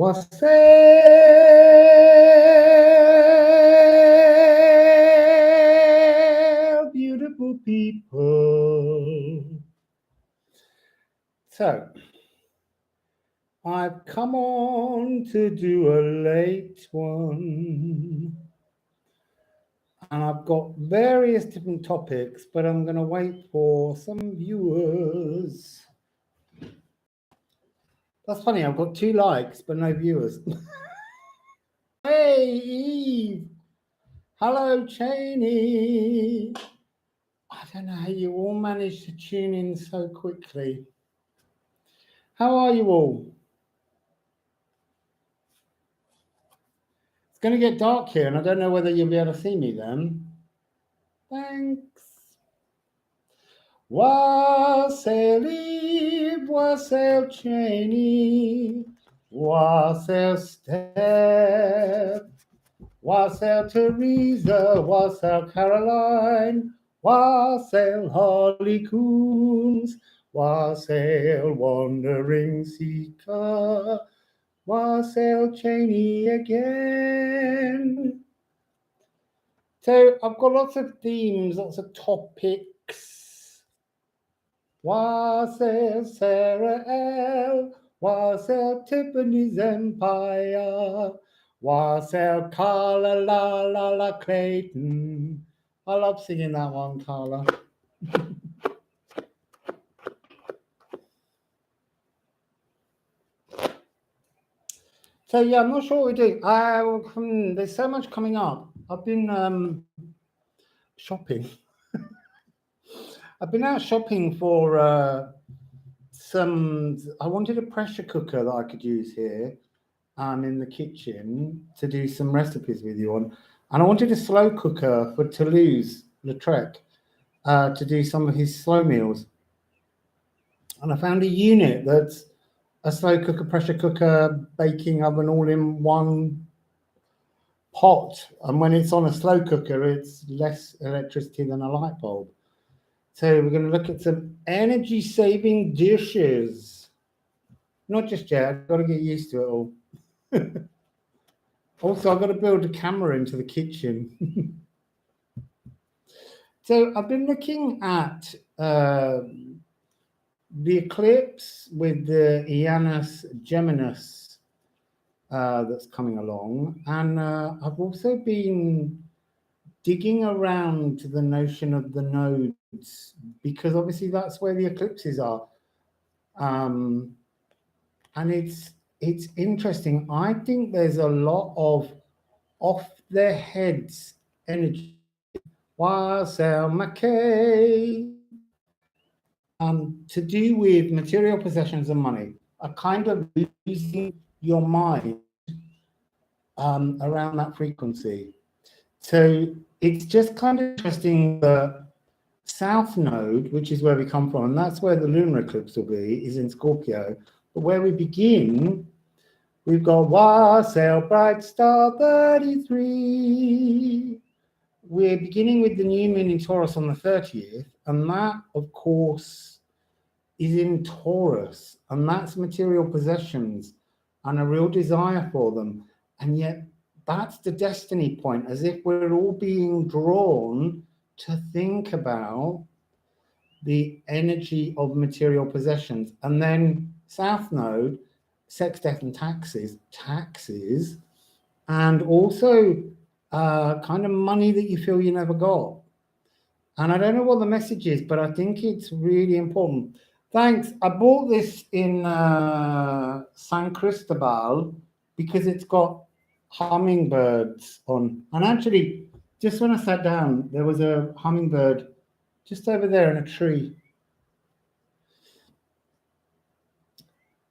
Wassail Beautiful People. So, I've come on to do a late one. And I've got various different topics, but I'm going to wait for some viewers. That's funny, I've got 2 likes, but no viewers. Hey, Eve. Hello, Cheney. I don't know how you all managed to tune in so quickly. How are you all? It's going to get dark here, and I don't know whether you'll be able to see me then. Thanks. Wassail Eve, wassail Cheney, wassail Steph, wassail Teresa, wassail Caroline, wassail Holly Coons, wassail Wandering Seeker, wassail Cheney again. So I've got lots of themes, lots of topics. Wassail Sarah L, wassail Tiffany's Empire, wassail Carla La La La Clayton. I love singing that one, Carla. So yeah, I'm not sure what we're doing. There's so much coming up. I've been shopping. I've been out shopping for I wanted a pressure cooker that I could use here in the kitchen to do some recipes with you on. And I wanted a slow cooker for Toulouse-Lautrec to do some of his slow meals. And I found a unit that's a slow cooker, pressure cooker, baking oven all in one pot. And when it's on a slow cooker, it's less electricity than a light bulb. So we're going to look at some energy-saving dishes. Not just yet. I've got to get used to it all. Also, I've got to build a camera into the kitchen. So I've been looking at the eclipse with the Janus Geminus that's coming along. And I've also been digging around to the notion of the nodes, because obviously that's where the eclipses are. And it's interesting. I think there's a lot of off their heads energy. Wassail McKay. To do with material possessions and money, a kind of losing your mind around that frequency. So it's just kind of interesting that South Node, which is where we come from, and that's where the lunar eclipse will be, is in Scorpio. But where we begin, we've got Wassail Bright Star 33. We're beginning with the new moon in Taurus on the 30th, and that, of course, is in Taurus, and that's material possessions and a real desire for them. And yet that's the destiny point, as if we're all being drawn to think about the energy of material possessions. And then South Node, sex, death, and taxes, and also kind of money that you feel you never got. And I don't know what the message is, but I think it's really important. Thanks. I bought this in San Cristobal because it's got hummingbirds on. And actually, just when I sat down, there was a hummingbird just over there in a tree.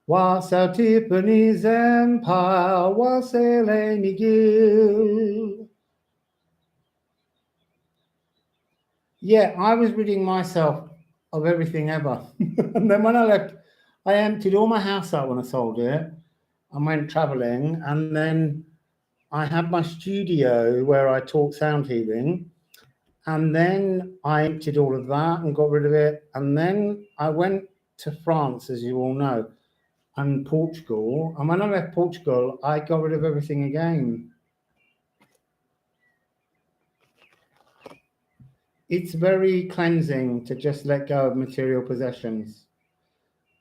Wassail Tiffany's Empire, wassail Amy Gill. Yeah, I was ridding myself of everything ever. And then when I left, I emptied all my house out when I sold it and went traveling. And then I had my studio where I taught sound healing. And then I emptied all of that and got rid of it. And then I went to France, as you all know. and Portugal. And when I left Portugal, I got rid of everything again. It's very cleansing to just let go of material possessions.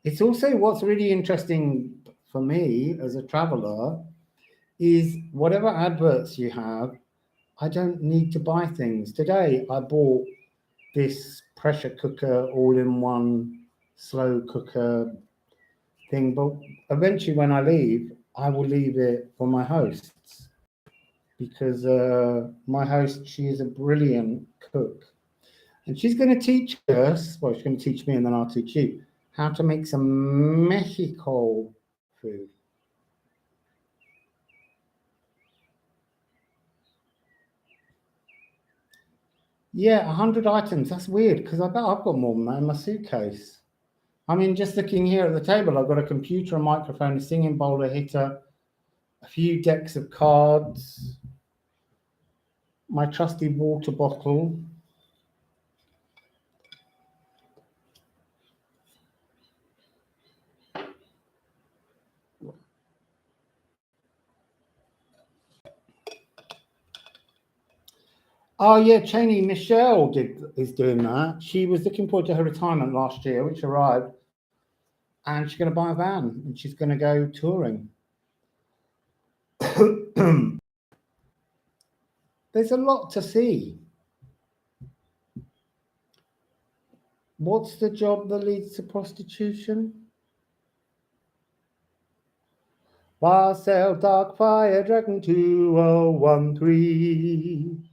It's also what's really interesting for me as a traveler is whatever adverts you have, I don't need to buy things. Today, I bought this pressure cooker, all-in-one slow cooker thing, but eventually when I leave, I will leave it for my hosts because my host, she is a brilliant cook. And she's going to teach us, well, she's going to teach me and then I'll teach you, how to make some Mexico food. Yeah, 100 items. That's weird because I bet I've got more than that in my suitcase. I mean, just looking here at the table, I've got a computer, a microphone, a singing bowl, a hitter, a few decks of cards, my trusty water bottle. Oh yeah, Cheney Michelle is doing that. She was looking forward to her retirement last year, which arrived, and she's going to buy a van and she's going to go touring. There's a lot to see. What's the job that leads to prostitution? Wassail Dark Fire Dragon 2013.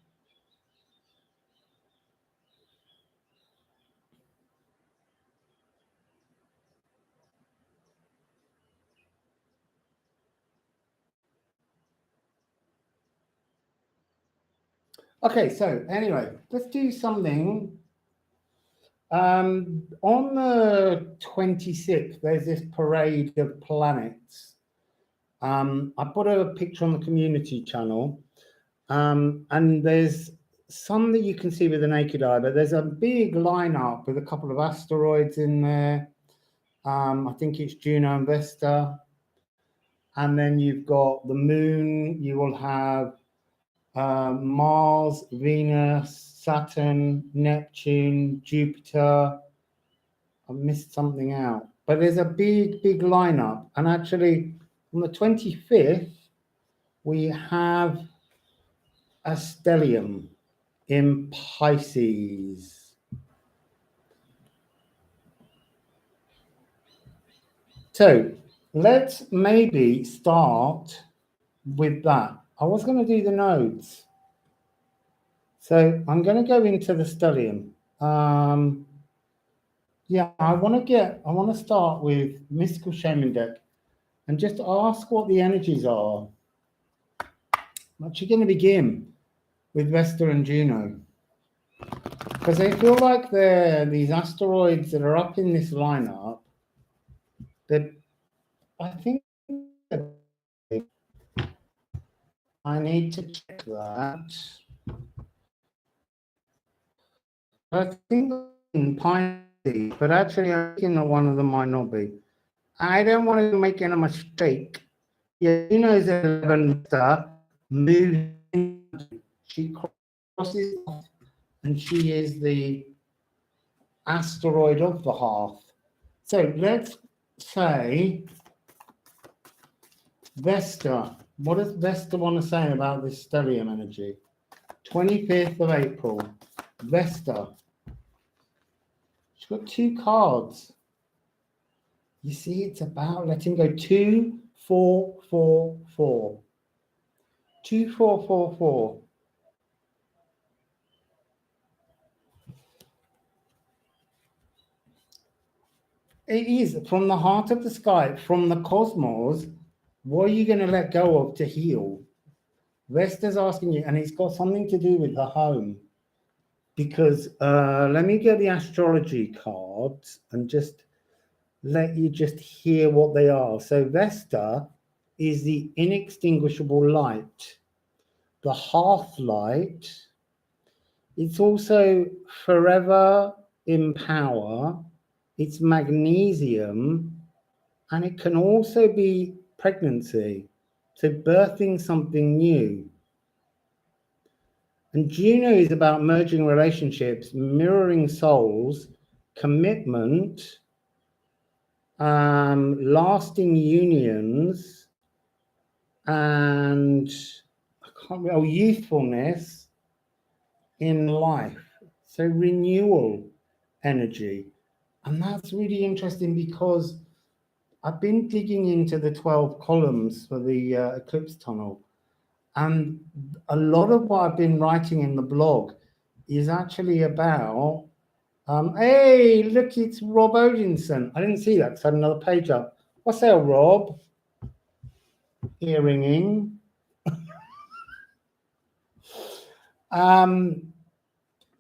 Okay, so anyway, let's do something. On the 26th, there's this parade of planets. I put a picture on the community channel, and there's some that you can see with the naked eye, but there's a big lineup with a couple of asteroids in there. I think it's Juno and Vesta. And then you've got the moon. You will have Mars, Venus, Saturn, Neptune, Jupiter. I missed something out. But there's a big, big lineup. And actually, on the 25th, we have a stellium in Pisces. So let's maybe start with that. I was going to do the nodes. So I'm going to go into the stellium. Yeah, I want to start with Mystical Shaman deck and just ask what the energies are. I'm actually going to begin with Vesta and Juno because they feel like they're these asteroids that are up in this lineup that I think I need to check that. I think in Pisces, but actually I think that one of them might not be. I don't want to make any mistake. Yeah, you know, the 11 star moving. She crosses and she is the asteroid of the hearth. So let's say Vesta. What does Vesta want to say about this stellium energy? 25th of April. Vesta. She's got two cards. You see, it's about letting go. 2, 4, 4, 4. 2, 4, 4, 4. It is from the heart of the sky, from the cosmos. What are you going to let go of to heal? Vesta's asking you, and it's got something to do with her home. Because let me get the astrology cards and just let you just hear what they are. So Vesta is the inextinguishable light, the hearth light. It's also forever in power. It's magnesium, and it can also be pregnancy, so birthing something new. And Juno is about merging relationships, mirroring souls, commitment, lasting unions, and youthfulness in life. So renewal energy. And that's really interesting because I've been digging into the 12 columns for the eclipse tunnel. And a lot of what I've been writing in the blog is actually about, hey, look, it's Rob Odinson. I didn't see that because I had another page up. Wassail, Rob. Ear ringing.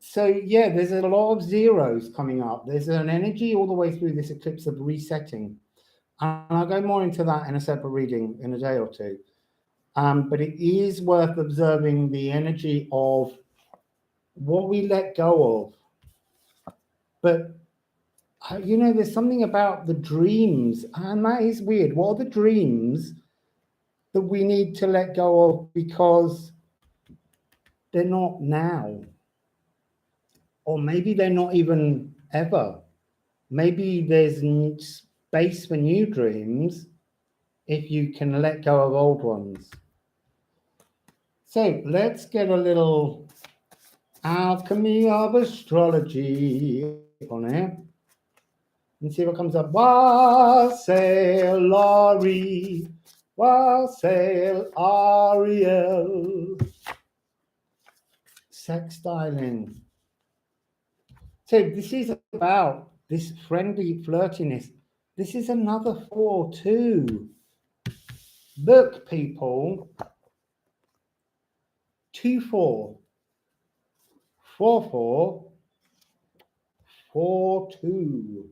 So yeah, there's a lot of zeros coming up. There's an energy all the way through this eclipse of resetting. And I'll go more into that in a separate reading in a day or two. But it is worth observing the energy of what we let go of. But, you know, there's something about the dreams, and that is weird. What are the dreams that we need to let go of because they're not now? Or maybe they're not even ever. Maybe there's space for new dreams if you can let go of old ones. So let's get a little Alchemy of Astrology on it and see what comes up. Wassail Laurie, Wassail Ariel, sextiling. So this is about this friendly flirtiness. This is another 4-2. Look, people. 2-4. 4-4. 4-2.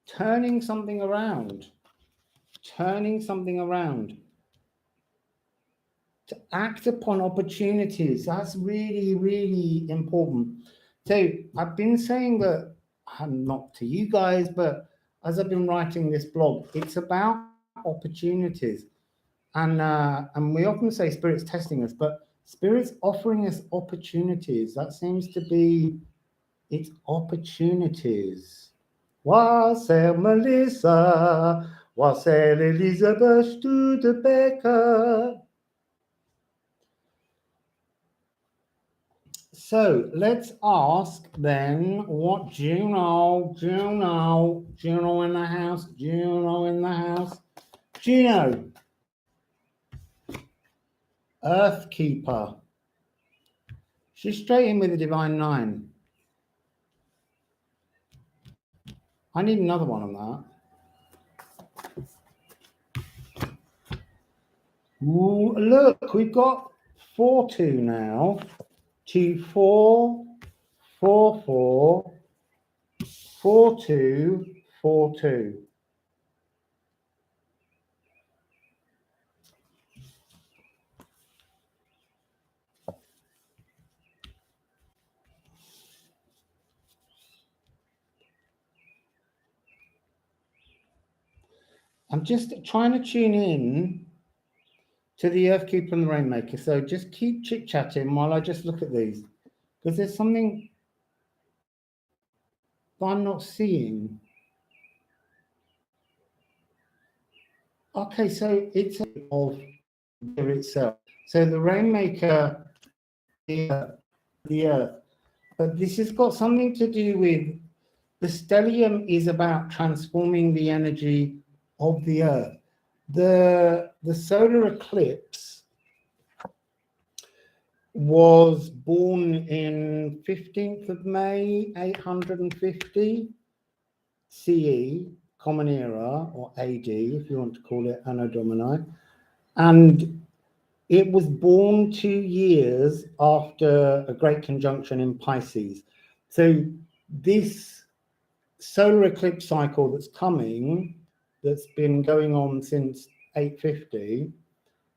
Turning something around. Turning something around. To act upon opportunities. That's really, really important. So I've been saying that, not to you guys, but as I've been writing this blog, it's about opportunities. And we often say Spirit's testing us, but Spirit's offering us opportunities. That seems to be its opportunities. Wassail Melissa, Wassail Elizabeth Studebaker. So let's ask then what Juno in the house, Juno in the house. Juno, Earthkeeper. She's straight in with the Divine 9. I need another one on that. Ooh, look, we've got 4-2 now. 2-4, 4-4, 4-2, 4-2. I'm just trying to tune in to the Earthkeeper and the Rainmaker. So just keep chit-chatting while I just look at these. Because there's something that I'm not seeing. Okay, so it's of itself. So the Rainmaker, the Earth. But this has got something to do with the stellium is about transforming the energy of the Earth. The solar eclipse was born in 15th of May, 850 CE, Common Era, or AD, if you want to call it Anno Domini. And it was born 2 years after a great conjunction in Pisces. So this solar eclipse cycle that's coming, that's been going on since 850,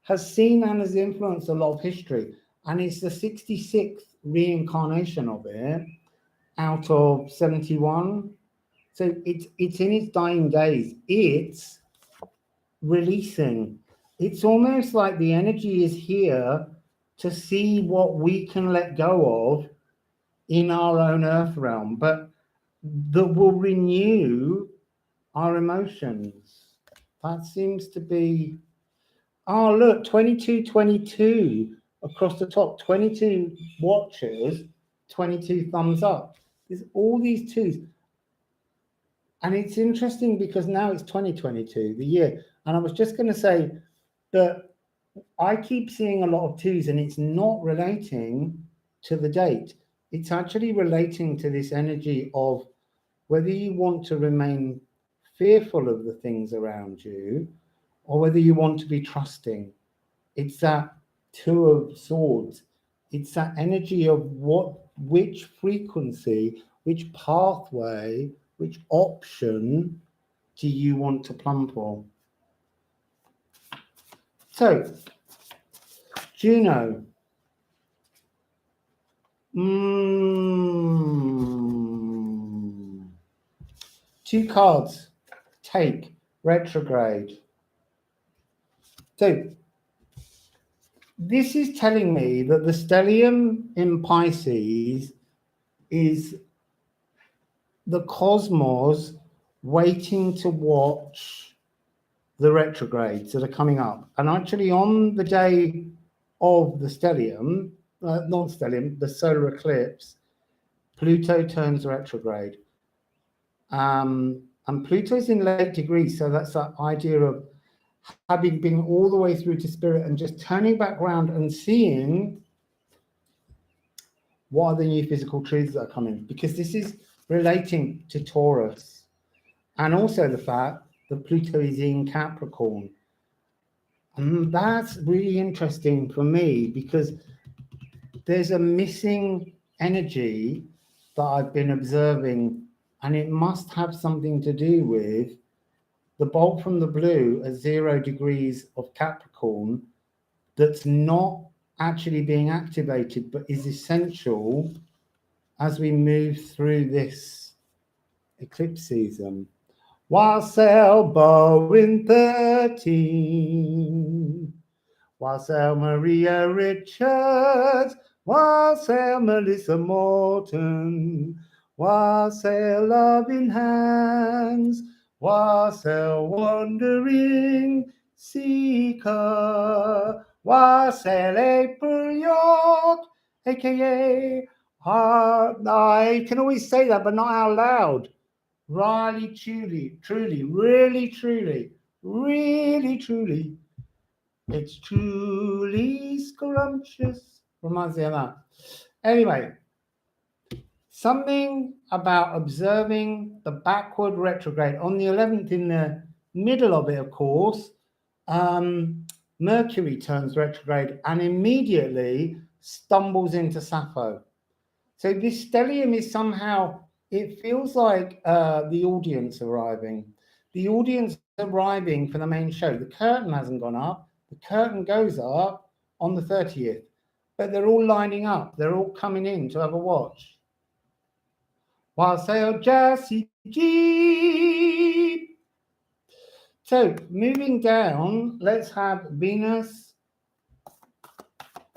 has seen and has influenced a lot of history. And it's the 66th reincarnation of it out of 71. So it's in its dying days. It's releasing. It's almost like the energy is here to see what we can let go of in our own earth realm, but that will renew our emotions. That seems to be, oh look, 2222 across the top, 22 watchers, 22 thumbs up. There's all these twos. And it's interesting because now it's 2022, the year. And I was just going to say that I keep seeing a lot of twos, and it's not relating to the date. It's actually relating to this energy of whether you want to remain fearful of the things around you or whether you want to be trusting. It's that Two of Swords. It's that energy of which frequency, which pathway, which option do you want to plumb for? So, Juno. Two cards. Take. Retrograde. So, this is telling me that the stellium in Pisces is the cosmos waiting to watch the retrogrades that are coming up. And actually on the day of the stellium, not stellium, the solar eclipse, Pluto turns retrograde. And Pluto's in late degrees, so that's that idea of having been all the way through to spirit and just turning back around and seeing what are the new physical truths that are coming, because this is relating to Taurus, and also the fact that Pluto is in Capricorn. And that's really interesting for me because there's a missing energy that I've been observing, and it must have something to do with the bolt from the blue at 0 degrees of Capricorn that's not actually being activated, but is essential as we move through this eclipse season. Wassail Bowen 13, Wassail Maria Richards, Wassail Melissa Morton, Wassail Loving Hands, Wassail Wandering Seeker, Wassail April York, aka I can always say that, but not out loud. Really, truly, really, truly, really, truly. It's truly scrumptious. Reminds me of that. Anyway, something about observing the backward retrograde. On the 11th, in the middle of it, of course, Mercury turns retrograde and immediately stumbles into Sappho. So this stellium is somehow, it feels like the audience arriving. The audience arriving for the main show. The curtain hasn't gone up. The curtain goes up on the 30th. But they're all lining up. They're all coming in to have a watch. Wassail Jassy G. So moving down, let's have Venus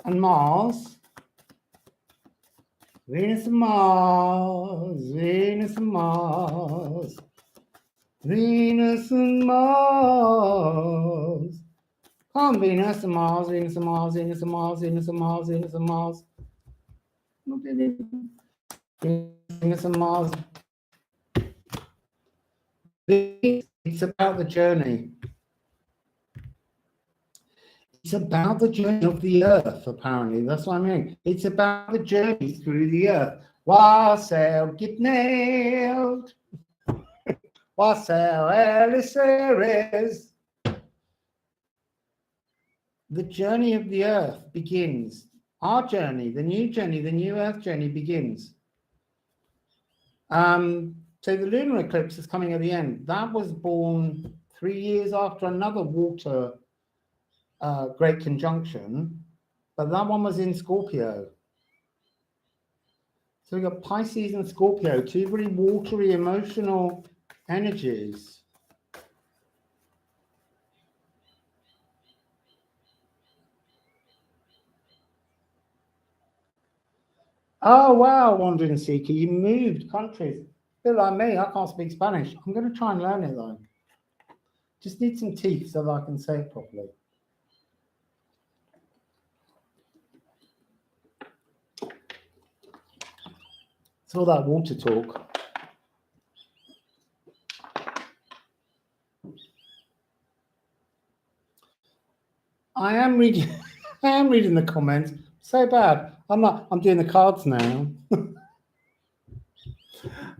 and Mars. Venus and Mars, Venus and Mars, Venus and Mars. Come on, Venus and Mars, Venus and Mars, Venus and Mars, Venus and Mars, Venus and Mars. Venus and Mars. It's about the journey. It's about the journey of the earth, apparently. That's what I mean. It's about the journey through the earth. Wassail, get nailed. Wassail, Aleister. The journey of the earth begins. Our journey, the new earth journey begins. So the lunar eclipse is coming at the end. That was born 3 years after another water great conjunction, but that one was in Scorpio. So we've got Pisces and Scorpio, two very watery, emotional energies. Oh, wow, Wandering Seeker, you moved countries. A bit like me, I can't speak Spanish. I'm going to try and learn it, though. Just need some teeth so that I can say it properly. It's all that water talk. I am reading the comments. So bad. I'm doing the cards now.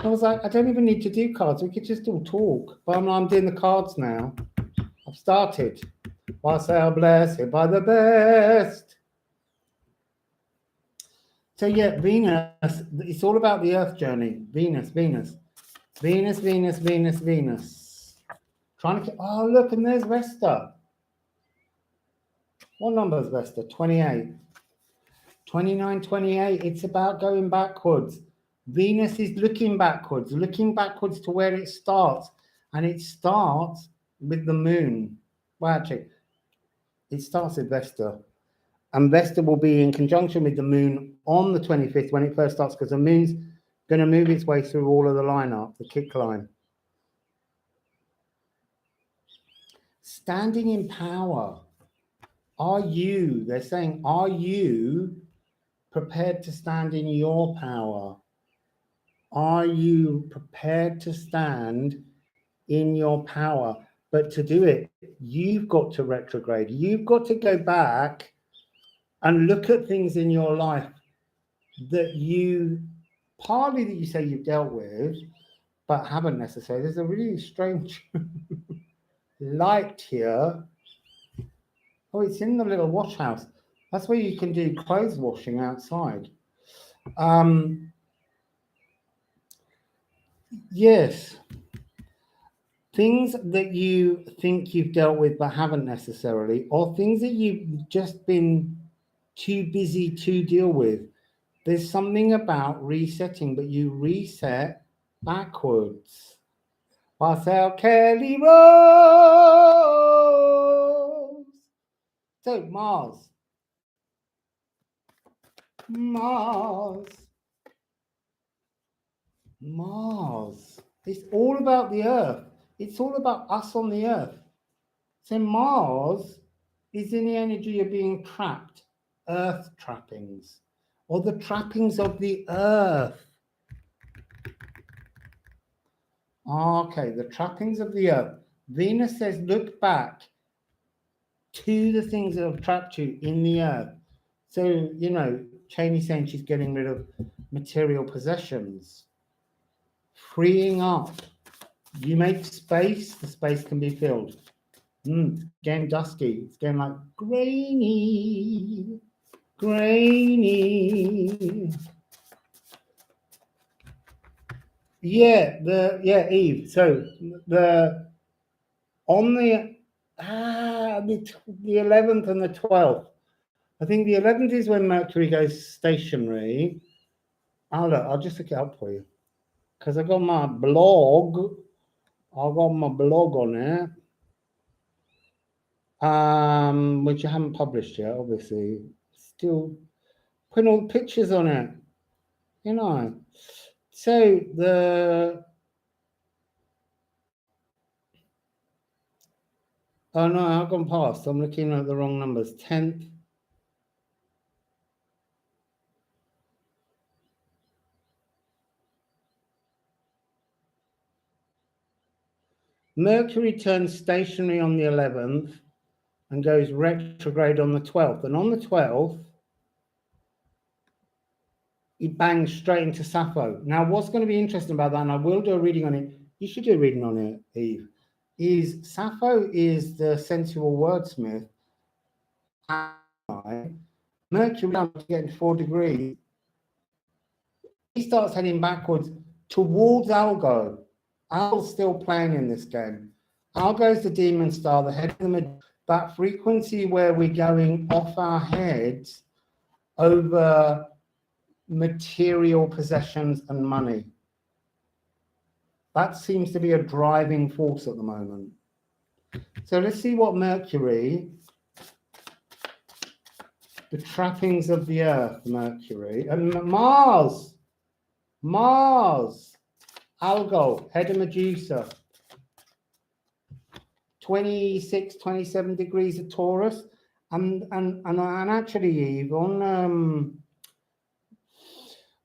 I was like, I don't even need to do cards. We could just all talk. But I'm doing the cards now. I've started. Wassail blessed by the best. So yeah, Venus, it's all about the Earth journey. Venus. Trying to get, oh, look, and there's Vesta. What number is Vesta? 28. 29, 28. It's about going backwards. Venus is looking backwards to where it starts. And it starts with the moon. Well, actually, it starts with Vesta. And Vesta will be in conjunction with the moon on the 25th when it first starts, because the moon's going to move its way through all of the lineup, the kick line. Standing in power. Are you, they're saying, are you prepared to stand in your power? Are you prepared to stand in your power? But to do it, you've got to retrograde. You've got to go back and look at things in your life that you, partly that you say you've dealt with, but haven't necessarily. There's a really strange light here. Oh, it's in the little wash house. That's where you can do clothes washing outside. Yes. Things that you think you've dealt with but haven't necessarily, or things that you've just been too busy to deal with. There's something about resetting, but you reset backwards. Wassail Kelly Rose. So Mars. It's all about the Earth. It's all about us on the Earth. So Mars is in the energy of being trapped, Earth trappings, or the trappings of the Earth. Okay, the trappings of the Earth. Venus says, look back to the things that have trapped you in the Earth. So, you know, Cheney's saying she's getting rid of material possessions, freeing up. You make space, the space can be filled. It's getting dusky. It's getting like grainy. Yeah, Eve. So on the 11th and the 12th. I think the 11th is when Mercury goes stationary. I'll just look it up for you, because I got my blog. I've got my blog on it. Which I haven't published yet, obviously. Still putting all the pictures on it, you know. So oh no, I've gone past. I'm looking at the wrong numbers. 10th. Mercury turns stationary on the 11th and goes retrograde on the 12th. And on the 12th, he bangs straight into Sappho. Now, what's going to be interesting about that, and I will do a reading on it, you should do a reading on it, Eve, is Sappho is the sensual wordsmith. Mercury down to get 4 degrees. He starts heading backwards towards Algo. Algo's still playing in this game. Algo's the demon star, the head of the that frequency where we're going off our heads over material possessions and money. That seems to be a driving force at the moment. So let's see what Mercury, the trappings of the Earth, Mercury, and Mars, Algol, head of Medusa, 26, 27 degrees of Taurus, and actually, Eve, on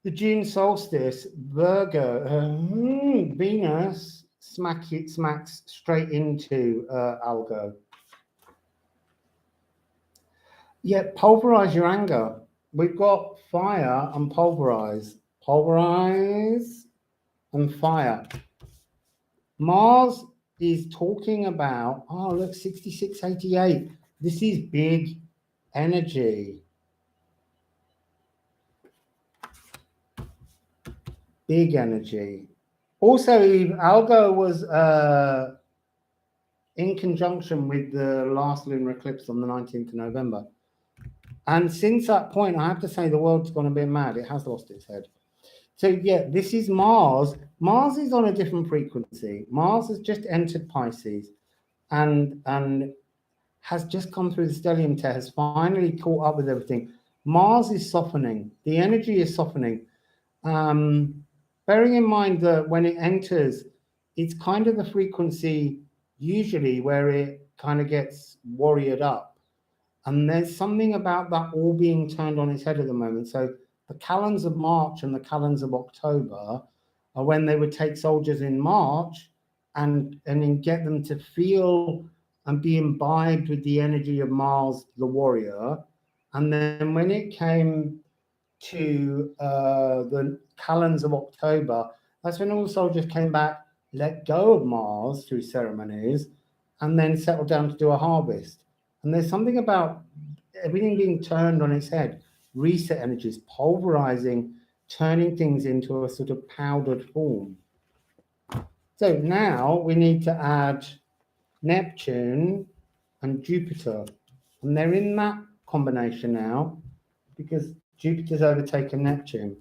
the June solstice, Virgo, Venus smacks straight into Algo. Yeah, pulverize your anger. We've got fire and pulverize. Pulverize and fire. Mars is talking about, oh, look, 6688. This is big energy. Big energy. Also, Algo was in conjunction with the last lunar eclipse on the 19th of November. And since that point, I have to say the world's gone a bit mad. It has lost its head. So, yeah, this is Mars. Mars is on a different frequency. Mars has just entered Pisces and has just come through the stellium test, has finally caught up with everything. Mars is softening. The energy is softening. Bearing in mind that when it enters, it's kind of the frequency usually where it kind of gets warriored up. And there's something about that all being turned on its head at the moment. So the calends of March and the calends of October are when they would take soldiers in March and then get them to feel and be imbibed with the energy of Mars, the warrior. And then when it came to the calends of October, that's when all the soldiers came back, let go of Mars through ceremonies, and then settled down to do a harvest. And there's something about everything being turned on its head, reset energies, pulverizing, turning things into a sort of powdered form. So now we need to add Neptune and Jupiter. And they're in that combination now because Jupiter's overtaken Neptune.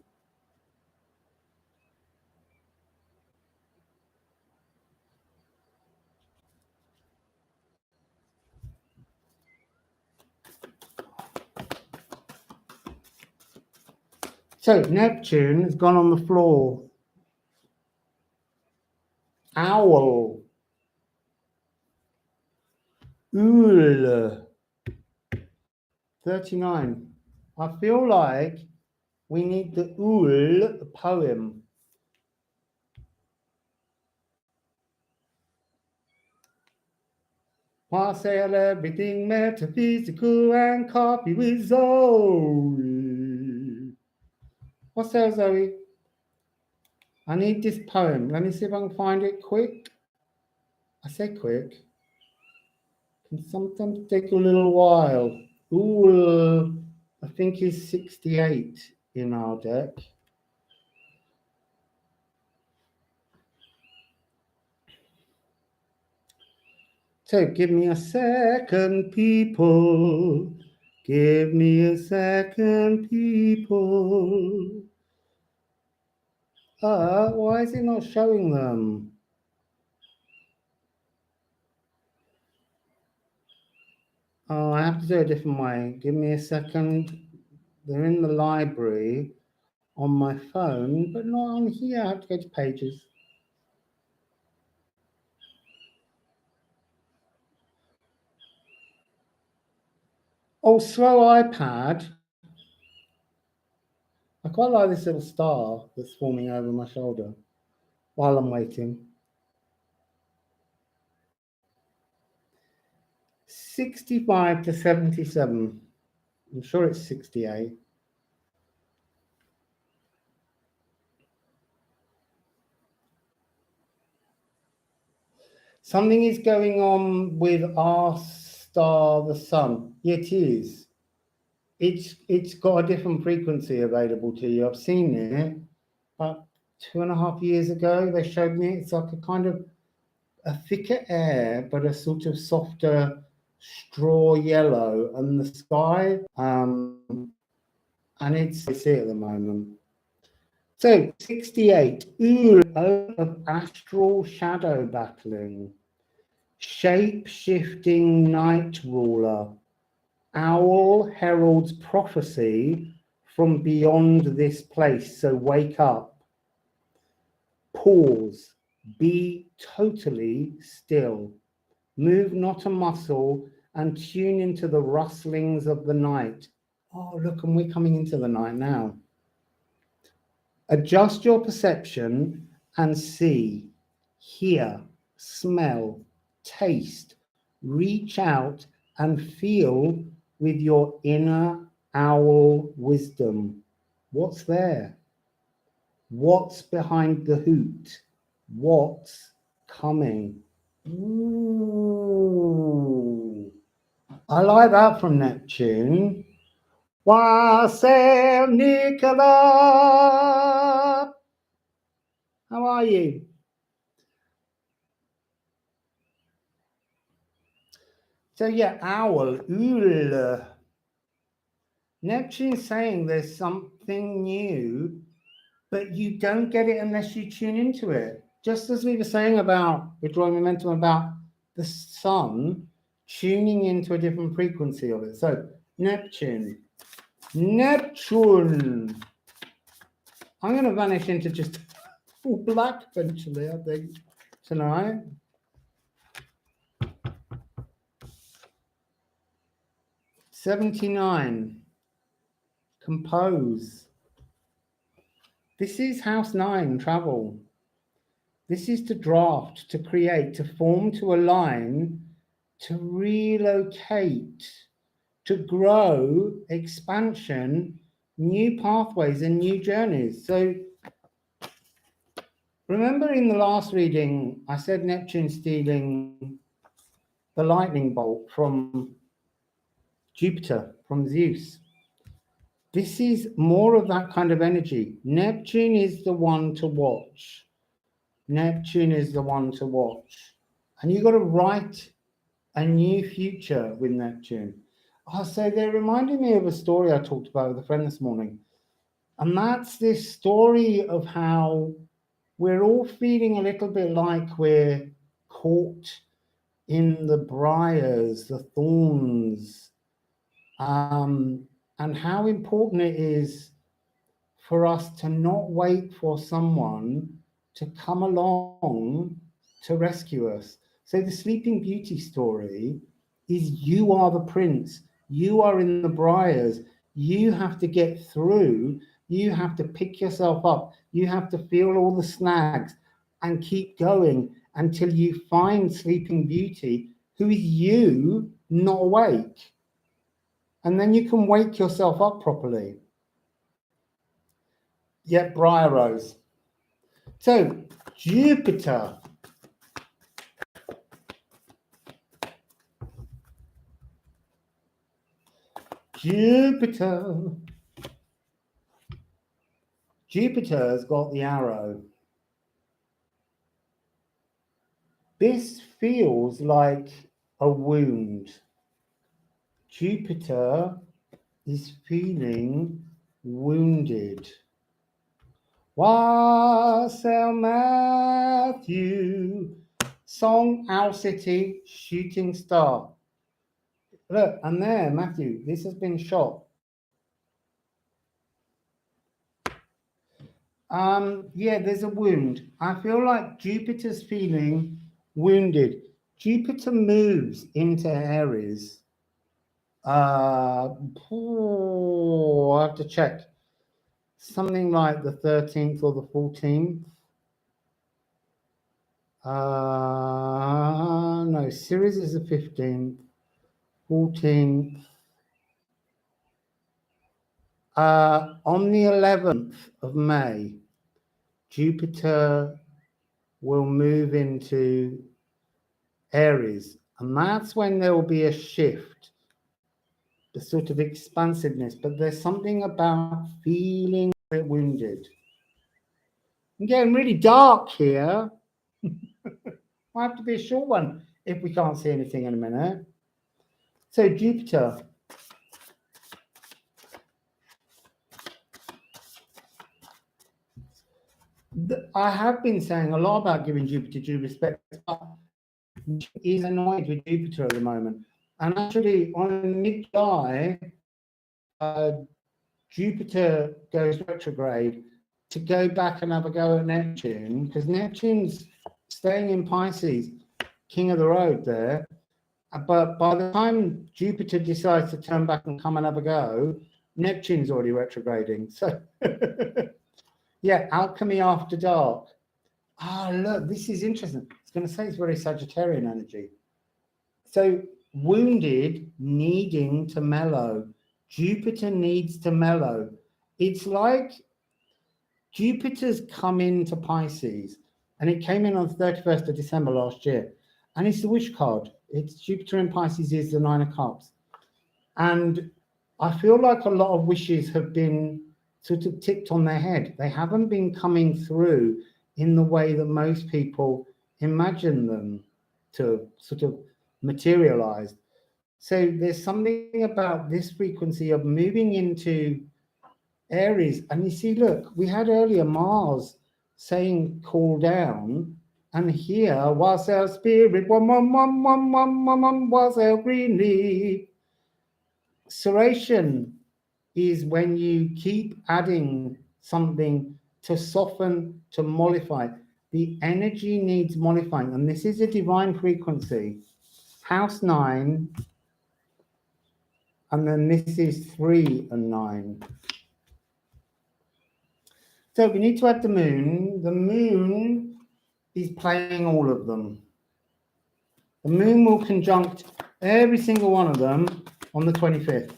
So Neptune has gone on the floor. Owl. Ool. 39. I feel like we need the Ool poem. Wassail everything metaphysical and copy with Zoe. Wassail Zoe. I need this poem. Let me see if I can find it quick. I say quick. Can sometimes take a little while. Ooh, I think he's 68 in our deck. So give me a second, people. Give me a second, people. Why is it not showing them? Oh, I have to do it a different way. Give me a second. They're in the library on my phone, but not on here. I have to go to pages. Oh, slow iPad. I quite like this little star that's forming over my shoulder while I'm waiting. 65 to 77. I'm sure it's 68. Something is going on with our star, the sun. It is. It's got a different frequency available to you. I've seen it about 2.5 years ago. They showed me it's like a kind of a thicker air, but a sort of softer straw yellow, and the sky. and it's at the moment. So 68, of astral shadow battling, shape-shifting night ruler, owl heralds prophecy from beyond this place. So wake up, pause, be totally still, move not a muscle, and tune into the rustlings of the night. Oh, look, and we're coming into the night now. Adjust your perception and see, hear, smell, taste, reach out and feel with your inner owl wisdom. What's there? What's behind the hoot? What's coming? Ooh, I like that from Neptune. Wassail Nicola. How are you? So yeah, owl. Neptune's saying there's something new, but you don't get it unless you tune into it. Just as we were saying about withdrawing momentum, about the sun tuning into a different frequency of it. So Neptune. I'm going to vanish into just full black eventually, I think, tonight. '79. Compose. This is house 9, travel. This is to draft, to create, to form, to align, to relocate, to grow, expansion, new pathways and new journeys. So remember in the last reading, I said Neptune stealing the lightning bolt from Jupiter, from Zeus. This is more of that kind of energy. Neptune is the one to watch. Neptune is the one to watch. And you've got to write a new future with Neptune. Oh, so they're reminding me of a story I talked about with a friend this morning. And that's this story of how we're all feeling a little bit like we're caught in the briars, the thorns, and how important it is for us to not wait for someone to come along to rescue us. So the Sleeping Beauty story is you are the prince. You are in the briars. You have to get through. You have to pick yourself up. You have to feel all the snags and keep going until you find Sleeping Beauty, who is you, not awake. And then you can wake yourself up properly. Yeah, Briar Rose. So, Jupiter. Jupiter's got the arrow. This feels like a wound. Jupiter is feeling wounded. Wassail Matthew. Song, Owl City, shooting star. Look, and there, Matthew, this has been shot. Yeah, there's a wound. I feel like Jupiter's feeling wounded. Jupiter moves into Aries. I have to check. Something like the 13th or the 14th. No, Ceres is the 15th. 14th. On the 11th of May, Jupiter will move into Aries, and that's when there will be a shift, the sort of expansiveness, but there's something about feeling a bit wounded. I'm getting really dark here. Might have to be a short one if we can't see anything in a minute. So Jupiter. I have been saying a lot about giving Jupiter due respect, but he's annoyed with Jupiter at the moment. And actually, on mid-July, Jupiter goes retrograde to go back and have a go at Neptune, because Neptune's staying in Pisces, king of the road there. But by the time Jupiter decides to turn back and come and have a go, Neptune's already retrograding. So, yeah, Alchemy After Dark. Ah, look, this is interesting. It's going to say it's very Sagittarian energy. So, wounded, needing to mellow. Jupiter needs to mellow. It's like Jupiter's come into Pisces, and it came in on the 31st of December last year. And it's the wish card. It's Jupiter in Pisces is the 9 of Cups. And I feel like a lot of wishes have been sort of tipped on their head. They haven't been coming through in the way that most people imagine them to sort of materialize. So there's something about this frequency of moving into Aries. And you see, look, we had earlier Mars saying cool down. And here, Wassail Spirit, Wassail Green Leaf. Serration is when you keep adding something to soften, to mollify. The energy needs mollifying, and this is a divine frequency. House 9, and then this is 3 and 9. So we need to add the moon. The moon is playing all of them. The moon will conjunct every single one of them on the 25th.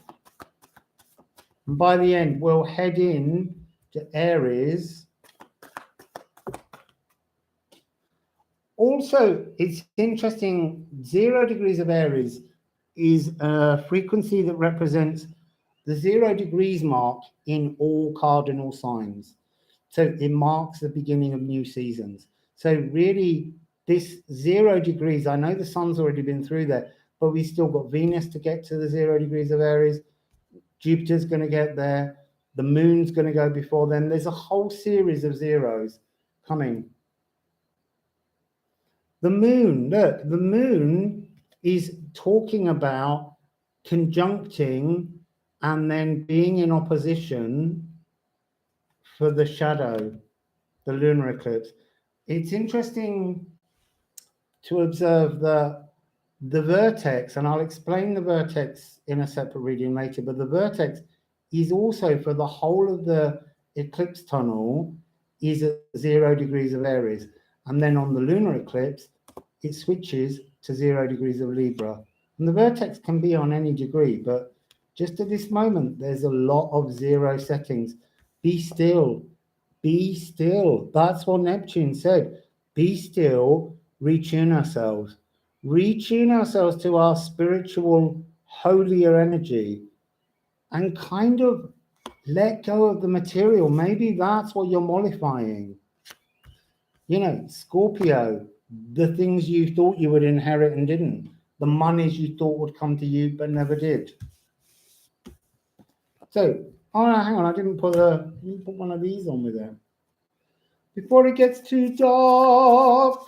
And by the end, we'll head in to Aries. Also, it's interesting, 0 degrees of Aries is a frequency that represents the 0 degrees mark in all cardinal signs. So it marks the beginning of new seasons. So really, this 0 degrees, I know the sun's already been through there, but we've still got Venus to get to the 0 degrees of Aries. Jupiter's going to get there. The moon's going to go before then. There's a whole series of zeros coming. The moon, look, the moon is talking about conjuncting and then being in opposition for the shadow, the lunar eclipse. It's interesting to observe that the vertex, and I'll explain the vertex in a separate reading later, but the vertex is also for the whole of the eclipse tunnel is at 0 degrees of Aries. And then on the lunar eclipse, it switches to 0 degrees of Libra. And the vertex can be on any degree, but just at this moment, there's a lot of 0 settings. Be still. Be still. That's what Neptune said. Be still, retune ourselves. Retune ourselves to our spiritual, holier energy and kind of let go of the material. Maybe that's what you're mollifying. You know, Scorpio, the things you thought you would inherit and didn't. The monies you thought would come to you but never did. So, oh, hang on, I didn't put one of these on with it. Before it gets too dark.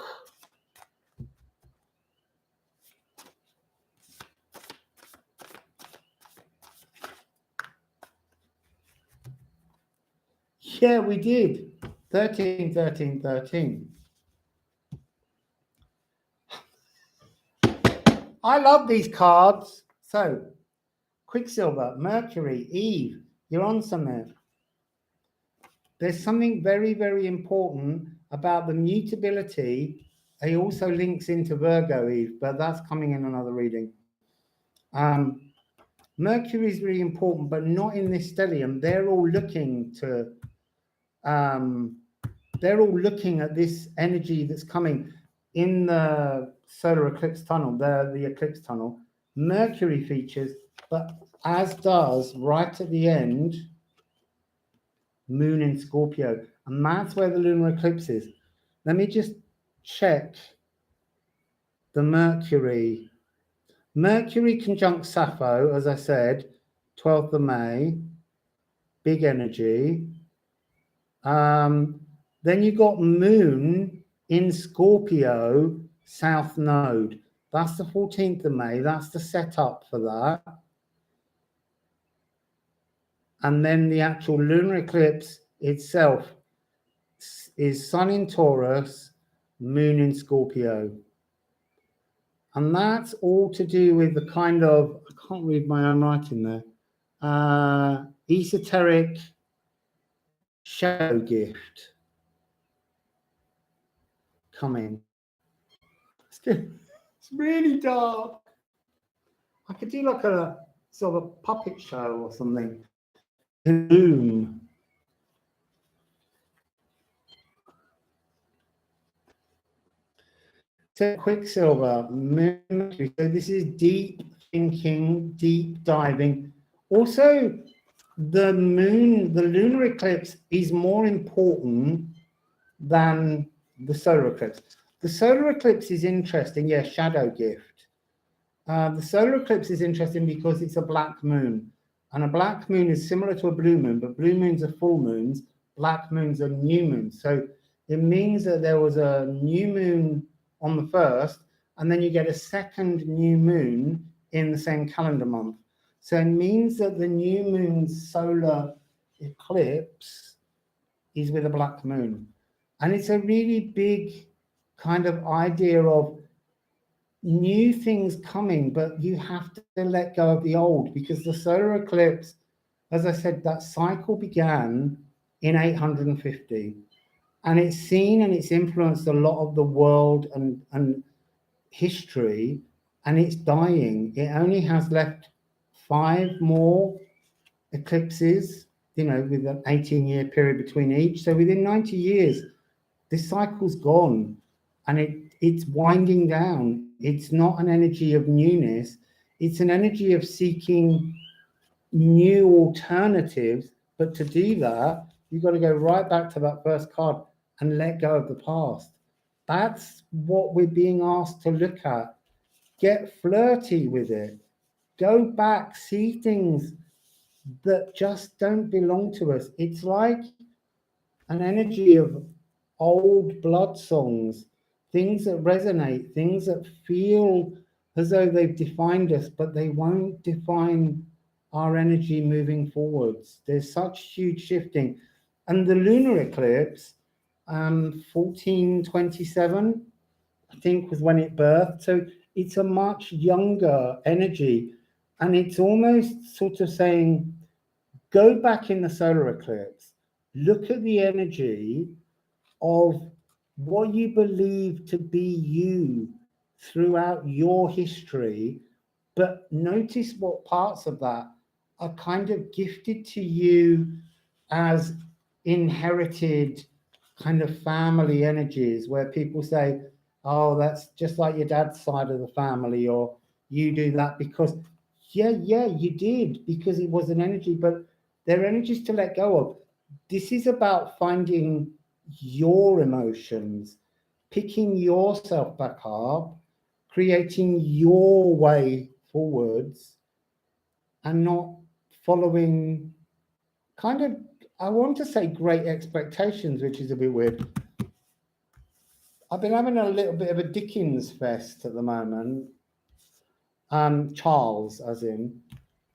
Yeah, we did. 13, 13, 13. I love these cards. So, Quicksilver, Mercury, Eve, you're on something. There's something very, very important about the mutability. It also links into Virgo, Eve, but that's coming in another reading. Mercury is really important, but not in this stellium. They're all looking to, they're all looking at this energy that's coming in the solar eclipse tunnel, the eclipse tunnel. Mercury features, but as does right at the end, Moon in Scorpio, and that's where the lunar eclipse is. Let me just check the Mercury. Mercury conjunct Sappho, as I said, 12th of May, big energy. Then you got Moon in Scorpio, South Node. That's the 14th of May. That's the setup for that. And then the actual lunar eclipse itself is Sun in Taurus, Moon in Scorpio. And that's all to do with the kind of, I can't read my own writing there, esoteric shadow gift coming. It's good. It's really dark. I could do like a sort of a puppet show or something. Gloom. So Quicksilver, Mercury. So this is deep thinking, deep diving. Also, the moon, the lunar eclipse is more important than the solar eclipse. The solar eclipse is interesting, yeah, shadow gift. The solar eclipse is interesting because it's a black moon. And a black moon is similar to a blue moon, but blue moons are full moons, black moons are new moons. So it means that there was a new moon on the first, and then you get a second new moon in the same calendar month. So it means that the new moon's solar eclipse is with a black moon. And it's a really big kind of idea of new things coming, but you have to let go of the old, because the solar eclipse, as I said, that cycle began in 850, and it's seen and it's influenced a lot of the world and history, and it's dying. It only has left 5 more eclipses, you know, with an 18-year period between each. So within 90 years, this cycle's gone, and it's winding down. It's not an energy of newness. It's an energy of seeking new alternatives. But to do that, you've got to go right back to that first card and let go of the past. That's what we're being asked to look at. Get flirty with it. Go back, see things that just don't belong to us. It's like an energy of old blood songs, things that resonate, things that feel as though they've defined us, but they won't define our energy moving forwards. There's such huge shifting. And the lunar eclipse, 1427, I think, was when it birthed. So it's a much younger energy. And it's almost sort of saying, go back in the solar eclipse, look at the energy of what you believe to be you throughout your history, but notice what parts of that are kind of gifted to you as inherited kind of family energies, where people say, oh, that's just like your dad's side of the family, or you do that because, yeah, you did, because it was an energy, but they're energies to let go of. This is about finding your emotions, picking yourself back up, creating your way forwards, and not following kind of, I want to say, great expectations, which is a bit weird. I've been having a little bit of a Dickens fest at the moment. Charles, as in.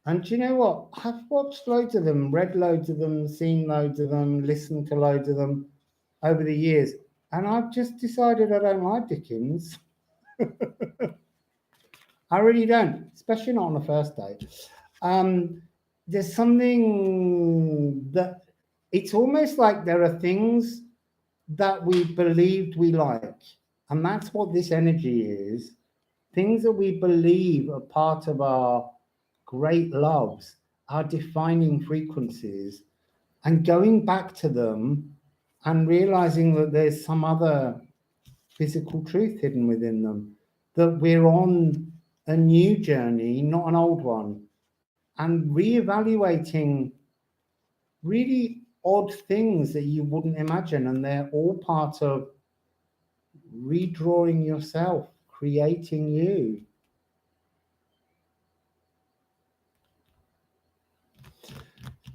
And do you know what? I've watched loads of them, read loads of them, seen loads of them, listened to loads of them over the years. And I've just decided I don't like Dickens. I really don't, especially not on the first date. There's something that, it's almost like there are things that we believed we like. And that's what this energy is. Things that we believe are part of our great loves, our defining frequencies, and going back to them and realizing that there's some other physical truth hidden within them, that we're on a new journey, not an old one, and reevaluating really odd things that you wouldn't imagine. And they're all part of redrawing yourself, creating you.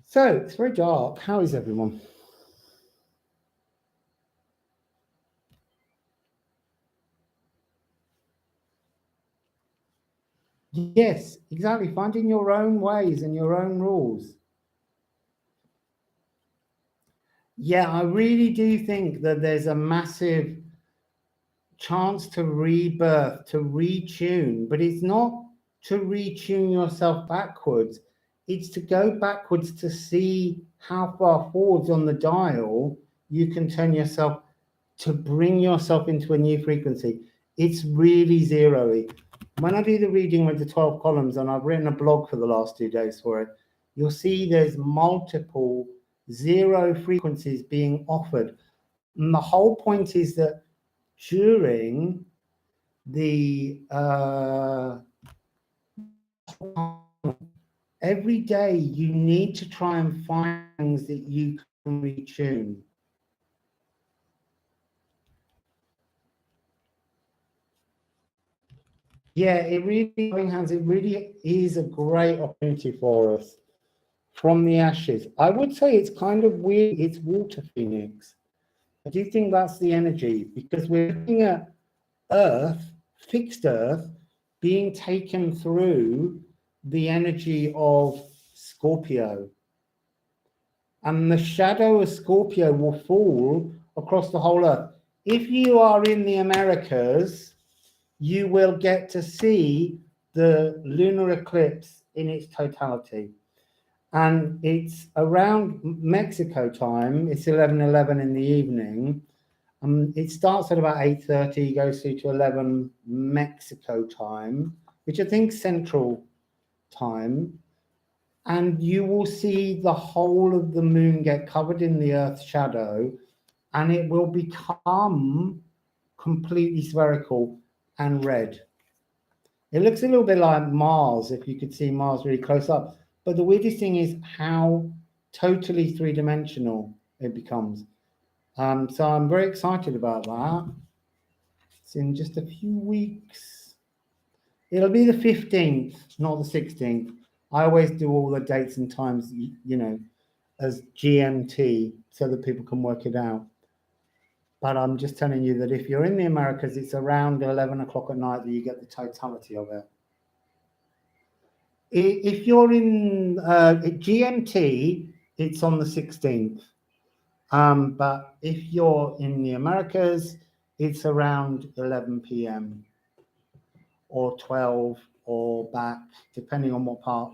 So it's very dark. How is everyone? Yes, exactly. Finding your own ways and your own rules. Yeah, I really do think that there's a massive chance to rebirth, to retune, but it's not to retune yourself backwards. It's to go backwards to see how far forwards on the dial you can turn yourself to bring yourself into a new frequency. It's really zero-y. When I do the reading with the 12 columns, and I've written a blog for the last 2 days for it, you'll see there's multiple zero frequencies being offered. And the whole point is that during the every day you need to try and find things that you can retune. Yeah, it really is a great opportunity for us from the ashes. I would say it's kind of weird. It's water phoenix. I do think that's the energy, because we're looking at Earth, fixed Earth, being taken through the energy of Scorpio. And the shadow of Scorpio will fall across the whole Earth. If you are in the Americas, you will get to see the lunar eclipse in its totality. And it's around Mexico time. It's 11:11 in the evening. It starts at about 8:30, goes through to 11 Mexico time, which I think is Central time. And you will see the whole of the moon get covered in the Earth's shadow, and it will become completely spherical and red. It looks a little bit like Mars, if you could see Mars really close up. But the weirdest thing is how totally three-dimensional it becomes. So I'm very excited about that. It's in just a few weeks. It'll be the 15th, not the 16th. I always do all the dates and times, you know, as GMT so that people can work it out. But I'm just telling you that if you're in the Americas, it's around 11 o'clock at night that you get the totality of it. If you're in GMT, it's on the 16th. But if you're in the Americas, it's around 11 p.m. or 12 or back, depending on what part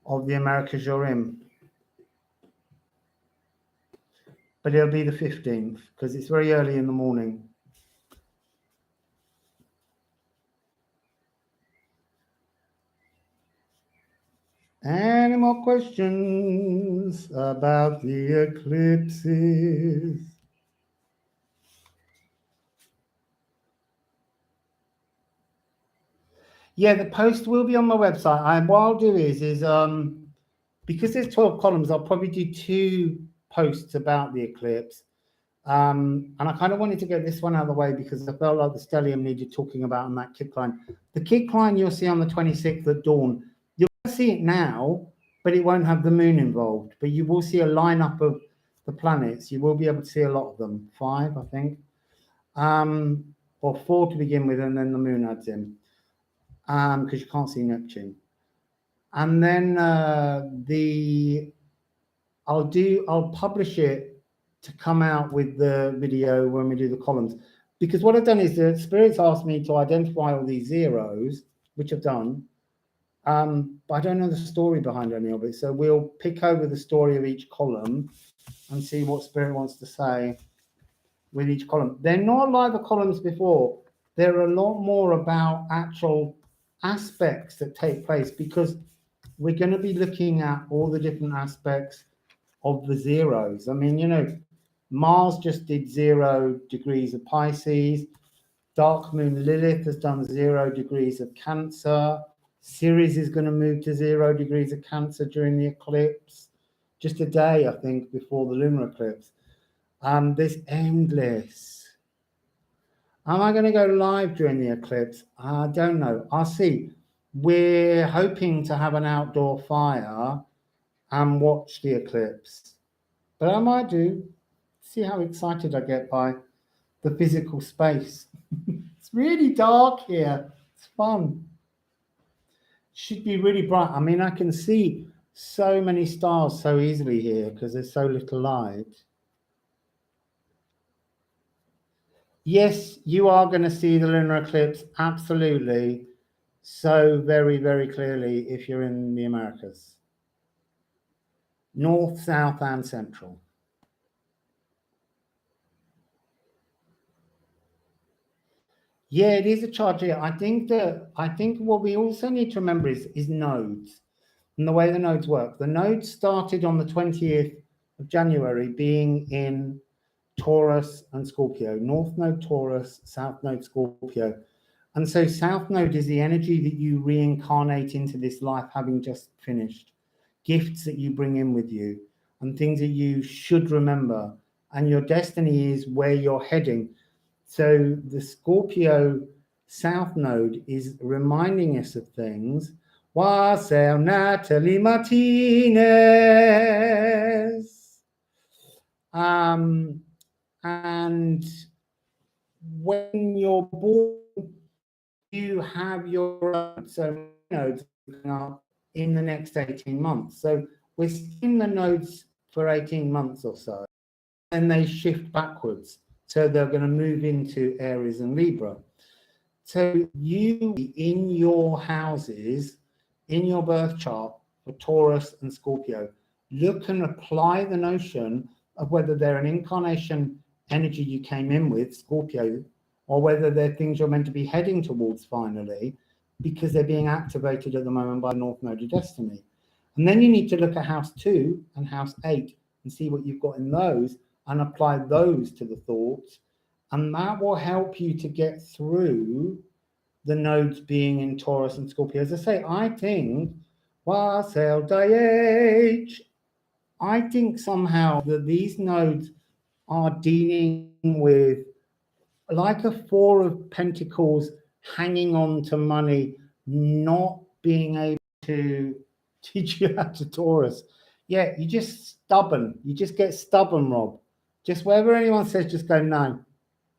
of the Americas you're in. But it'll be the 15th because it's very early in the morning. Any more questions about the eclipses? Yeah, the post will be on my website. What I'll do is because there's 12 columns, I'll probably do 2 posts about the eclipse. And I kind of wanted to get this one out of the way because I felt like the stellium needed talking about on that kick line. The kick line you'll see on the 26th at dawn. You'll see it now, but it won't have the moon involved. But you will see a lineup of the planets. You will be able to see a lot of them. 5, I think. Or 4 to begin with, and then the moon adds in. Because you can't see Neptune. And then I'll publish it to come out with the video when we do the columns, because what I've done is the spirits asked me to identify all these zeros, which I've done, but I don't know the story behind any of it. So we'll pick over the story of each column and see what spirit wants to say with each column. They're not like the columns before. They're a lot more about actual aspects that take place, because we're going to be looking at all the different aspects of the zeros. I mean, you know, Mars just did 0 degrees of Pisces. Dark moon Lilith has done 0 degrees of Cancer. Ceres is going to move to 0 degrees of Cancer during the eclipse, just a day, I think, before the lunar eclipse. There's endless. Am I going to go live during the eclipse? I don't know. I'll see. We're hoping to have an outdoor fire and watch the eclipse. But I might do. See how excited I get by the physical space. It's really dark here. It's fun. should be really bright. I mean, I can see so many stars so easily here because there's so little light. Yes, you are going to see the lunar eclipse, absolutely. So very, very clearly if you're in the Americas. North, south, and central. Yeah, it is a charge here. I think what we also need to remember is nodes and the way the nodes work. The nodes started on the 20th of January being in Taurus and Scorpio. North node Taurus, south node Scorpio. And so south node is the energy that you reincarnate into this life having just finished. Gifts that you bring in with you and things that you should remember. And your destiny is where you're heading. So the Scorpio south node is reminding us of things. Wassail Natalie Martinez. And when you're born, you have your so nodes up in the next 18 months. So we're seeing the nodes for 18 months or so, and they shift backwards. So they're going to move into Aries and Libra. So you, in your houses, in your birth chart for Taurus and Scorpio, look and apply the notion of whether they're an incarnation energy you came in with, Scorpio, or whether they're things you're meant to be heading towards finally, because they're being activated at the moment by North Node of Destiny. And then you need to look at house 2 and house 8 and see what you've got in those and apply those to the thoughts. And that will help you to get through the nodes being in Taurus and Scorpio. As I say, I think, Wassail DH, I think somehow that these nodes are dealing with like a 4 of Pentacles hanging on to money, not being able to teach you how to Taurus. Yeah, you're just stubborn. You just get stubborn, Rob. Just wherever anyone says, just go, no, I'm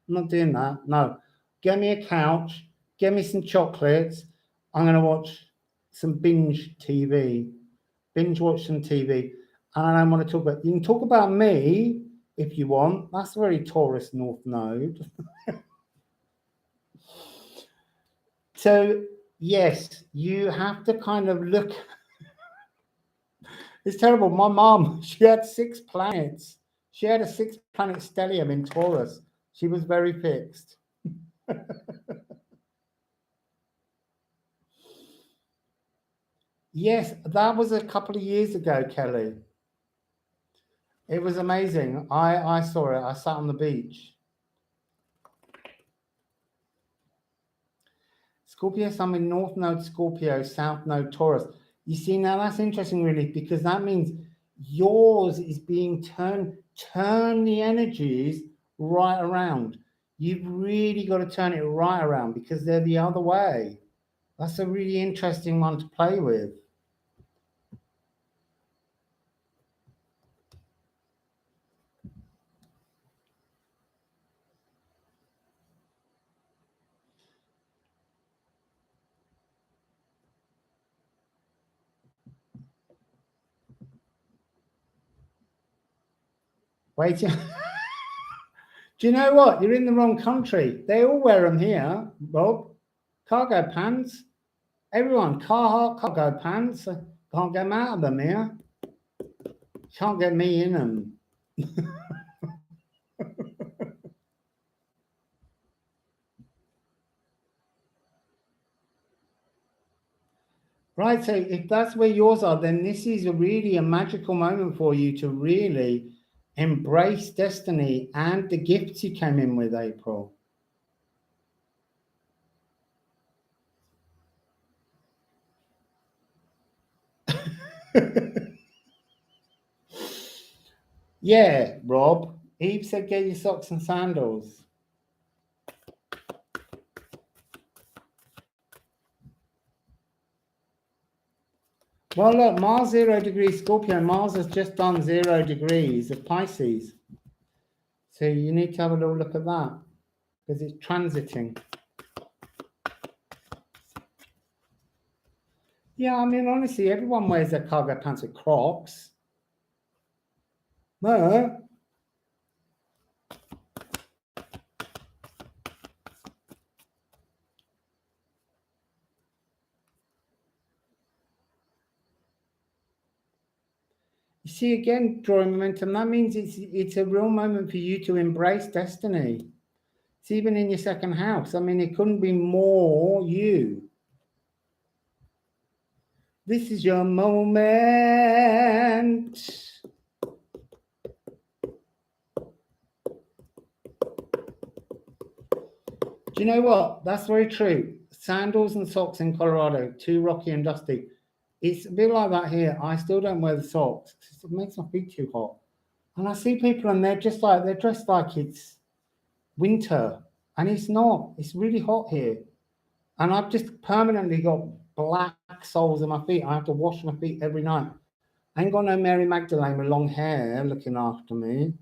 not doing that. No, get me a couch, get me some chocolates. I'm going to watch some binge TV, binge watch some TV. And I don't want to talk about, you can talk about me if you want. That's a very Taurus North Node. So, yes, you have to kind of look. It's terrible. My mom, she had 6 planets. She had a 6-planet stellium in Taurus. She was very fixed. Yes, that was a couple of years ago, Kelly. It was amazing. I saw it. I sat on the beach. Scorpio, Sun in North Node Scorpio, South Node Taurus. You see, now that's interesting, really, because that means yours is being turn the energies right around. You've really got to turn it right around because they're the other way. That's a really interesting one to play with. Wait. Do you know what? You're in the wrong country. They all wear them here, Rob. Cargo pants. Everyone, Carhartt cargo pants. Can't get them out of them here. Can't get me in them. Right, so if that's where yours are, then this is really a magical moment for you to really embrace destiny and the gifts you came in with, April. Yeah, Rob. Eve said get your socks and sandals. Well, look, Mars 0 degrees Scorpio. Mars has just done 0 degrees of Pisces. So you need to have a little look at that because it's transiting. Yeah, I mean, honestly, everyone wears their cargo pants with Crocs. No. You see, again, drawing momentum, that means it's a real moment for you to embrace destiny. It's even in your second house. I mean, it couldn't be more you. This is your moment. Do you know what? That's very true. Sandals and socks in Colorado, too rocky and dusty. It's a bit like that here. I still don't wear the socks. It makes my feet too hot. And I see people and they're dressed like it's winter. And it's not. It's really hot here. And I've just permanently got black soles in my feet. I have to wash my feet every night. I ain't got no Mary Magdalene with long hair looking after me.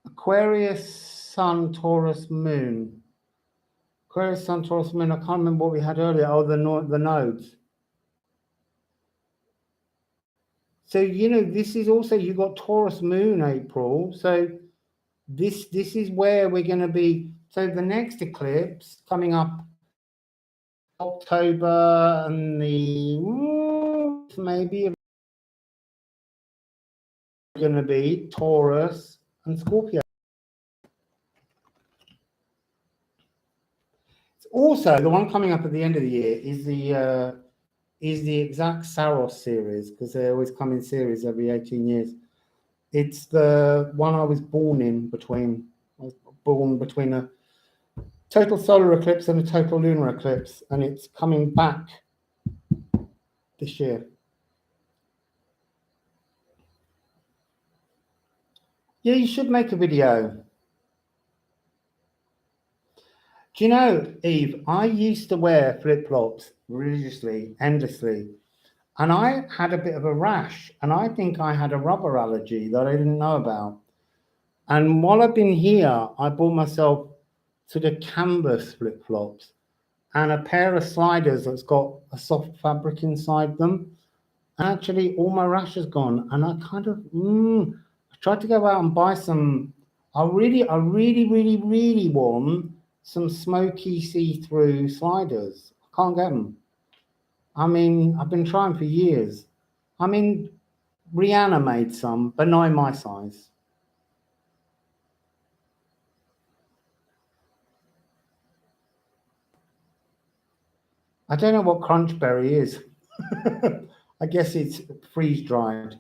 Aquarius, Sun, Taurus, Moon. Aquarius, Sun, Taurus, Moon. I can't remember what we had earlier. Oh, the nodes. So, you know, this is also, you got Taurus Moon, April. So this is where we're going to be. So the next eclipse coming up October and maybe going to be Taurus and Scorpio. Also, the one coming up at the end of the year is the exact Saros series, because they always come in series every 18 years. It's the one I was born in between. I was born between a total solar eclipse and a total lunar eclipse, and it's coming back this year. Yeah, you should make a video. Do you know, Eve, I used to wear flip-flops religiously, endlessly, and I had a bit of a rash, and I think I had a rubber allergy that I didn't know about. And while I've been here, I bought myself sort of canvas flip-flops and a pair of sliders that's got a soft fabric inside them. Actually, all my rash is gone, and I kind of I tried to go out and buy some. I really want some smoky see-through sliders. I can't get them. I mean, I've been trying for years. I mean, Rihanna made some, but not in my size. I don't know what crunchberry is. I guess it's freeze-dried.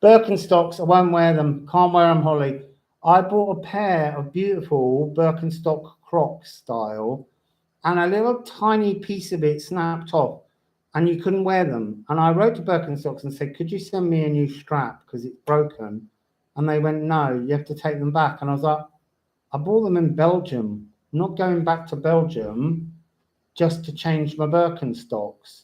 Birkenstocks, I won't wear them. Can't wear them, Holly. I bought a pair of beautiful Birkenstock Crocs style, and a little tiny piece of it snapped off, and you couldn't wear them. And I wrote to Birkenstocks and said, could you send me a new strap because it's broken? And they went, no, you have to take them back. And I was like, I bought them in Belgium. I'm not going back to Belgium just to change my Birkenstocks.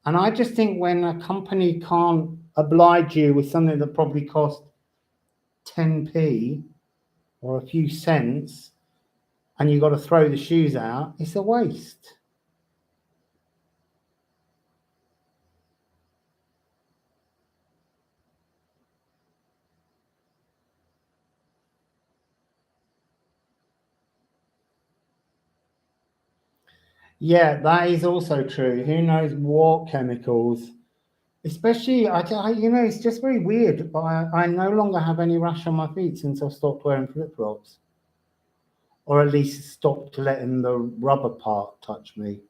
And I just think when a company can't oblige you with something that probably cost 10p or a few cents, and you've got to throw the shoes out, it's a waste. Yeah, that is also true. Who knows what chemicals? Especially, you know, it's just very weird. But I no longer have any rash on my feet since I've stopped wearing flip-flops, or at least stopped letting the rubber part touch me.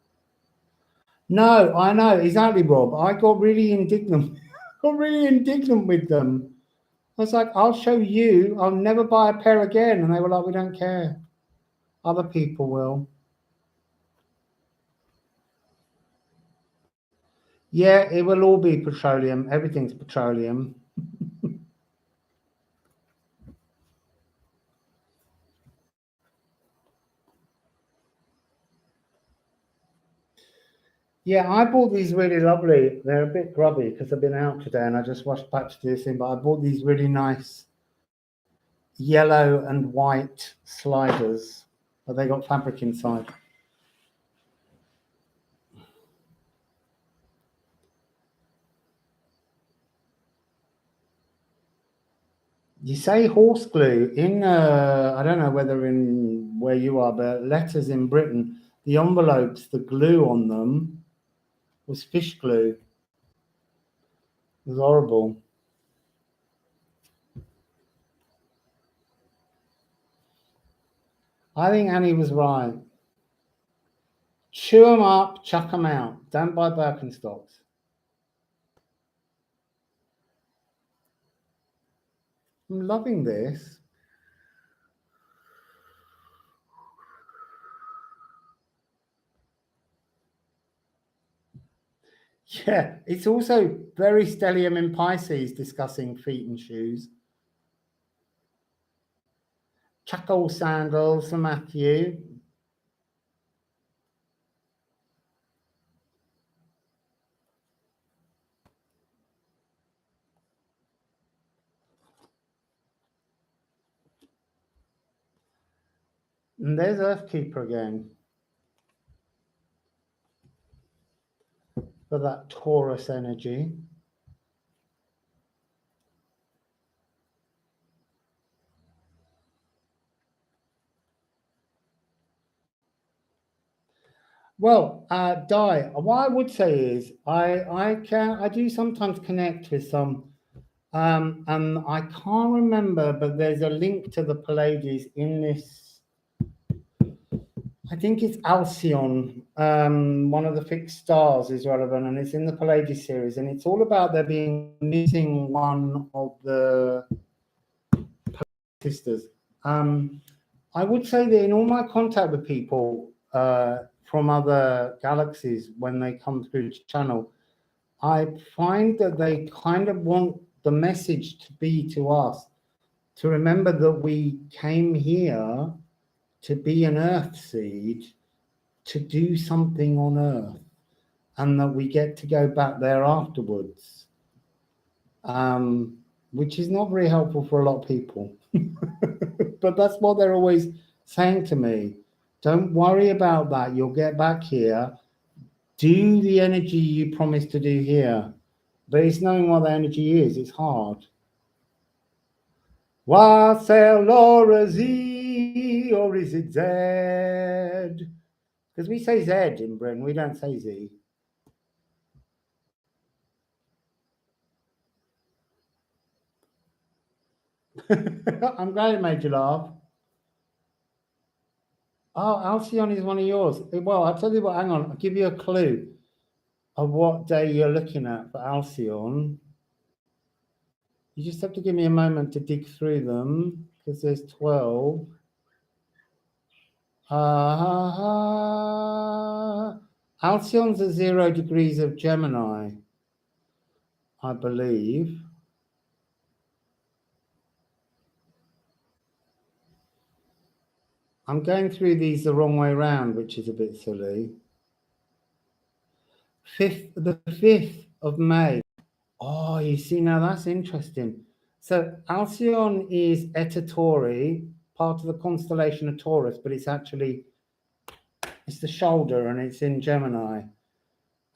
No, I know exactly, Rob. I got really indignant. Got really indignant with them. I was like, I'll show you. I'll never buy a pair again. And they were like, we don't care. Other people will. Yeah, it will all be petroleum. Everything's petroleum. Yeah, I bought these really lovely. They're a bit grubby because I've been out today and I just rushed back to do this thing. But I bought these really nice yellow and white sliders, but they got fabric inside. You say horse glue in, I don't know whether in where you are, but letters in Britain, the envelopes, the glue on them was fish glue. It was horrible. I think Annie was right. Chew them up, chuck them out. Don't buy Birkenstocks. I'm loving this. Yeah, it's also very stellium in Pisces discussing feet and shoes. Chuckle sandals for Matthew. And there's Earthkeeper again. For that Taurus energy. Well, Di, what I would say is I do sometimes connect with some, and I can't remember, but there's a link to the Pleiades in this. I think it's Alcyon, one of the fixed stars is relevant, and it's in the Pleiades series, and it's all about there being missing one of the sisters. I would say that in all my contact with people from other galaxies, when they come through the channel, I find that they kind of want the message to be to us, to remember that we came here to be an earth seed, to do something on earth, and that we get to go back there afterwards, which is not very helpful for a lot of people. But that's what they're always saying to me. Don't worry about that. You'll get back here. Do the energy you promised to do here. But it's knowing what the energy is. It's hard. Wassail Laura Z, or is it Z? Because we say Z in Britain, we don't say Z. I'm glad it made you laugh. Oh, Alcyon is one of yours. Well, I'll tell you what, hang on, I'll give you a clue of what day you're looking at for Alcyon. You just have to give me a moment to dig through them, because there's 12. Alcyon's at 0 degrees of Gemini, I believe. I'm going through these the wrong way around, which is a bit silly. The 5th of May. Oh, you see, now that's interesting. So Alcyon is Eta Tauri, part of the constellation of Taurus, but it's actually, it's the shoulder and it's in Gemini.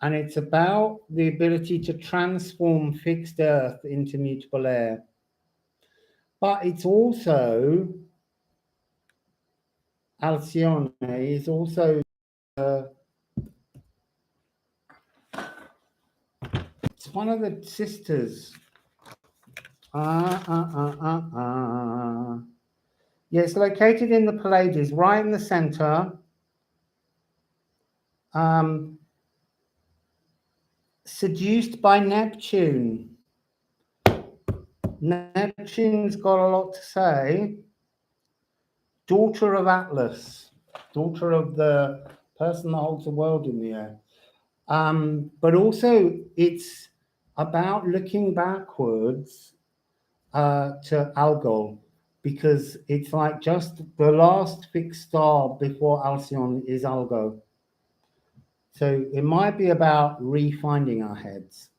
And it's about the ability to transform fixed earth into mutable air. But it's also, Alcyone is also, it's one of the sisters. Yeah, it's located in the Pleiades, right in the center. Seduced by Neptune. Neptune's got a lot to say. Daughter of Atlas, daughter of the person that holds the world in the air. But also it's about looking backwards to Algol, because it's like just the last fixed star before Alcyon is Algol. So it might be about refinding our heads.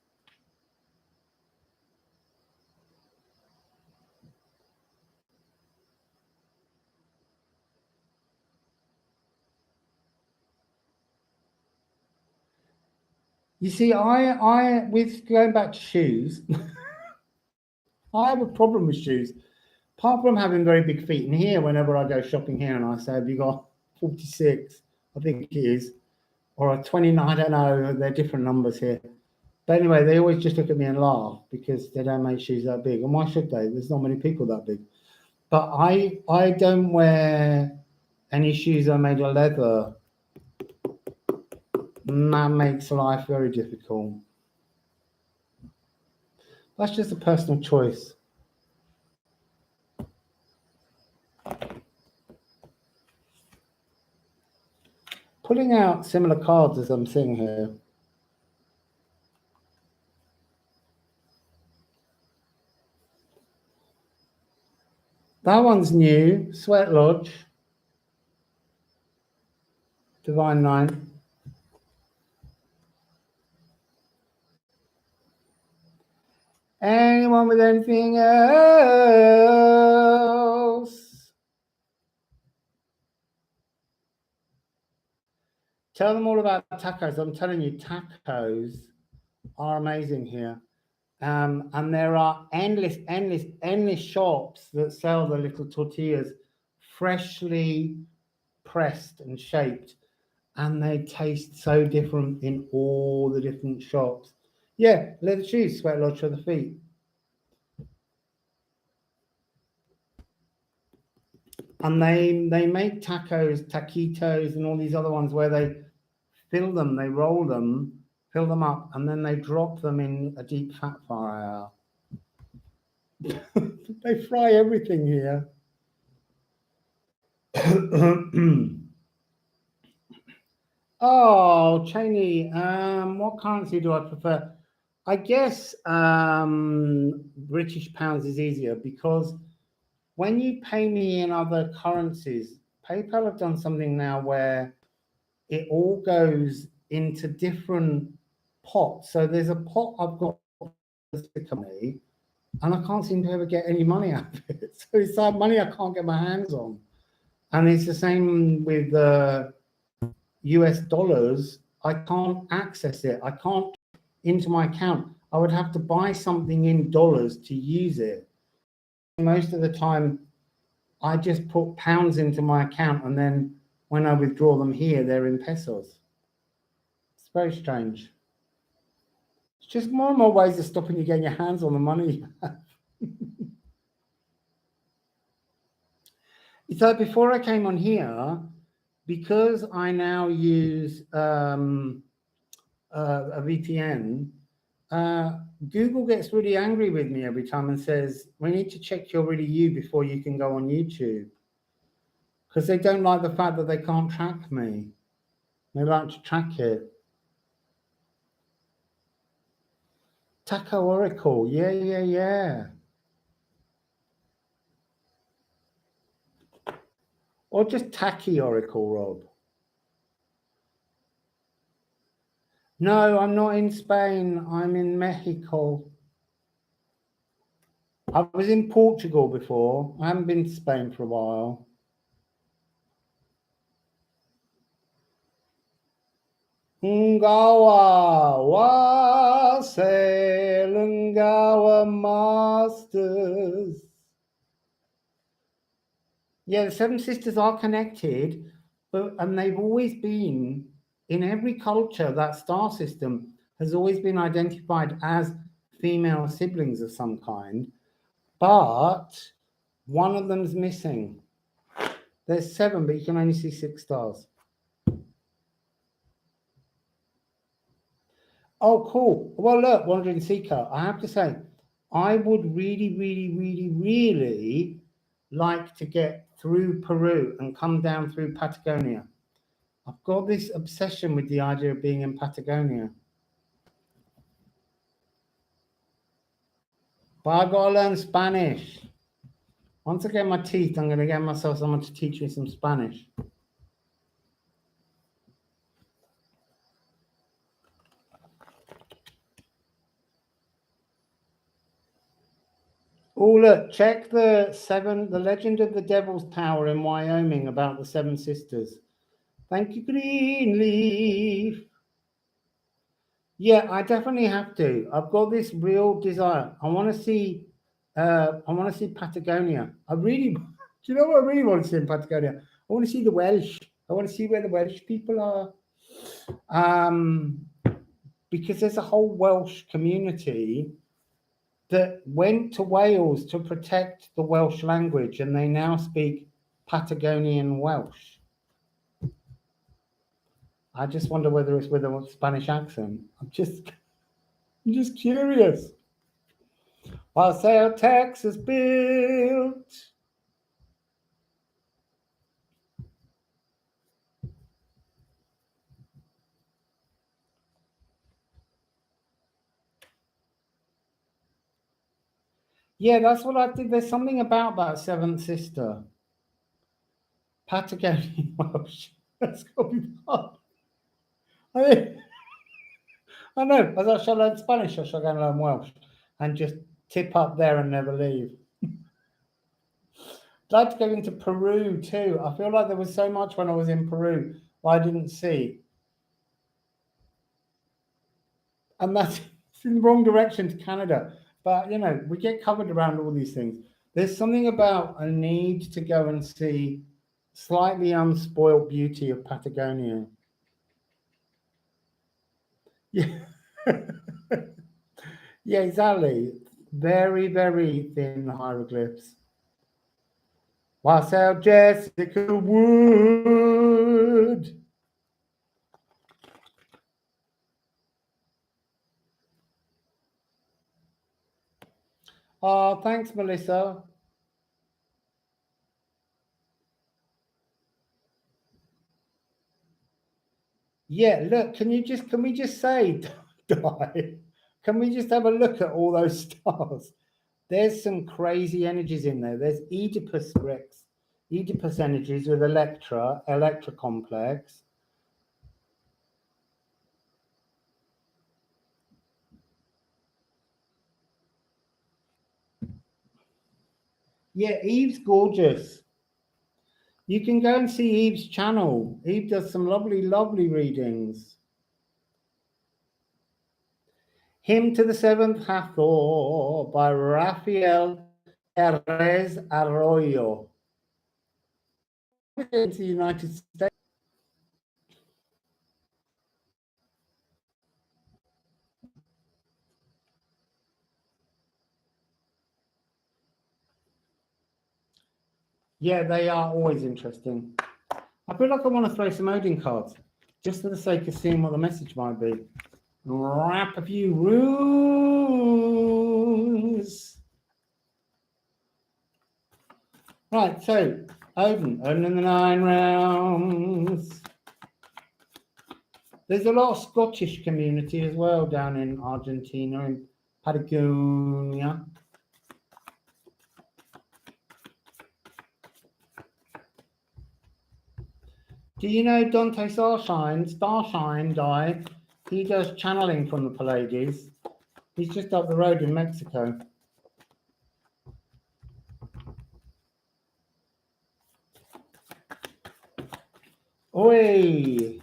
You see, I with going back to shoes, I have a problem with shoes. Apart from having very big feet, and here, whenever I go shopping here, and I say, "Have you got 46?" I think it is, or a 29. I don't know. They're different numbers here. But anyway, they always just look at me and laugh because they don't make shoes that big. And why should they? There's not many people that big. But I don't wear any shoes that are made of leather. And that makes life very difficult. That's just a personal choice. Pulling out similar cards as I'm seeing here. That one's new. Sweat Lodge. Divine Nine. Anyone with anything else? Tell them all about tacos. I'm telling you, tacos are amazing here. And there are endless shops that sell the little tortillas freshly pressed and shaped. And they taste so different in all the different shops. Yeah, leather shoes, Sweat Lodge for the feet. And they make tacos, taquitos, and all these other ones where they fill them, they roll them, fill them up, and then they drop them in a deep fat fryer. They fry everything here. Oh, Cheney, what currency do I prefer? I guess British pounds is easier because when you pay me in other currencies, PayPal have done something now where it all goes into different pots. So there's a pot I've got to me, and I can't seem to ever get any money out of it. So it's like money I can't get my hands on. And it's the same with US dollars. I can't access it. I can't into my account. I would have to buy something in dollars to use it. Most of the time, I just put pounds into my account, and then when I withdraw them here, they're in pesos. It's very strange. It's just more and more ways of stopping you getting your hands on the money you have. So before I came on here, because I now use a VPN, Google gets really angry with me every time and says, we need to check you're really you before you can go on YouTube. Because they don't like the fact that they can't track me. They like to track it. Taco Oracle, yeah. Or just Tacky Oracle, Rob. No, I'm not in Spain. I'm in Mexico. I was in Portugal before. I haven't been to Spain for a while. Ngawa, Wassail Ngawa Masters. Yeah, the Seven Sisters are connected, and they've always been, in every culture, that star system has always been identified as female siblings of some kind, but one of them's missing. There's 7, but you can only see 6 stars. Oh, cool. Well, look, Wandering Seeker, I have to say, I would really like to get through Peru and come down through Patagonia. I've got this obsession with the idea of being in Patagonia. But I've got to learn Spanish. Once I get my teeth, I'm going to get myself someone to teach me some Spanish. Oh, look, check the Legend of the Devil's Tower in Wyoming about the 7 sisters. Thank you, Greenleaf. Yeah, I definitely have to. I've got this real desire. I want to see. I want to see Patagonia. I really. Do you know what I really want to see in Patagonia? I want to see the Welsh. I want to see where the Welsh people are. Because there's a whole Welsh community that went to Wales to protect the Welsh language, and they now speak Patagonian Welsh. I just wonder whether it's with a Spanish accent. I'm just curious. Wassail, Texas built. Yeah, that's what I did. There's something about that seventh sister. Patagonian Welsh. That's got to be hard. I know. I shall learn Spanish or shall I go and learn Welsh and just tip up there and never leave. I'd like to go into Peru too. I feel like there was so much when I was in Peru I didn't see. And that's in the wrong direction to Canada. But, we get covered around all these things. There's something about a need to go and see slightly unspoiled beauty of Patagonia. Yeah. Yeah, exactly. Very, very thin hieroglyphs. Wassail Jessica Wood. Oh, thanks, Melissa. Yeah, look, can we just say, Di, can we just have a look at all those stars? There's some crazy energies in there. There's Oedipus Rex, Oedipus energies with Electra complex. Yeah, Eve's gorgeous. You can go and see Eve's channel. Eve does some lovely, lovely readings. Hymn to the Seventh Hathor by Rafael Perez Arroyo. Into the United States. Yeah, they are always interesting. I feel like I want to throw some Odin cards, just for the sake of seeing what the message might be. Wrap a few rules. Right, so Odin in the 9 realms. There's a lot of Scottish community as well down in Argentina, in Patagonia. Do you know Dante Starshine, Di? He does channeling from the Pleiades. He's just up the road in Mexico. Oi!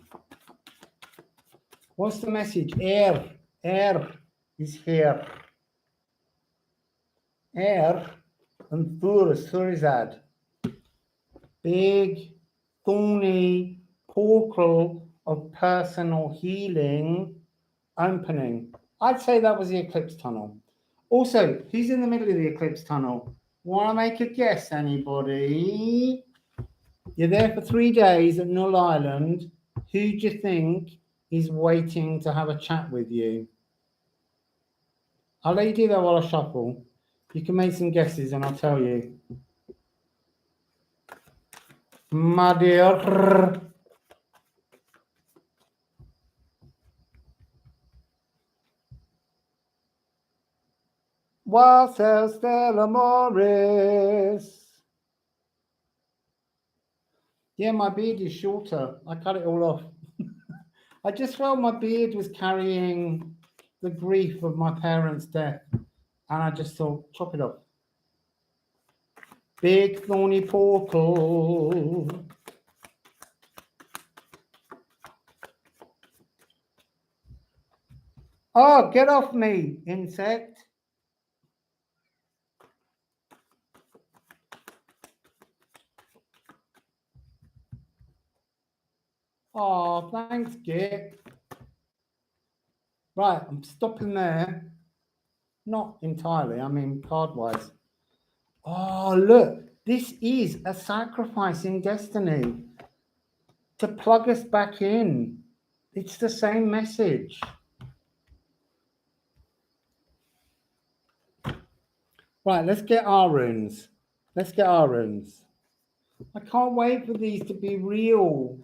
What's the message? Air is here. Air and Thurizad. Big, thorny portal of personal healing opening. I'd say that was the eclipse tunnel. Also, who's in the middle of the eclipse tunnel? Want to make a guess, anybody? You're there for 3 days at Null Island. Who do you think is waiting to have a chat with you? I'll let you do that while I shuffle. You can make some guesses and I'll tell you. My dear. Wassail Stella Morris. Yeah, my beard is shorter. I cut it all off. I just felt my beard was carrying the grief of my parents' death. And I just thought, chop it off. Big thorny portal. Oh, get off me, insect. Oh, thanks, Git. Right, I'm stopping there. Not entirely, I mean card-wise. Oh, look, this is a sacrifice in destiny to plug us back in. It's the same message. Right, let's get our runes. Let's get our runes. I can't wait for these to be real.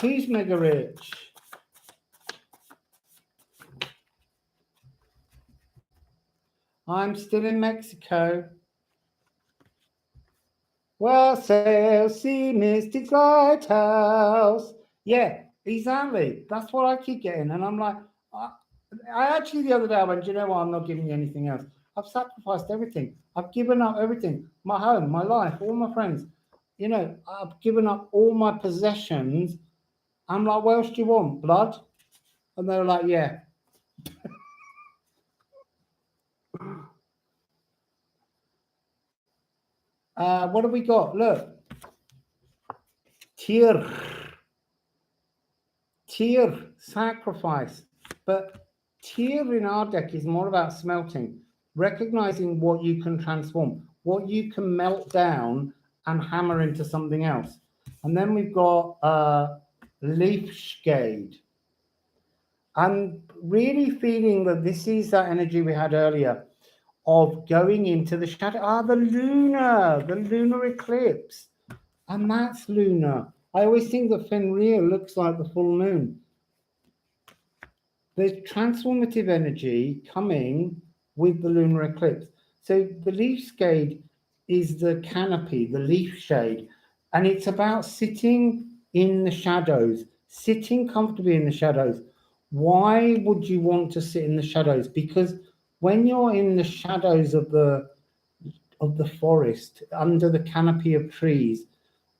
Who's mega rich? I'm still in Mexico. Wassail Sea Mystics Lighthouse. Yeah, exactly. That's what I keep getting. And I'm like, I actually the other day I went, do you know what? I'm not giving you anything else. I've sacrificed everything. I've given up everything. My home, my life, all my friends. You know, I've given up all my possessions. I'm like, what else do you want? Blood? And they were like, yeah. What have we got? Look. Tyr, sacrifice. But Tyr in our deck is more about smelting, recognizing what you can transform, what you can melt down and hammer into something else. And then we've got Leafshade. I'm really feeling that this is that energy we had earlier of going into the shadow. The lunar eclipse. And that's lunar. I always think that Fenrir looks like the full moon. There's transformative energy coming with the lunar eclipse. So the leaf shade is the canopy, the leaf shade, and it's about sitting in the shadows, sitting comfortably in the shadows. Why would you want to sit in the shadows? Because when you're in the shadows of the forest, under the canopy of trees,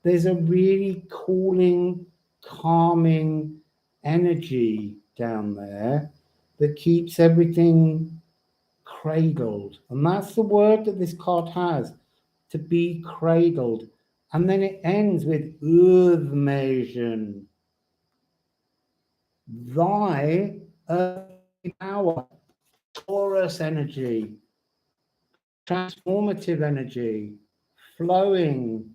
there's a really cooling, calming energy down there that keeps everything cradled. And that's the word that this card has, to be cradled. And then it ends with Urthmasion. Thy earthly power, Taurus energy, transformative energy, flowing.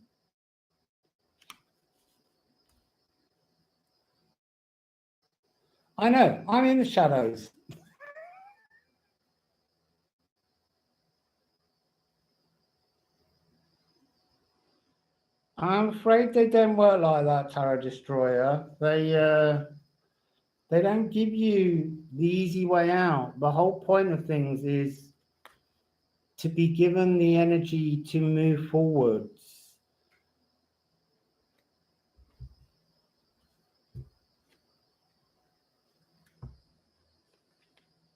I know, I'm in the shadows. I'm afraid they don't work like that, Tarot Destroyer. They don't give you the easy way out. The whole point of things is to be given the energy to move forwards.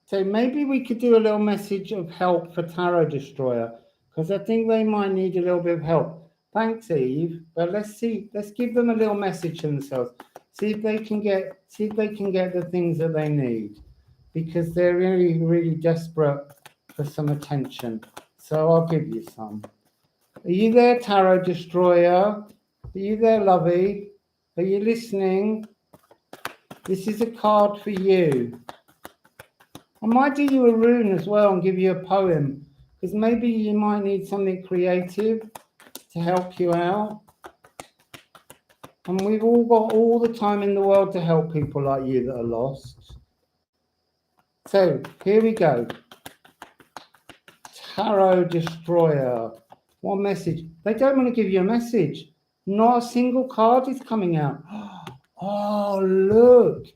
So maybe we could do a little message of help for Tarot Destroyer, because I think they might need a little bit of help. Thanks, Eve. But let's give them a little message themselves. See if they can get the things that they need, because they're really, really desperate for some attention. So I'll give you some. Are you there, Tarot Destroyer? Are you there, Lovey? Are you listening? This is a card for you. I might do you a rune as well and give you a poem, because maybe you might need something creative to help you out. And we've all got all the time in the world to help people like you that are lost. So here we go. Tarot Destroyer. What message? They don't want to give you a message. Not a single card is coming out. Oh, look.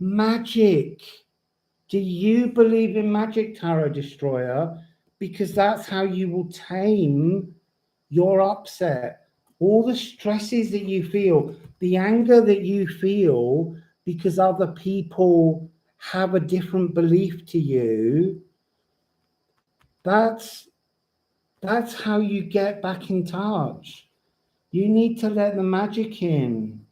Magic. Do you believe in magic, Tarot Destroyer? Because that's how you will tame your upset. All the stresses that you feel, the anger that you feel because other people have a different belief to you, that's how you get back in touch. You need to let the magic in.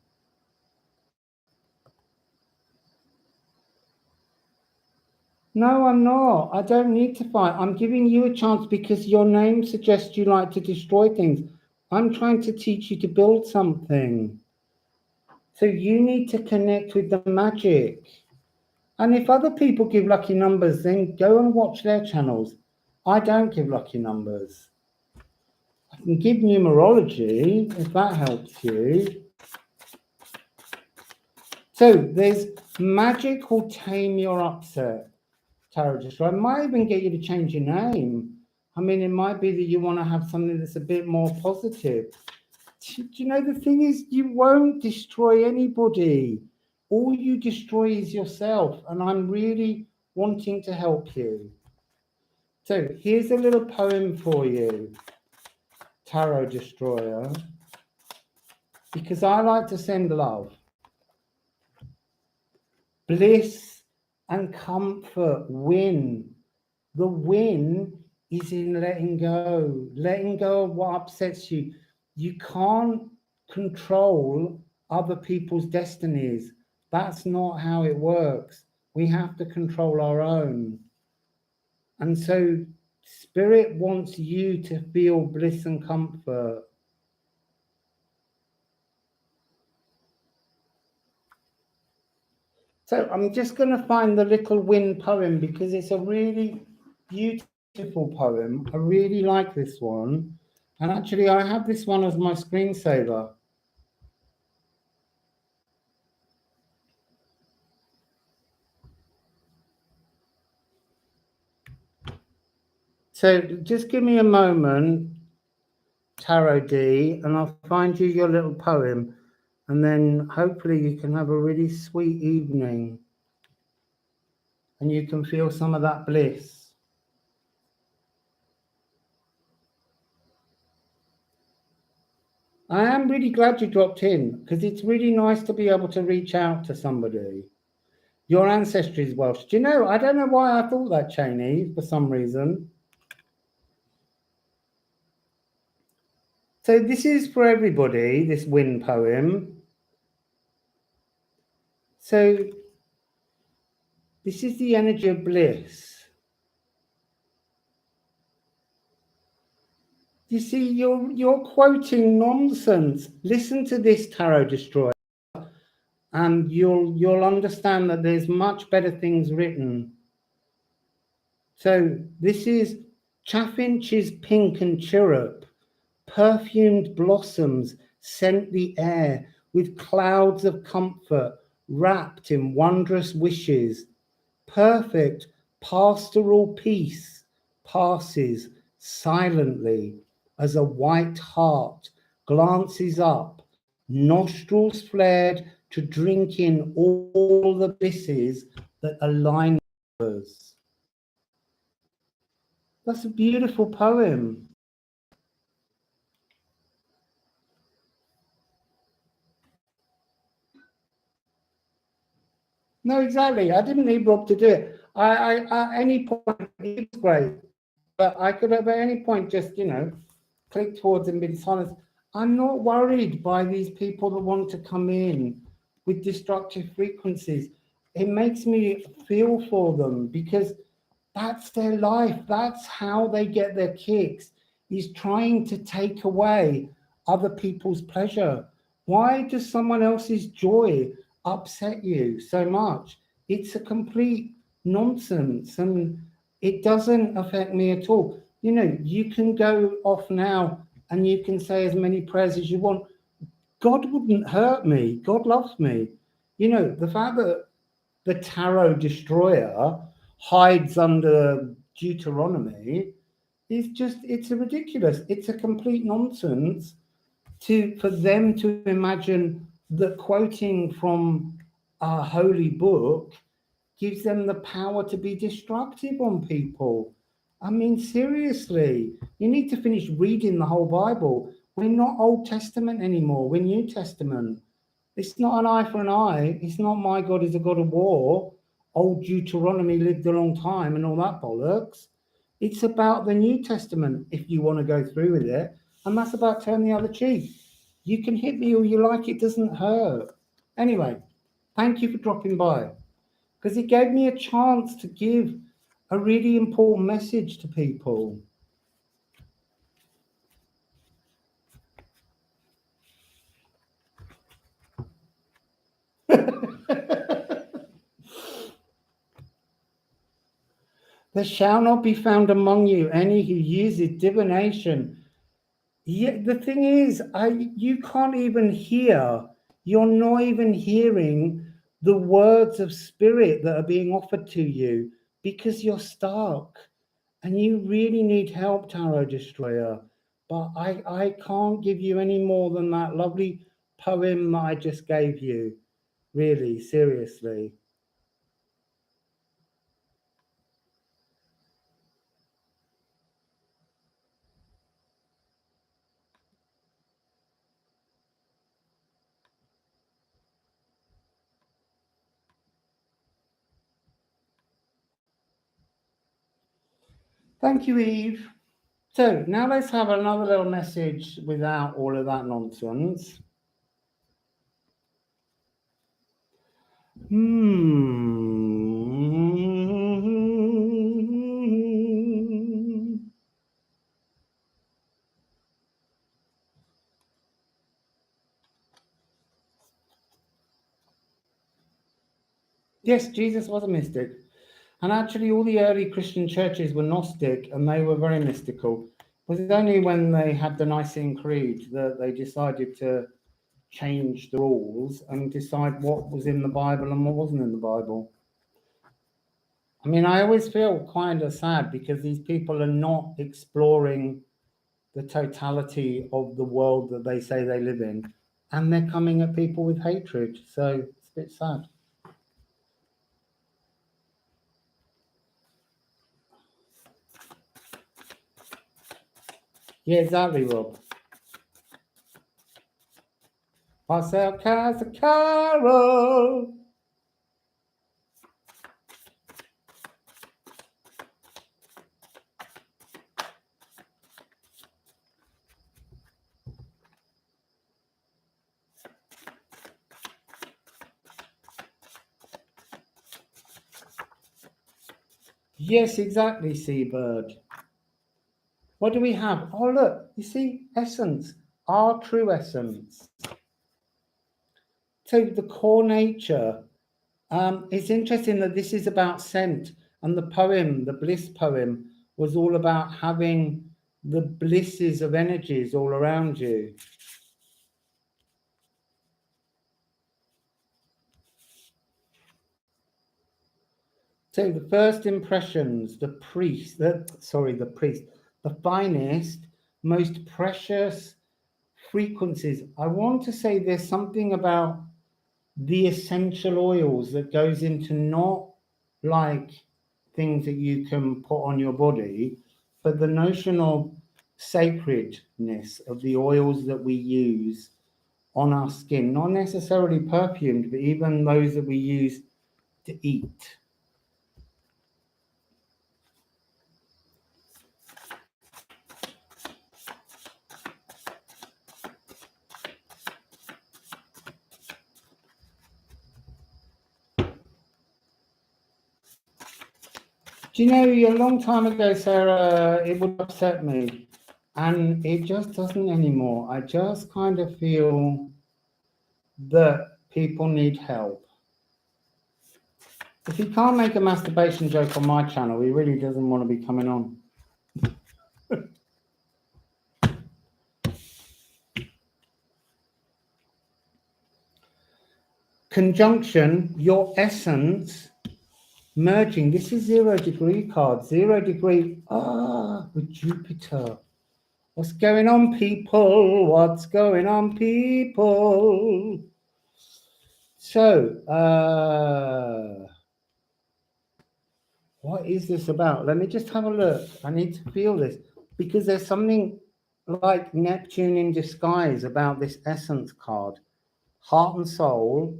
No, I'm not. I don't need to fight. I'm giving you a chance because your name suggests you like to destroy things. I'm trying to teach you to build something. So you need to connect with the magic. And if other people give lucky numbers, then go and watch their channels. I don't give lucky numbers. I can give numerology if that helps you. So there's magic will tame your upset. Tarot Destroyer. I might even get you to change your name. I mean, it might be that you want to have something that's a bit more positive. Do you know, the thing is, you won't destroy anybody. All you destroy is yourself. And I'm really wanting to help you. So here's a little poem for you, Tarot Destroyer, because I like to send love. Bliss and comfort win. The win is in letting go of what upsets you. You can't control other people's destinies. That's not how it works. We have to control our own. And so Spirit wants you to feel bliss and comfort. So I'm just going to find the little wind poem because it's a really beautiful poem. I really like this one. And actually, I have this one as my screensaver. So just give me a moment, Tarot D, and I'll find you your little poem. And then hopefully you can have a really sweet evening. And you can feel some of that bliss. I am really glad you dropped in because it's really nice to be able to reach out to somebody. Your ancestry is Welsh. Do you know, I don't know why I thought that, Cheney, for some reason. So this is for everybody, this wind poem. So this is the energy of bliss. You see, you're quoting nonsense. Listen to this, Tarot Destroyer, and you'll understand that there's much better things written. So this is chaffinches pink and chirrup, perfumed blossoms scent the air with clouds of comfort wrapped in wondrous wishes. Perfect pastoral peace passes silently as a white hart glances up, nostrils flared to drink in all the blisses that align us. That's a beautiful poem. No, exactly. I didn't need Rob to do it. I at any point, it's great, but I could have at any point just, click towards and been silent. I'm not worried by these people that want to come in with destructive frequencies. It makes me feel for them because that's their life. That's how they get their kicks, is trying to take away other people's pleasure. Why does someone else's joy upset you so much? It's a complete nonsense and it doesn't affect me at all. You can go off now and you can say as many prayers as you want. God wouldn't hurt me. God loves me. The fact that the Tarot Destroyer hides under Deuteronomy is it's a ridiculous. It's a complete nonsense for them to imagine that quoting from a holy book gives them the power to be destructive on people. I mean, seriously, you need to finish reading the whole Bible. We're not Old Testament anymore. We're New Testament. It's not an eye for an eye. It's not my God is a God of war. Old Deuteronomy lived a long time and all that bollocks. It's about the New Testament if you want to go through with it. And that's about turn the other cheek. You can hit me all you like, it doesn't hurt. Anyway, thank you for dropping by. because he gave me a chance to give a really important message to people. There shall not be found among you any who uses divination. Yeah, the thing is, you can't even hear. You're not even hearing the words of spirit that are being offered to you because you're stuck. And you really need help, Tarot Destroyer. But I can't give you any more than that lovely poem that I just gave you. Really, seriously. Thank you, Eve. So now let's have another little message without all of that nonsense. Yes, Jesus was a mystic. And actually, all the early Christian churches were Gnostic and they were very mystical. It was only when they had the Nicene Creed that they decided to change the rules and decide what was in the Bible and what wasn't in the Bible. I mean, I always feel kind of sad because these people are not exploring the totality of the world that they say they live in, and they're coming at people with hatred. So it's a bit sad. Yeah, exactly, Rob. Wassail Carol. Yes, exactly, Seabird. What do we have? Oh, look, you see, essence, our true essence. So the core nature. It's interesting that this is about scent, and the poem, the bliss poem, was all about having the blisses of energies all around you. So the first impressions, the finest, most precious frequencies. I want to say there's something about the essential oils that goes into not like things that you can put on your body, but the notion of sacredness of the oils that we use on our skin, not necessarily perfumed, but even those that we use to eat. Do you know, a long time ago, Sarah, it would upset me, and it just doesn't anymore. I just kind of feel that people need help. If he can't make a masturbation joke on my channel, he really doesn't want to be coming on. Conjunction, your essence, merging. This is 0 degree card. 0 degree, with Jupiter. What's going on, people? What's going on, people? So, what is this about? Let me just have a look. I need to feel this because there's something like Neptune in disguise about this essence card. Heart and soul.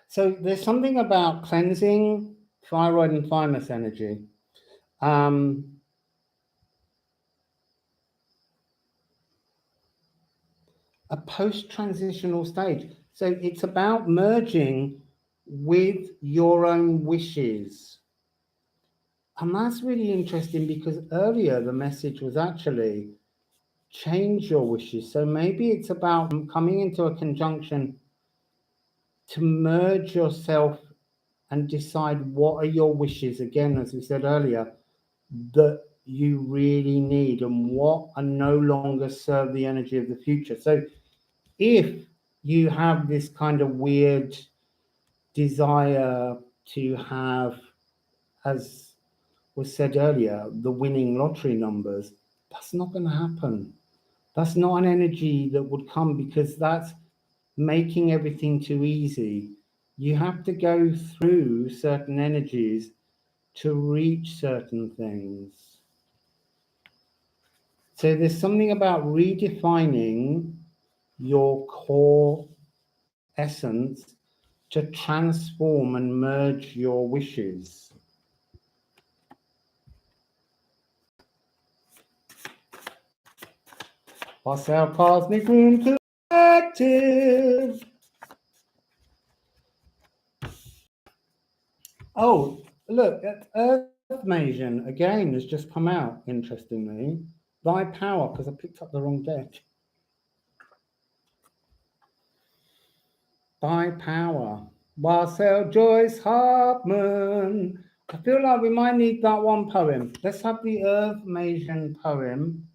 So there's something about cleansing thyroid and thymus energy. A post-transitional stage. So it's about merging with your own wishes. And that's really interesting because earlier the message was actually change your wishes. So maybe it's about coming into a conjunction to merge yourself and decide what are your wishes, again, as we said earlier, that you really need and what are no longer serve the energy of the future. So if you have this kind of weird desire to have, as was said earlier, the winning lottery numbers, that's not going to happen. That's not an energy that would come because that's making everything too easy. You have to go through certain energies to reach certain things. So there's something about redefining your core essence to transform and merge your wishes. Wassail Cosmic Room Collective. Oh, look, Earth Masion again has just come out, interestingly. Thy Power, because I picked up the wrong deck. Thy Power. Wassail Joyce Hartman. I feel like we might need that one poem. Let's have the Earth Masion poem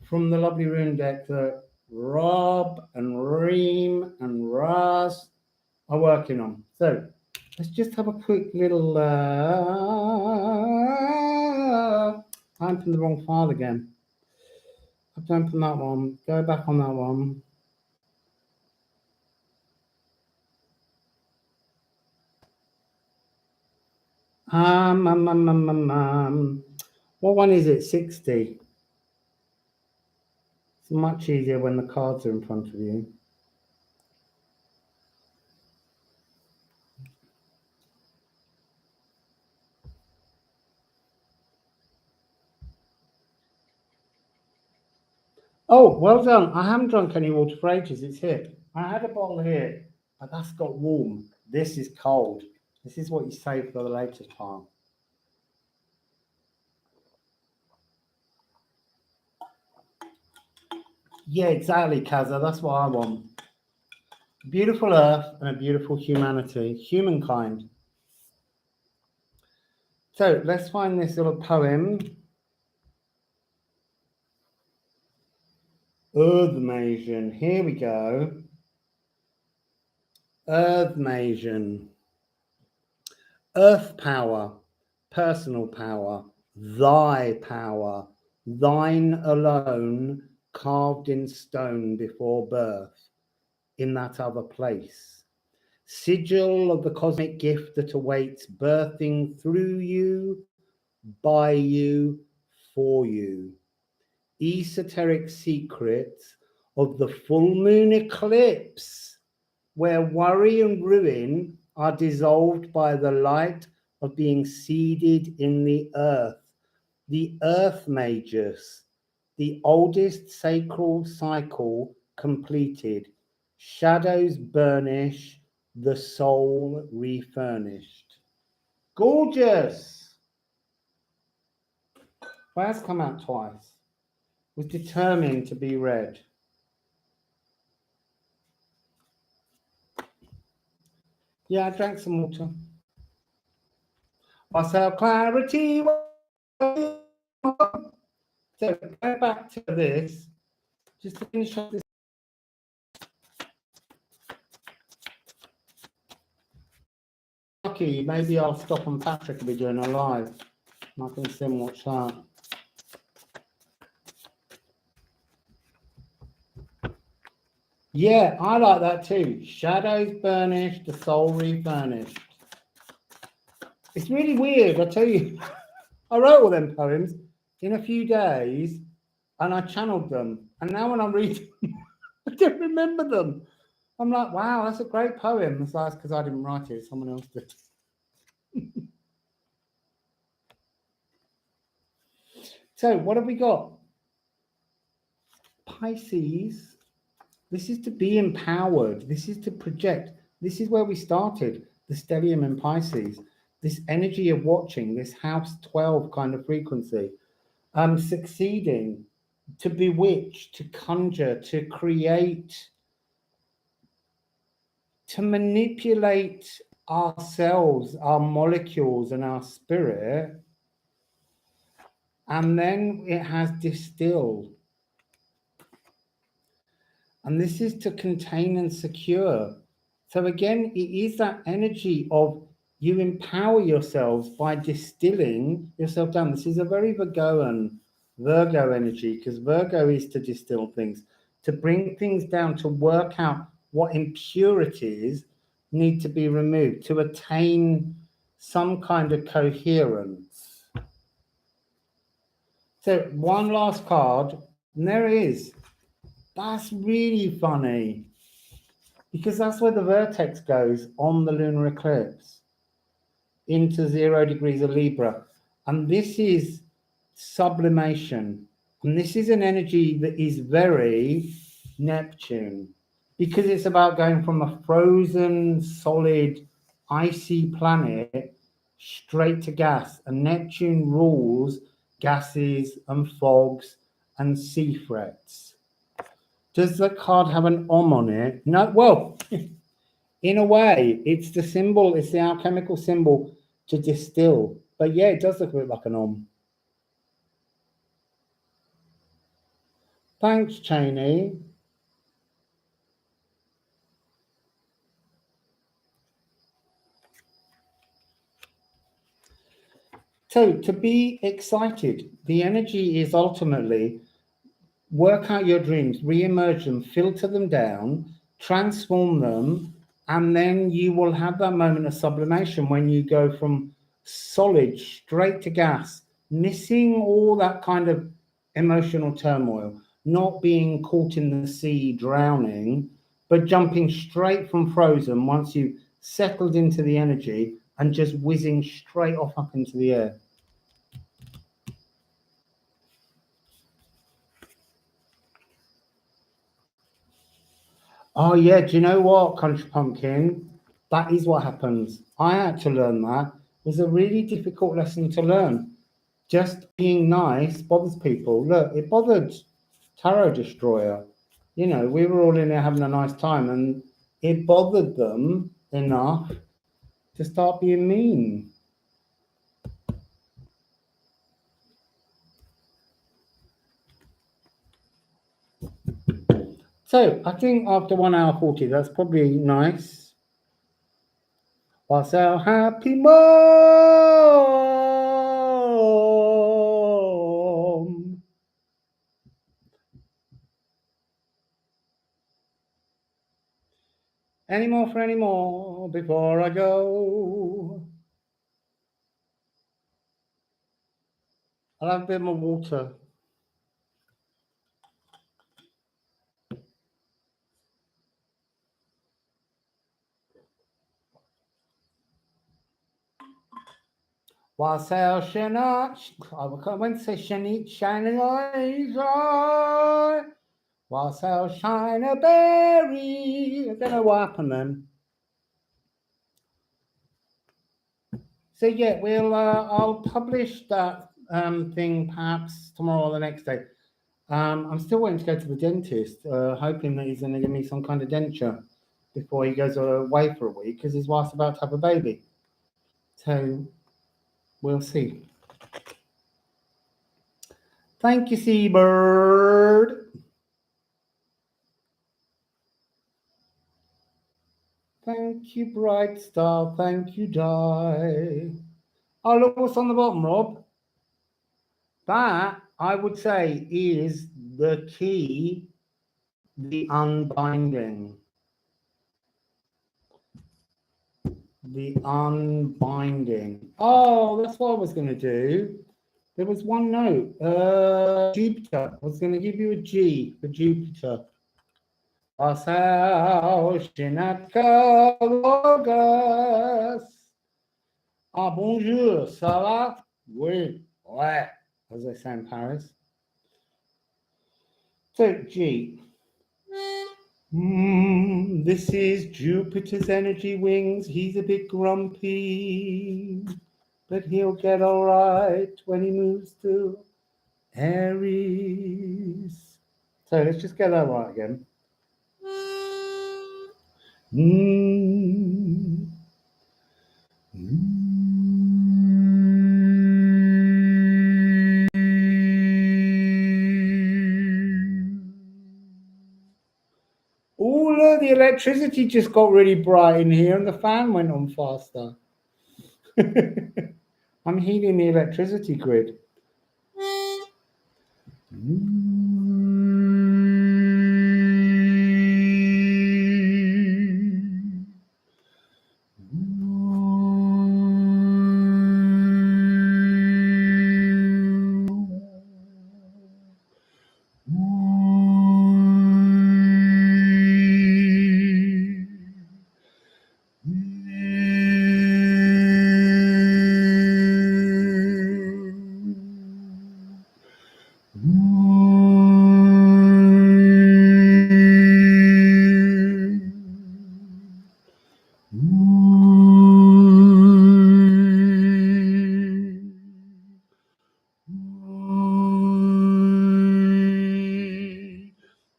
from the lovely rune deck that Rob and Reem and Russ are working on. So let's just have a quick little I opened the wrong file again. I've opened that one. Go back on that one. What one is it? 60. It's much easier when the cards are in front of you. Oh, well done. I haven't drunk any water for ages. It's here. I had a bottle here, but that's got warm. This is cold. This is what you save for the later time. Yeah, exactly, Kaza. That's what I want. A beautiful earth and a beautiful humanity, humankind. So let's find this little poem. Earth Masion. Here we go. Earth Masion. Earth power, personal power, thy power, thine alone, carved in stone before birth, in that other place. Sigil of the cosmic gift that awaits birthing through you, by you, for you. Esoteric secrets of the full moon eclipse, where worry and ruin are dissolved by the light of being seeded in the earth magus, the oldest sacral cycle completed. Shadows burnish, the soul refurnished. Gorgeous! Well, that's come out twice. Was determined to be read. Yeah, I drank some water. Wassail clarity. So go back to this, just to finish up this. Lucky, maybe I'll stop and Patrick will be doing a live. I can see him watch that. Yeah, I like that too. Shadows burnished, the soul refurnished. It's really weird, I tell you. I wrote all them poems in a few days and I channeled them. And now when I'm reading them, I don't remember them. I'm like, wow, that's a great poem. It's like, because I didn't write it, someone else did. So what have we got? Pisces. This is to be empowered. This is to project. This is where we started. the stellium in Pisces, this energy of watching, this house 12 kind of frequency, succeeding, to bewitch, to conjure, to create, to manipulate ourselves, our molecules and our spirit, and then it has distilled. And this is to contain and secure. So again, it is that energy of you empower yourselves by distilling yourself down. This is a very Virgo energy, because Virgo is to distill things, to bring things down, to work out what impurities need to be removed, to attain some kind of coherence. So one last card, and there it is. That's really funny, because that's where the vertex goes on the lunar eclipse, into 0 degrees of Libra. And this is sublimation. And this is an energy that is very Neptune, because it's about going from a frozen, solid, icy planet straight to gas. And Neptune rules gases and fogs and sea frets. Does the card have an on it? No. Well, in a way, it's the symbol, it's the alchemical symbol to distill. But yeah, it does look a bit like an Thanks, Cheney. So to be excited, the energy is ultimately work out your dreams, re-emerge them, filter them down, transform them, and then you will have that moment of sublimation when you go from solid straight to gas, missing all that kind of emotional turmoil, not being caught in the sea drowning, but jumping straight from frozen once you've settled into the energy and just whizzing straight off up into the air. Oh yeah, do you know what, Country Pumpkin? That is what happens. I had to learn that. It was a really difficult lesson to learn. Just being nice bothers people. Look, it bothered Tarot Destroyer. You know, we were all in there having a nice time, and it bothered them enough to start being mean. So I think after 1 hour 40, that's probably nice. Wassail happy mom. Any more for any more before I go? I'll have a bit more water. Wassail Shana, I went to say Shanit shining eyes. Wassail shine a berry. I don't know what happened then. So yeah, we'll I'll publish that thing perhaps tomorrow or the next day. I'm still waiting to go to the dentist, hoping that he's going to give me some kind of denture before he goes away for a week, because his wife's about to have a baby. So we'll see. Thank you, Seabird. Thank you, Bright Star. Thank you, Di. Oh, look what's on the bottom, Rob. That, I would say, is the key, the unbinding. The unbinding. Oh, that's what I was going to do. There was one note. Jupiter. I was going to give you a G for Jupiter. Wassail Shinaka Logos. Ah, bonjour, ça va? Oui, ouais, as they say in Paris. So, G. This is Jupiter's energy wings. He's a bit grumpy, but he'll get all right when he moves to Aries. So let's just get that right again. Oh, look, the electricity just got really bright in here and the fan went on faster. I'm heating the electricity grid.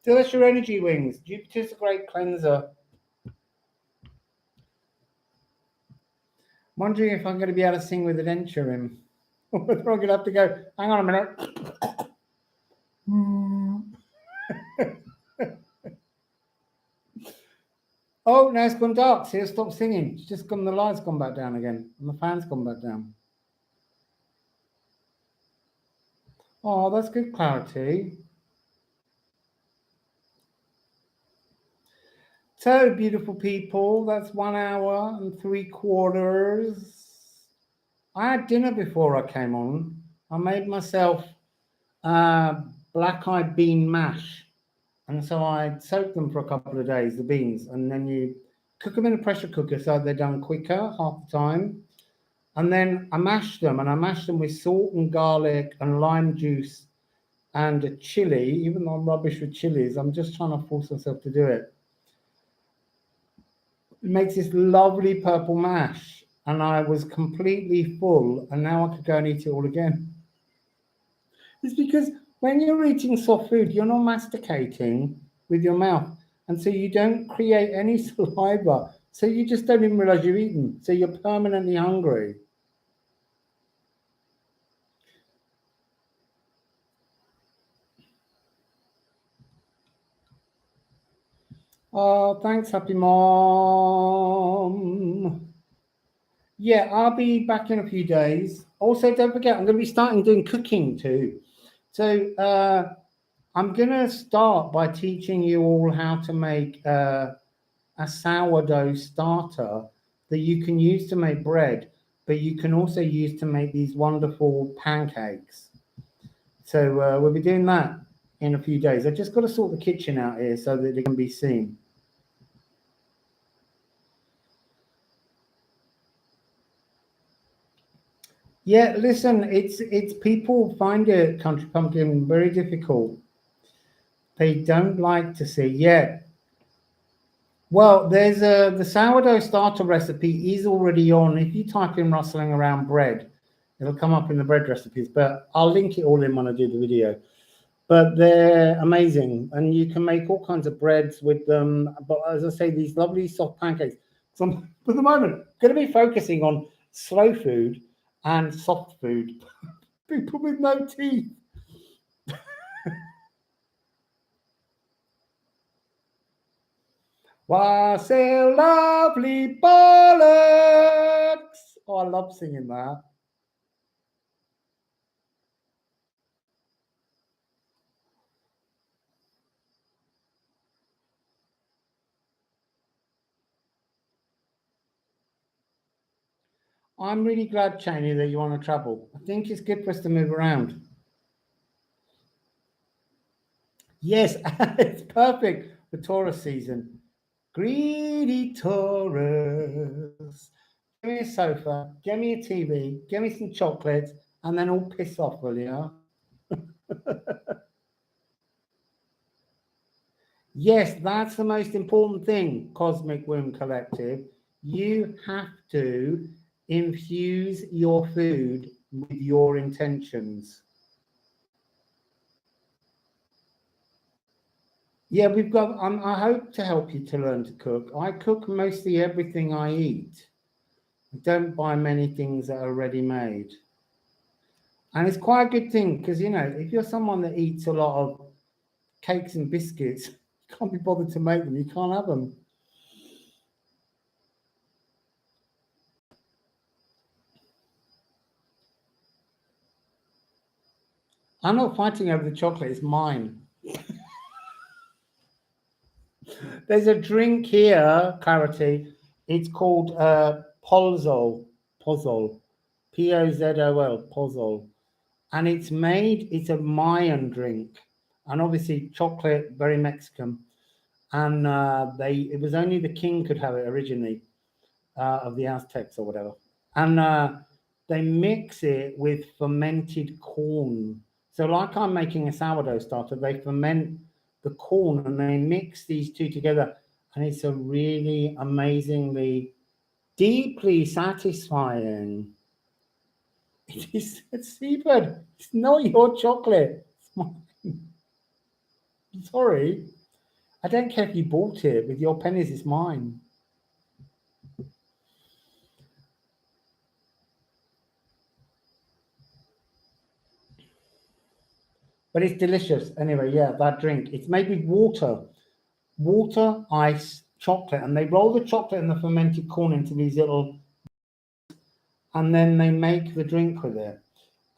So that's your energy wings. Jupiter's a great cleanser. Wondering if I'm going to be able to sing with a denture in. Or whether I'm going to have to go, hang on a minute. Oh, now it's gone dark. See, it stopped singing. It's just gone, the light's gone back down again. And the fan's gone back down. Oh, that's good clarity. So, beautiful people, that's 1 hour and 3/4. I had dinner before I came on. I made myself black-eyed bean mash. And so I soaked them for a couple of days, the beans, and then you cook them in a pressure cooker so they're done quicker half the time. And then I mashed them, and I mashed them with salt and garlic and lime juice and a chili. Even though I'm rubbish with chilies, I'm just trying to force myself to do it. It makes this lovely purple mash, and I was completely full, and now I could go and eat it all again. It's because when you're eating soft food, you're not masticating with your mouth, and so you don't create any saliva, so you just don't even realize you've eaten, so you're permanently hungry. Oh, thanks, Happy Mom. Yeah, I'll be back in a few days. Also, don't forget, I'm going to be starting doing cooking too. So I'm going to start by teaching you all how to make a sourdough starter that you can use to make bread, but you can also use to make these wonderful pancakes. So we'll be doing that in a few days. I just got to sort the kitchen out here so that it can be seen. Yeah, listen, it's people find it, Country Pumpkin, very difficult. They don't like to see. Yeah. Well, there's the sourdough starter recipe is already on. If you type in rustling around bread, it'll come up in the bread recipes, but I'll link it all in when I do the video. But they're amazing, and you can make all kinds of breads with them. But as I say, these lovely soft pancakes. So for the moment, I'm going to be focusing on slow food and soft food. People with no teeth. Wassail lovely bollocks. Oh, I love singing that. I'm really glad, Cheney, that you want to travel. I think it's good for us to move around. Yes, it's perfect for Taurus season. Greedy Taurus. Give me a sofa, give me a TV, give me some chocolates, and then all piss off, will you? Yes, that's the most important thing, Cosmic Womb Collective. You have to infuse your food with your intentions. Yeah, we've got, I hope to help you to learn to cook. I cook mostly everything I eat. I don't buy many things that are ready-made. And it's quite a good thing because, you know, if you're someone that eats a lot of cakes and biscuits, you can't be bothered to make them. You can't have them. I'm not fighting over the chocolate. It's mine. There's a drink here, Clarity. It's called Pozol. Pozol. P-O-Z-O-L. Pozol. And it's a Mayan drink. And obviously chocolate, very Mexican. And it was only the king could have it originally, of the Aztecs or whatever. And they mix it with fermented corn. So like I'm making a sourdough starter, they ferment the corn and they mix these two together. And it's a really amazingly, deeply satisfying. It is a seabird. It's not your chocolate. It's mine. Sorry. I don't care if you bought it. With your pennies, it's mine. But it's delicious. Anyway, yeah, that drink. It's made with water, ice, chocolate. And they roll the chocolate and the fermented corn into these little... And then they make the drink with it.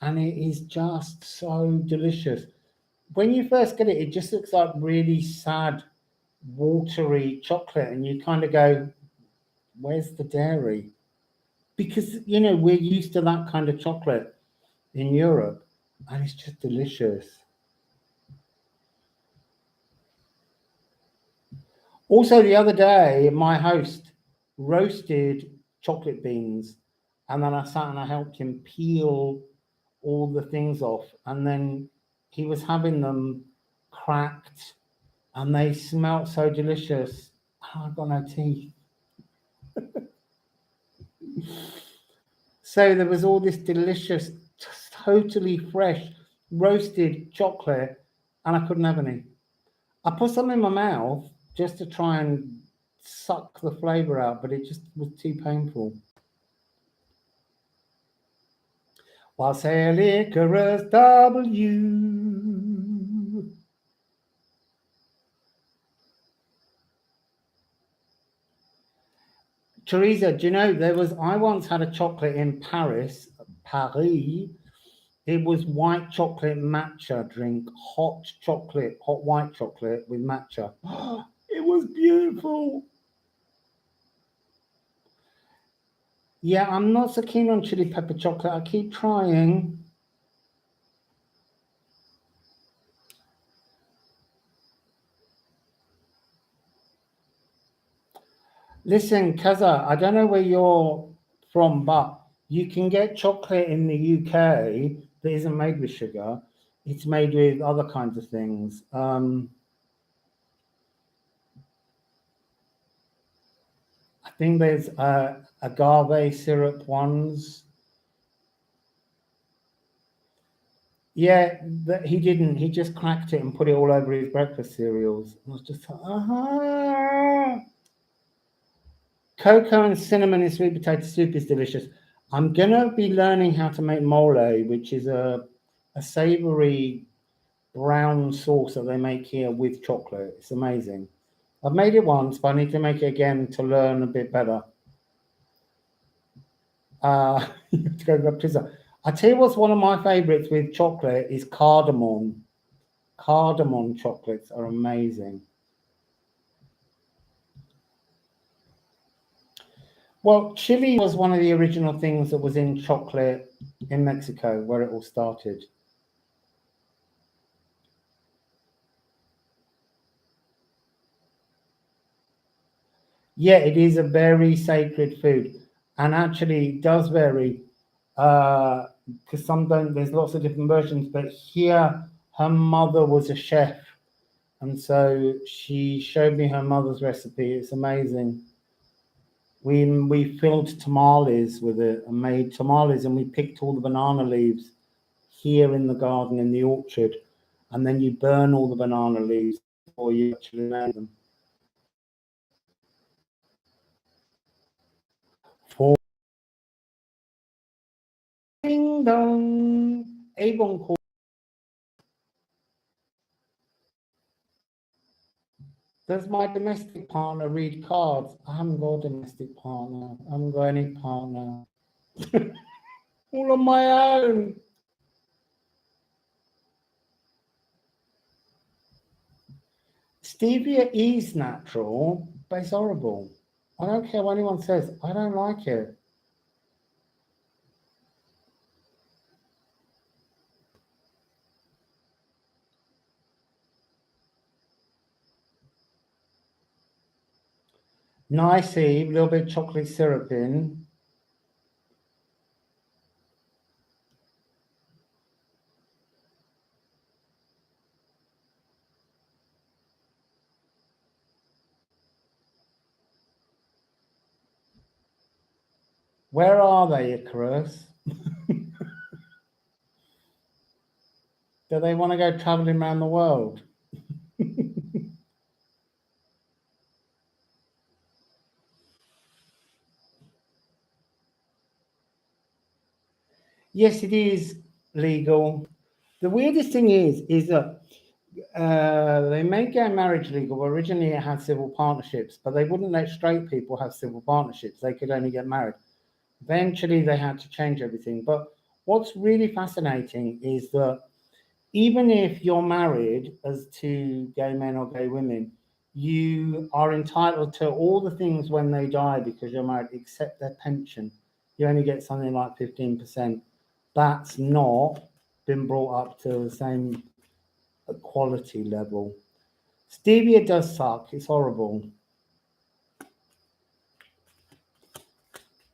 And it is just so delicious. When you first get it, it just looks like really sad, watery chocolate. And you kind of go, where's the dairy? Because, you know, we're used to that kind of chocolate in Europe. And it's just delicious. Also, the other day, my host roasted chocolate beans. And then I sat and I helped him peel all the things off. And then he was having them cracked. And they smelt so delicious. I've got no teeth. So there was all this delicious, totally fresh, roasted chocolate, and I couldn't have any. I put some in my mouth just to try and suck the flavor out, but it just was too painful. Wassail Icarus W. Teresa, do you know I once had a chocolate in Paris. It was white chocolate matcha drink, hot white chocolate with matcha. It was beautiful. Yeah, I'm not so keen on chili pepper chocolate. I keep trying. Listen, Kaza, I don't know where you're from, but you can get chocolate in the UK that isn't made with sugar. It's made with other kinds of things. I think there's agave syrup ones. Yeah, he didn't. He just cracked it and put it all over his breakfast cereals. I was just like, Cocoa and cinnamon in sweet potato soup is delicious. I'm going to be learning how to make mole, which is a savory brown sauce that they make here with chocolate. It's amazing. I've made it once, but I need to make it again to learn a bit better. I tell you what's one of my favorites with chocolate is cardamom. Cardamom chocolates are amazing. Well, chili was one of the original things that was in chocolate in Mexico, where it all started. Yeah, it is a very sacred food, and actually it does vary because there's lots of different versions. But here, her mother was a chef And so she showed me her mother's recipe. It's amazing. We filled tamales with it and made tamales, and we picked all the banana leaves here in the garden in the orchard, and then you burn all the banana leaves before you actually make them. Ding dong. Avon called. Does my domestic partner read cards? I haven't got a domestic partner. I haven't got any partner. All on my own. Stevia is natural, but it's horrible. I don't care what anyone says. I don't like it. Nice Eve, a little bit of chocolate syrup in. Where are they, Icarus? Do they want to go traveling around the world? Yes, it is legal. The weirdest thing is that they made gay marriage legal. Originally, it had civil partnerships, but they wouldn't let straight people have civil partnerships. They could only get married. Eventually, they had to change everything. But what's really fascinating is that even if you're married as two gay men or gay women, you are entitled to all the things when they die because you're married, except their pension. You only get something like 15%. That's not been brought up to the same quality level. Stevia does suck. It's horrible.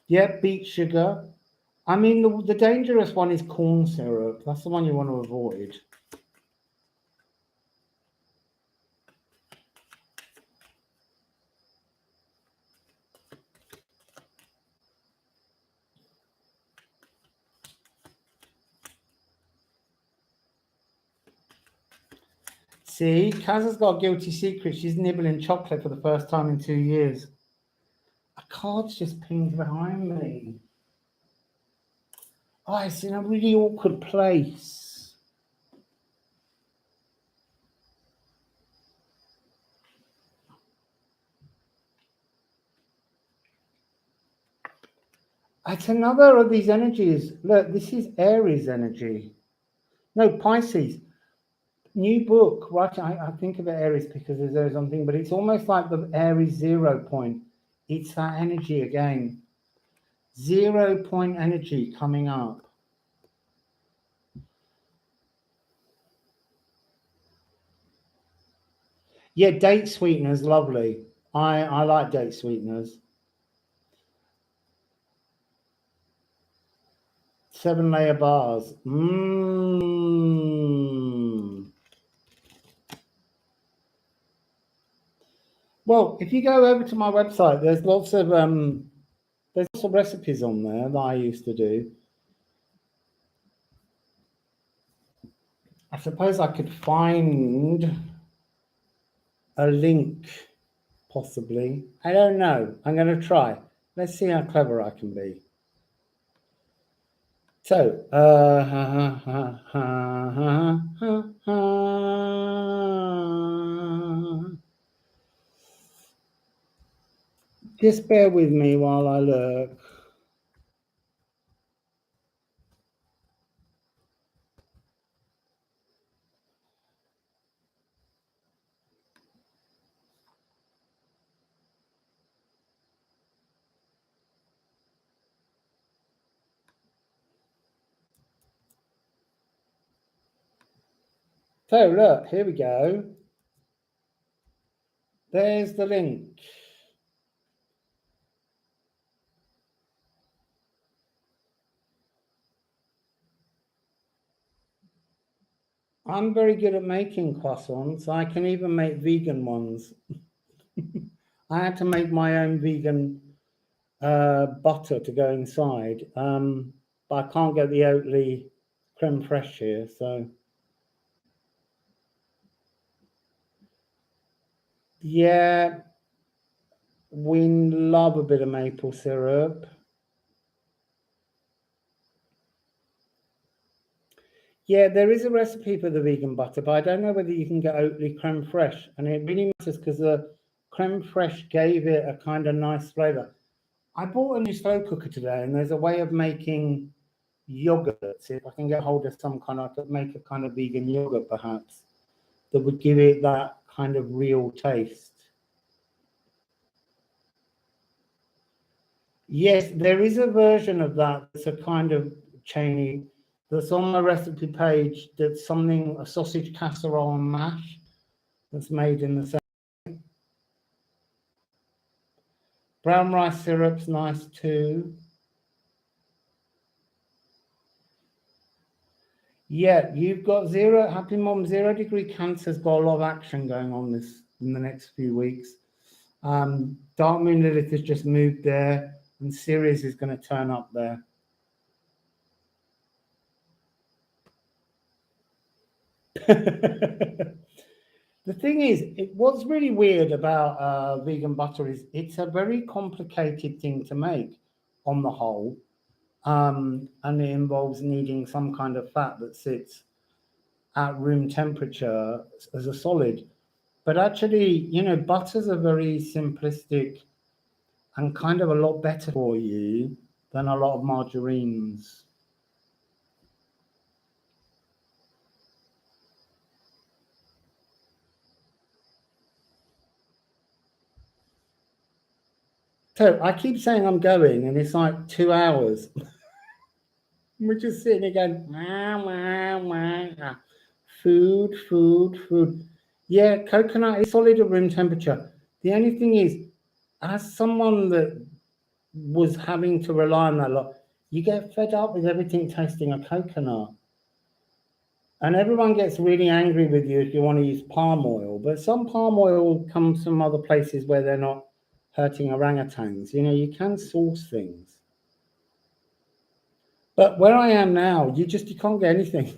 Yeah, beet sugar. I mean, the dangerous one is corn syrup. That's the one you want to avoid. See, Kaz has got a guilty secret. She's nibbling chocolate for the first time in 2 years. A card's just pinged behind me. Oh, it's in a really awkward place. It's another of these energies. Look, this is Aries energy. No, Pisces. New book, right? I think of it Aries because there's something, but it's almost like the Aries 0 point. It's that energy again. 0 point energy coming up. Yeah, date sweeteners, lovely. I like date sweeteners. 7-layer bars. Well, if you go over to my website, there's lots of recipes on there that I used to do. I suppose I could find a link, possibly. I don't know. I'm going to try. Let's see how clever I can be. So, just bear with me while I look. So, look, here we go. There's the link. I'm very good at making croissants. I can even make vegan ones. I had to make my own vegan butter to go inside, but I can't get the Oatly creme fraiche here, so yeah, we love a bit of maple syrup. Yeah, there is a recipe for the vegan butter, but I don't know whether you can get Oatly creme fraiche, and it really matters because the creme fraiche gave it a kind of nice flavor. I bought a new slow cooker today, and there's a way of making yogurt. See if I can get hold of some kind of, I could make a kind of vegan yogurt perhaps that would give it that kind of real taste. Yes, there is a version of that. It's a kind of chainy that's on my recipe page. That's something, a sausage casserole and mash that's made in the same. Brown rice syrup's nice too. Yeah, you've got zero, Happy Mom, 0 degree Cancer's got a lot of action going on this in the next few weeks. Dark Moon Lilith has just moved there, and Sirius is going to turn up there. The thing is, what's really weird about vegan butter is it's a very complicated thing to make on the whole. And it involves needing some kind of fat that sits at room temperature as a solid. But actually, you know, butters are very simplistic and kind of a lot better for you than a lot of margarines. So I keep saying I'm going, and it's like 2 hours. We're just sitting here going, wah, wah, wah. Food, food, food. Yeah, coconut is solid at room temperature. The only thing is, as someone that was having to rely on that a lot, you get fed up with everything tasting a coconut. And everyone gets really angry with you if you want to use palm oil. But some palm oil comes from other places where they're not hurting orangutans. You know, you can source things. But where I am now, you can't get anything.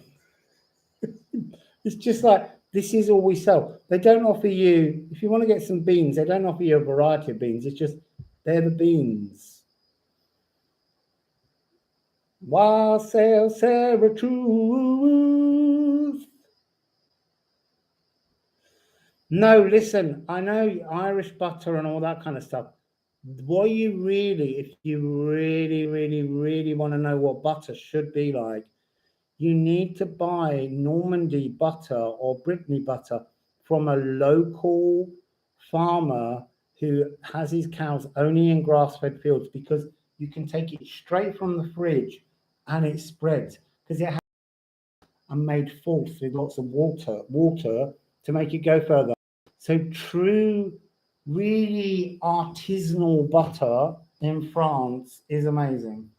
It's just like, this is all we sell. They don't offer you, if you want to get some beans, they don't offer you a variety of beans. It's just, they're the beans. Wassail truth. No, listen, I know Irish butter and all that kind of stuff. What you really, if you really, really, really want to know what butter should be like, you need to buy Normandy butter or Brittany butter from a local farmer who has his cows only in grass-fed fields, because you can take it straight from the fridge and it spreads, because it has and made false with lots of water to make it go further. So true, really artisanal butter in France is amazing.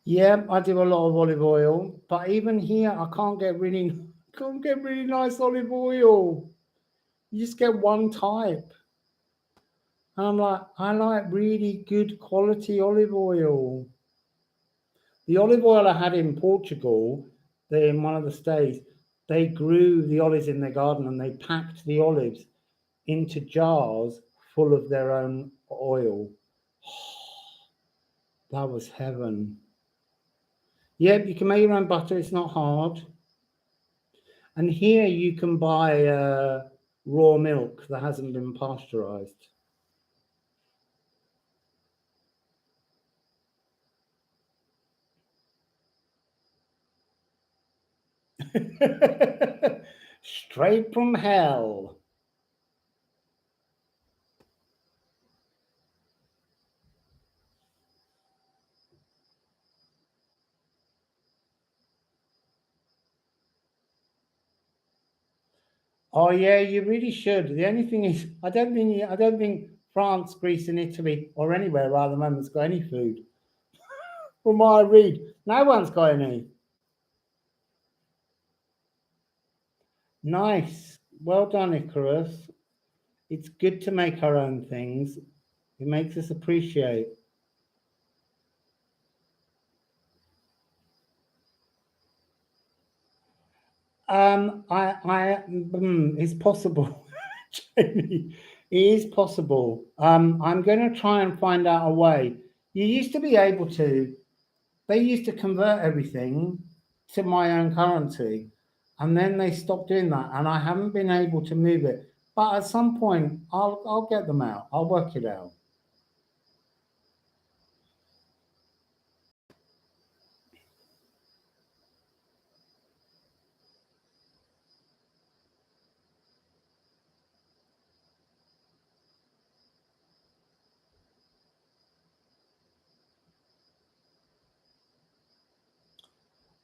Yeah, I do a lot of olive oil, but even here I can't get really nice olive oil. You just get one type. And I'm like, I like really good quality olive oil. The olive oil I had in Portugal, in one of the stays, they grew the olives in their garden and they packed the olives into jars full of their own oil. That was heaven. Yep, you can make your own butter. It's not hard. And here you can buy raw milk that hasn't been pasteurized. Straight from hell. Oh yeah, you really should. The only thing is, I don't think France, Greece, and Italy or anywhere right at the moment's got any food. From what I read, no one's got any. Nice. Well done, Icarus. It's good to make our own things. It makes us appreciate. It's possible, Jamie. It is possible. I'm going to try and find out a way. You used to be able to. They used to convert everything to my own currency, and then they stopped doing that, and I haven't been able to move it. But at some point, I'll get them out. I'll work it out.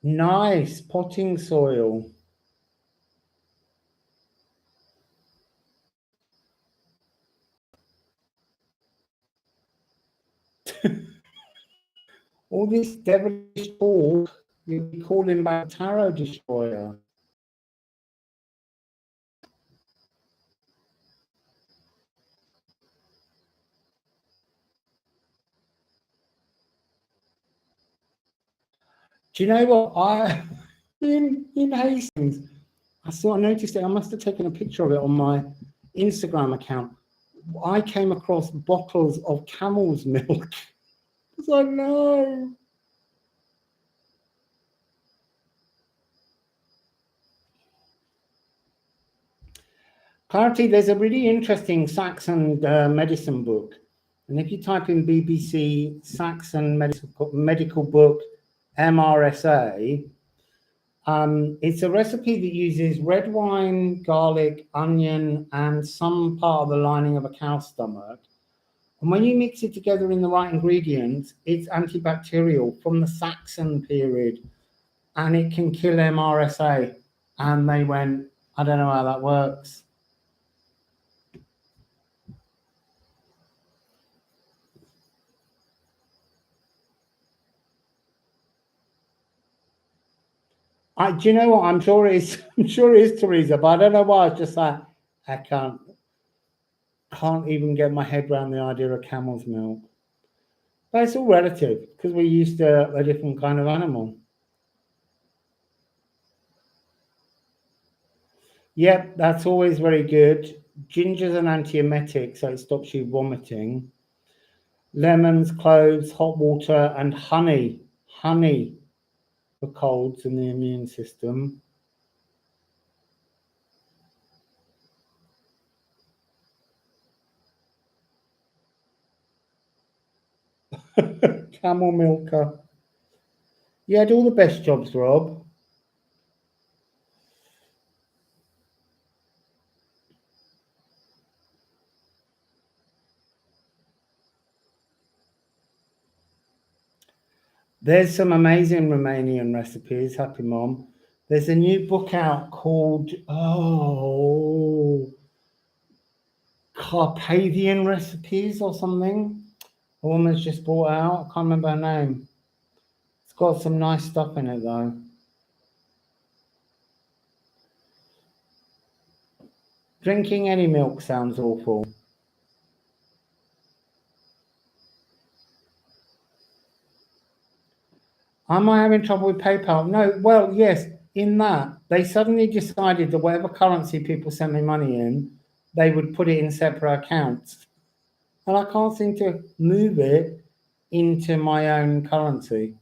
Nice potting soil. All this devilish talk, you'll be calling back Tarot Destroyer. Do you know what? In Hastings, I noticed it. I must have taken a picture of it on my Instagram account. I came across bottles of camel's milk. I was like, no. Clarity, there's a really interesting Saxon medicine book. And if you type in BBC Saxon medical book MRSA, it's a recipe that uses red wine, garlic, onion, and some part of the lining of a cow's stomach. And when you mix it together in the right ingredients, it's antibacterial from the Saxon period, and it can kill MRSA. And they went, I don't know how that works. Do you know what? I'm sure it is. I'm sure it is, Teresa, but I don't know why. It's just like I can't even get my head around the idea of camel's milk. But it's all relative because we're used to a different kind of animal. Yep, that's always very good. Ginger's an antiemetic, so it stops you vomiting. Lemons, cloves, hot water, and honey. Honey for colds and the immune system. Camel milker. You had all the best jobs, Rob. There's some amazing Romanian recipes, Happy Mom. There's a new book out called Carpathian Recipes or something. A woman's just brought out. I can't remember her name. It's got some nice stuff in it though. Drinking any milk sounds awful. Am I having trouble with PayPal? No, well, yes, in that they suddenly decided that whatever currency people sent me money in, they would put it in separate accounts. And I can't seem to move it into my own currency.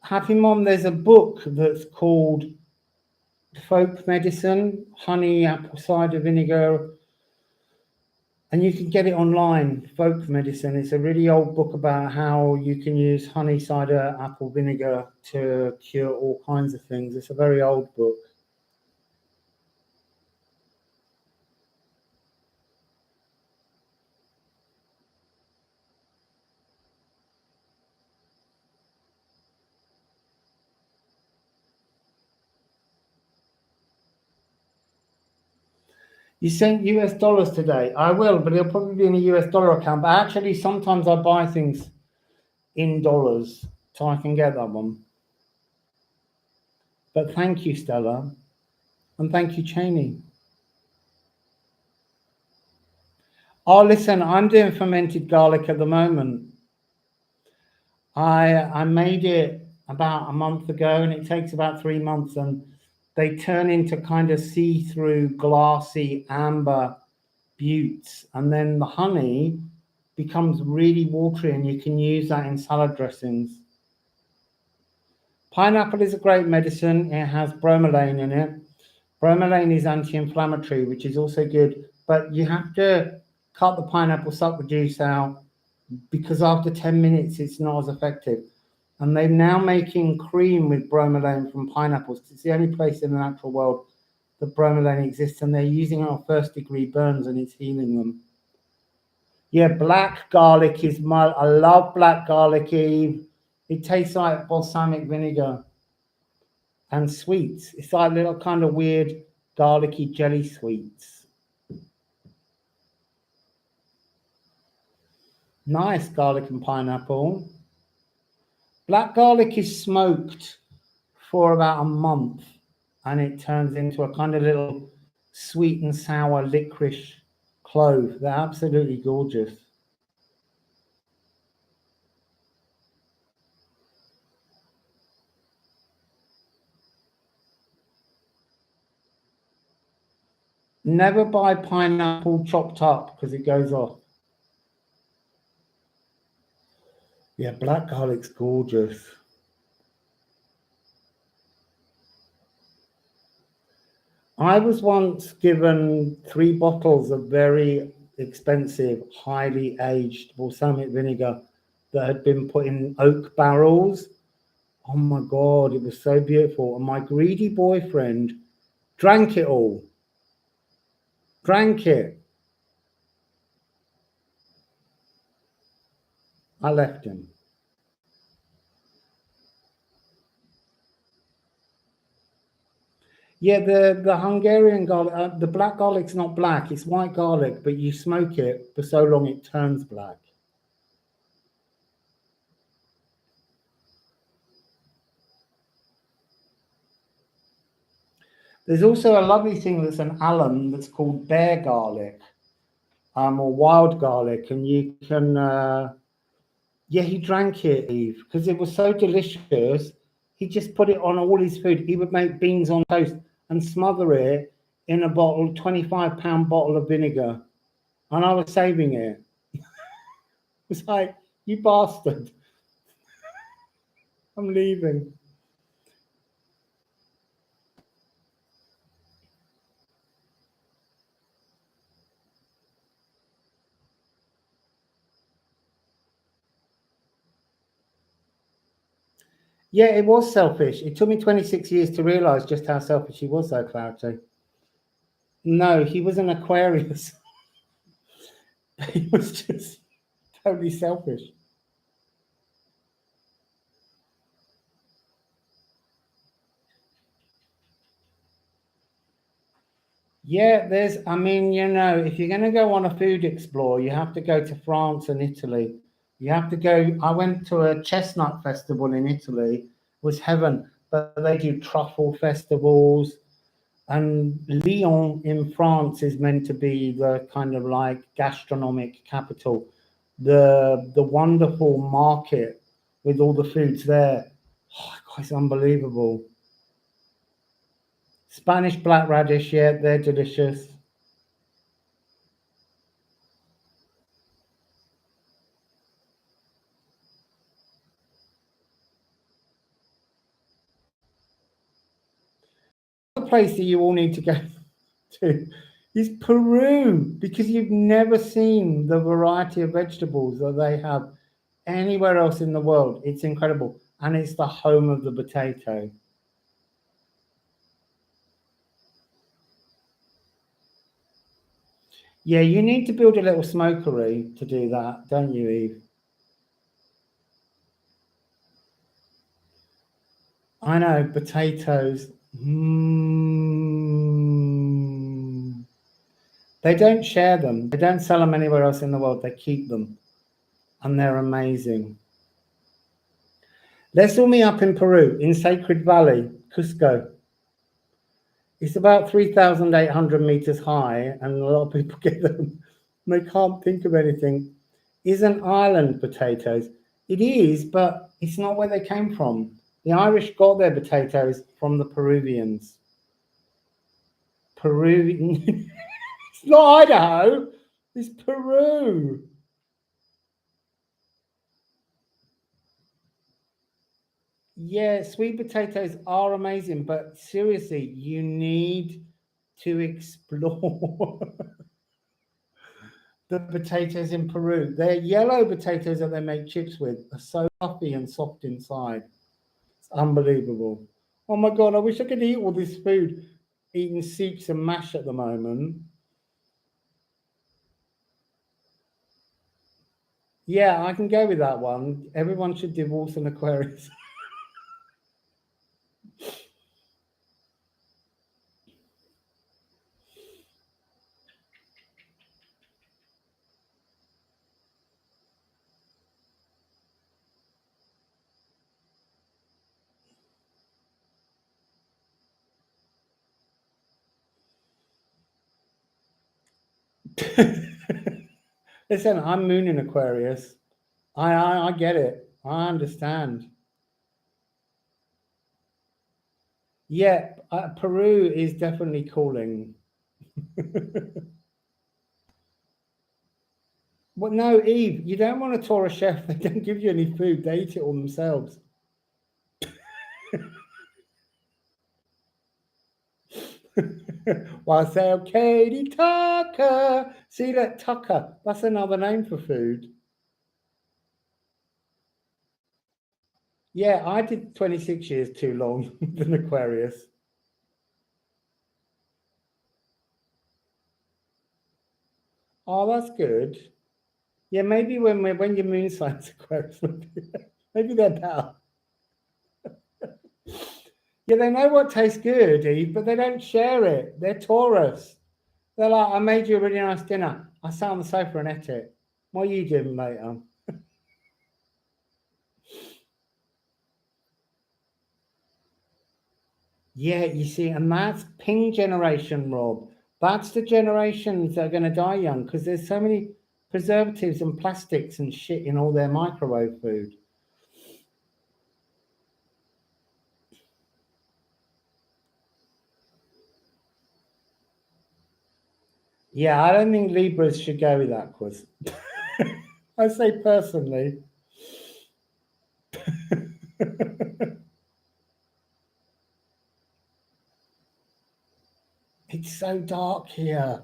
Happy Mom, there's a book that's called Folk Medicine, Honey, Apple Cider Vinegar, and you can get it online. Folk Medicine. It's a really old book about how you can use honey, cider, apple vinegar to cure all kinds of things. It's a very old book. You sent US dollars today. I will, but it'll probably be in a US dollar account. But actually, sometimes I buy things in dollars so I can get that one. But thank you, Stella. And thank you, Cheney. Oh, listen, I'm doing fermented garlic at the moment. I made it about a month ago, and it takes about 3 months, and they turn into kind of see-through, glassy amber buttes, and then the honey becomes really watery, and you can use that in salad dressings. Pineapple is a great medicine. It has bromelain in it. Bromelain is anti-inflammatory, which is also good, but you have to cut the pineapple, suck the juice out, because after 10 minutes, it's not as effective. And they're now making cream with bromelain from pineapples. It's the only place in the natural world that bromelain exists, and they're using it on first-degree burns, and it's healing them. Yeah, black garlic is I love black garlic, Eve. It tastes like balsamic vinegar and sweets. It's like little kind of weird garlicky jelly sweets. Nice garlic and pineapple. Black garlic is smoked for about a month, and it turns into a kind of little sweet and sour licorice clove. They're absolutely gorgeous. Never buy pineapple chopped up because it goes off. Yeah, black garlic's gorgeous. I was once given 3 bottles of very expensive, highly aged balsamic vinegar that had been put in oak barrels. Oh my God, it was so beautiful. And my greedy boyfriend drank it all. Drank it. I left him. Yeah, the Hungarian garlic, the black garlic's not black, it's white garlic, but you smoke it for so long it turns black. There's also a lovely thing that's an alum that's called bear garlic, or wild garlic, and you can, yeah, he drank it, Eve, because it was so delicious. He just put it on all his food. He would make beans on toast and smother it in a bottle, 25-pound bottle of vinegar. And I was saving it. It was like, you bastard. I'm leaving. Yeah, it was selfish. It took me 26 years to realize just how selfish he was, though, Cloudy. No, he was an Aquarius. He was just totally selfish. Yeah, I mean, if you're going to go on a food explore, you have to go to France and Italy. You have to go. I went to a chestnut festival in Italy. It was heaven. But they do truffle festivals. And Lyon in France is meant to be the kind of like gastronomic capital. The wonderful market with all the foods there. Oh, it's unbelievable. Spanish black radish, yeah, they're delicious. The place that you all need to go to is Peru, because you've never seen the variety of vegetables that they have anywhere else in the world. It's incredible. And it's the home of the potato. Yeah, you need to build a little smokery to do that, don't you, Eve? I know, potatoes. They don't share them. They don't sell them anywhere else in the world. They keep them. And they're amazing. Let's all meet up in Peru, in Sacred Valley, Cusco. It's about 3,800 meters high, and a lot of people get them. They can't think of anything. Isn't Ireland potatoes? It is, but it's not where they came from. The Irish got their potatoes from the Peruvians. Peruvian. It's not Idaho. It's Peru. Yeah, sweet potatoes are amazing, but seriously, you need to explore the potatoes in Peru. Their yellow potatoes that they make chips with are so fluffy and soft inside. It's unbelievable. Oh my God, I wish I could eat all this food, eating soups and mash at the moment. Yeah, I can go with that one. Everyone should divorce an Aquarius. Listen, I'm moon in Aquarius. I get it. I understand. Yeah, Peru is definitely calling. Well, no, Eve, you don't want to tour a chef. They don't give you any food. They eat it all themselves. Wassail Katie Tucker. See that Tucker? That's another name for food. Yeah, I did 26 years too long with an Aquarius. Oh, that's good. Yeah, maybe when your moon sign's Aquarius, maybe they're better. Yeah, they know what tastes good, Eve, but they don't share it. They're Taurus. They're like, I made you a really nice dinner. I sat on the sofa and ate it. What are you doing later? Yeah, you see, and that's ping generation, Rob. That's the generations that are going to die young because there's so many preservatives and plastics and shit in all their microwave food. Yeah, I don't think Libras should go with that quiz. I say personally. It's so dark here.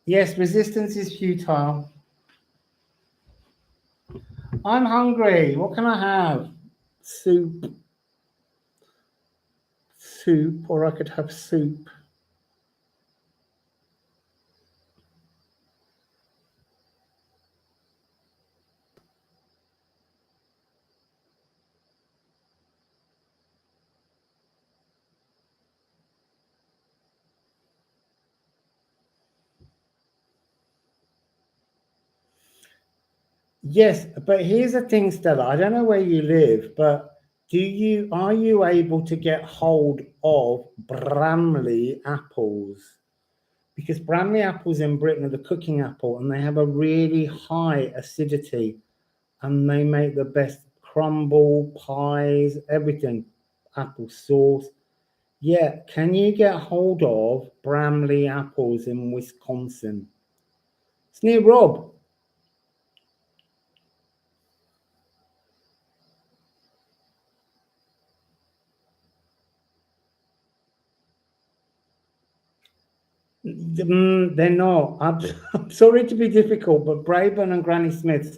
Yes, resistance is futile. I'm hungry. What can I have? Soup. Soup, or I could have soup. Yes, but here's the thing, Stella. I don't know where you live, but are you able to get hold of Bramley apples? Because Bramley apples in Britain are the cooking apple, and they have a really high acidity, and they make the best crumble, pies, everything, apple sauce. Yeah, can you get hold of Bramley apples in Wisconsin? It's near Rob. They're not. I'm sorry to be difficult, but Braeburn and Granny Smiths,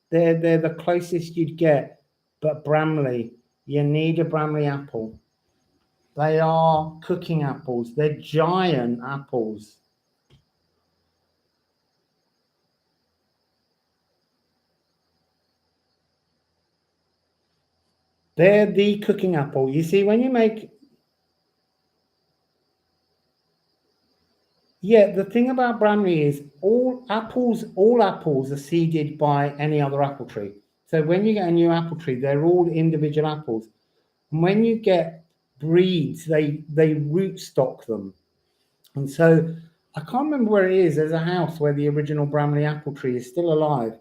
they're the closest you'd get. But Bramley, you need a Bramley apple. They are cooking apples. They're giant apples. They're the cooking apple. You see, when you make... Yeah, the thing about Baron-Reid is all apples are seeded by any other apple tree. So when you get a new apple tree, they're all individual apples. And when you get breeds, they rootstock them. And so I can't remember where it is. There's a house where the original Baron-Reid apple tree is still alive.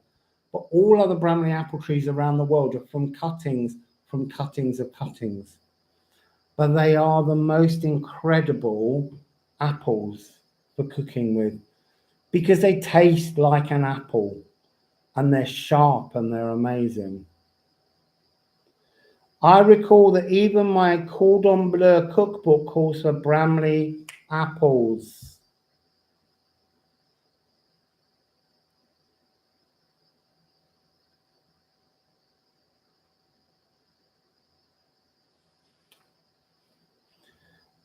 But all other Baron-Reid apple trees around the world are from cuttings of cuttings. But they are the most incredible apples for cooking with, because they taste like an apple and they're sharp and they're amazing. I recall that even my cordon bleu cookbook calls for Baron-Reid apples.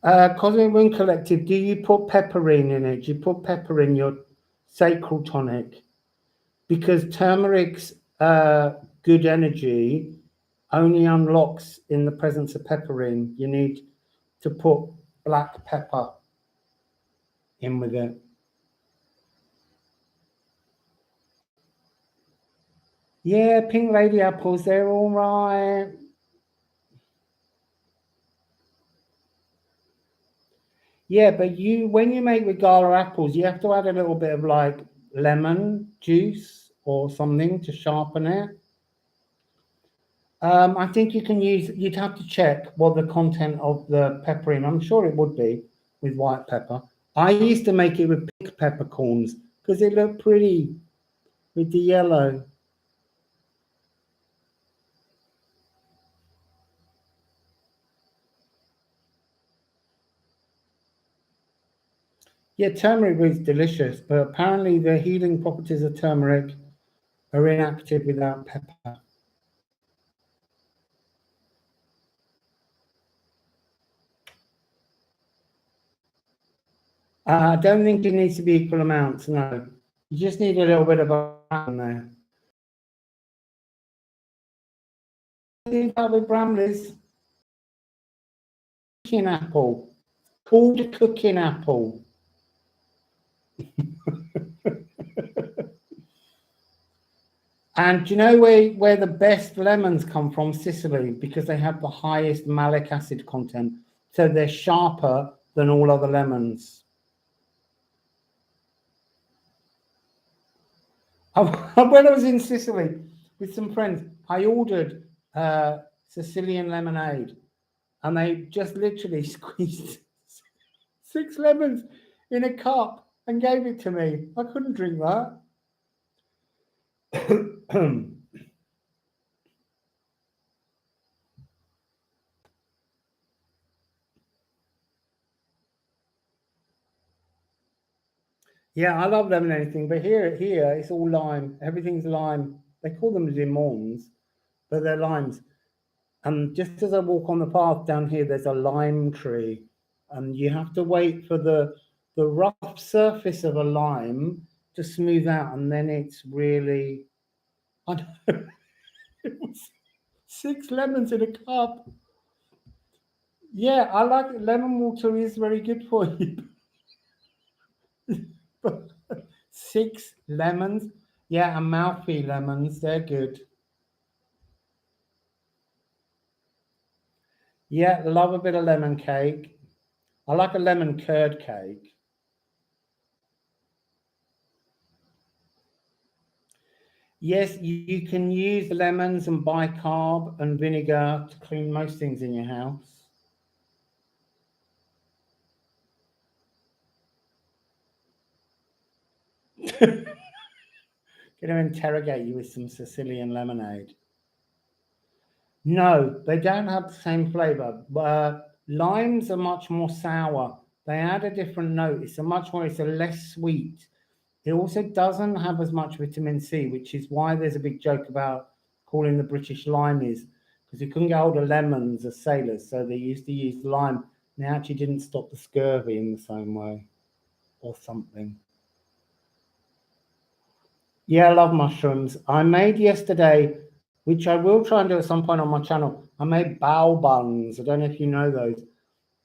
Cosmic Moon Collective, do you put pepperine in it? Do you put pepper in your sacral tonic? Because turmeric's good energy only unlocks in the presence of pepperine. You need to put black pepper in with it. Yeah, pink lady apples, they're all right. Yeah, but when you make Regula apples, you have to add a little bit of like lemon juice or something to sharpen it. I think you can you'd have to check what the content of the pepperine. I'm sure it would be with white pepper. I used to make it with pink peppercorns because it looked pretty with the yellow. Yeah, turmeric is delicious, but apparently the healing properties of turmeric are inactive without pepper. I don't think it needs to be equal amounts, no. You just need a little bit of in there. The thing about with Bramley's cooking apple, called a cooking apple. And do you know where the best lemons come from? Sicily, because they have the highest malic acid content. So they're sharper than all other lemons. When I was in Sicily with some friends, I ordered Sicilian lemonade, and they just literally squeezed 6 lemons in a cup and gave it to me. I couldn't drink that. Yeah, I love lemon anything, but here it's all lime. Everything's lime. They call them limons, but they're limes. And just as I walk on the path down here, there's a lime tree, and you have to wait for the rough surface of a lime to smooth out, and then it's really... I know, it was 6 lemons in a cup. Yeah, I like it. Lemon water is very good for you. 6 lemons. Yeah, and mouthy lemons, they're good. Yeah, love a bit of lemon cake. I like a lemon curd cake. Yes, you can use lemons and bicarb and vinegar to clean most things in your house. Going to interrogate you with some Sicilian lemonade. No, they don't have the same flavor. Limes are much more sour. They add a different note. It's a less sweet. It also doesn't have as much vitamin C, which is why there's a big joke about calling the British limeys, because you couldn't get hold of lemons as sailors, so they used to use lime. And they actually didn't stop the scurvy in the same way, or something. Yeah, I love mushrooms. I made yesterday which I will try and do at some point on my channel. I made bao buns. I don't know if you know those.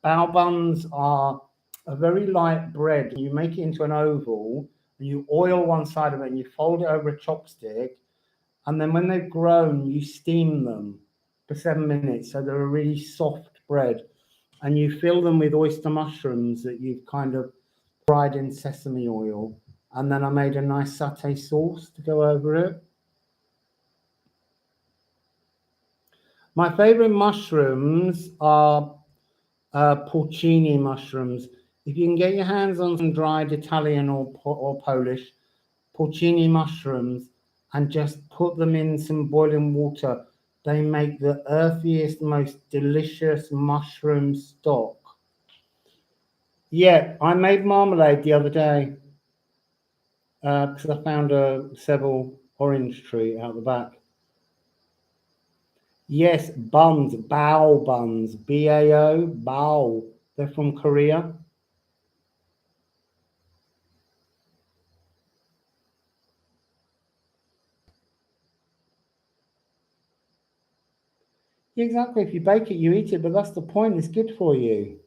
Bao buns are a very light bread. You make it into an oval, and you oil one side of it, and you fold it over a chopstick. And then when they've grown, you steam them for 7 minutes. So they're a really soft bread. And you fill them with oyster mushrooms that you've kind of fried in sesame oil. And then I made a nice satay sauce to go over it. My favorite mushrooms are porcini mushrooms. If you can get your hands on some dried Italian or Polish porcini mushrooms and just put them in some boiling water, they make the earthiest, most delicious mushroom stock. Yeah, I made marmalade the other day because I found a Seville orange tree out the back. Yes, buns, bao buns, B-A-O, bao. They're from Korea. Exactly. If you bake it, you eat it, but that's the point. It's good for you.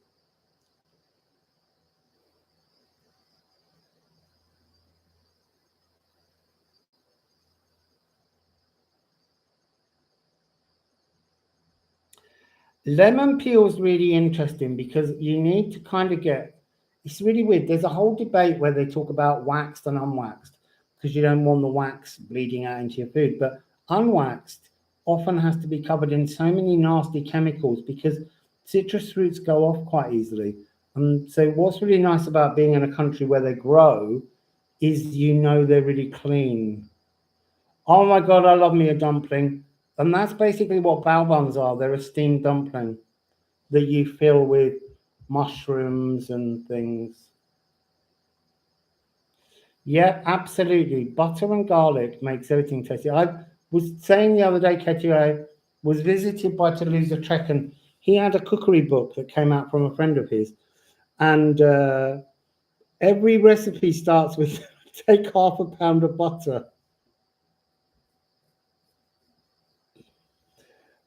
Lemon peel is really interesting because you need to kind of get, it's really weird. There's a whole debate where they talk about waxed and unwaxed because you don't want the wax bleeding out into your food. But unwaxed often has to be covered in so many nasty chemicals because citrus fruits go off quite easily. And so what's really nice about being in a country where they grow is they're really clean. Oh my God, I love me a dumpling. And that's basically what bao buns are. They're a steamed dumpling that you fill with mushrooms and things. Yeah, absolutely. Butter and garlic makes everything tasty. I was saying the other day, Katie, I was visited by Toulouse-Lautrec, and he had a cookery book that came out from a friend of his. And every recipe starts with take half a pound of butter.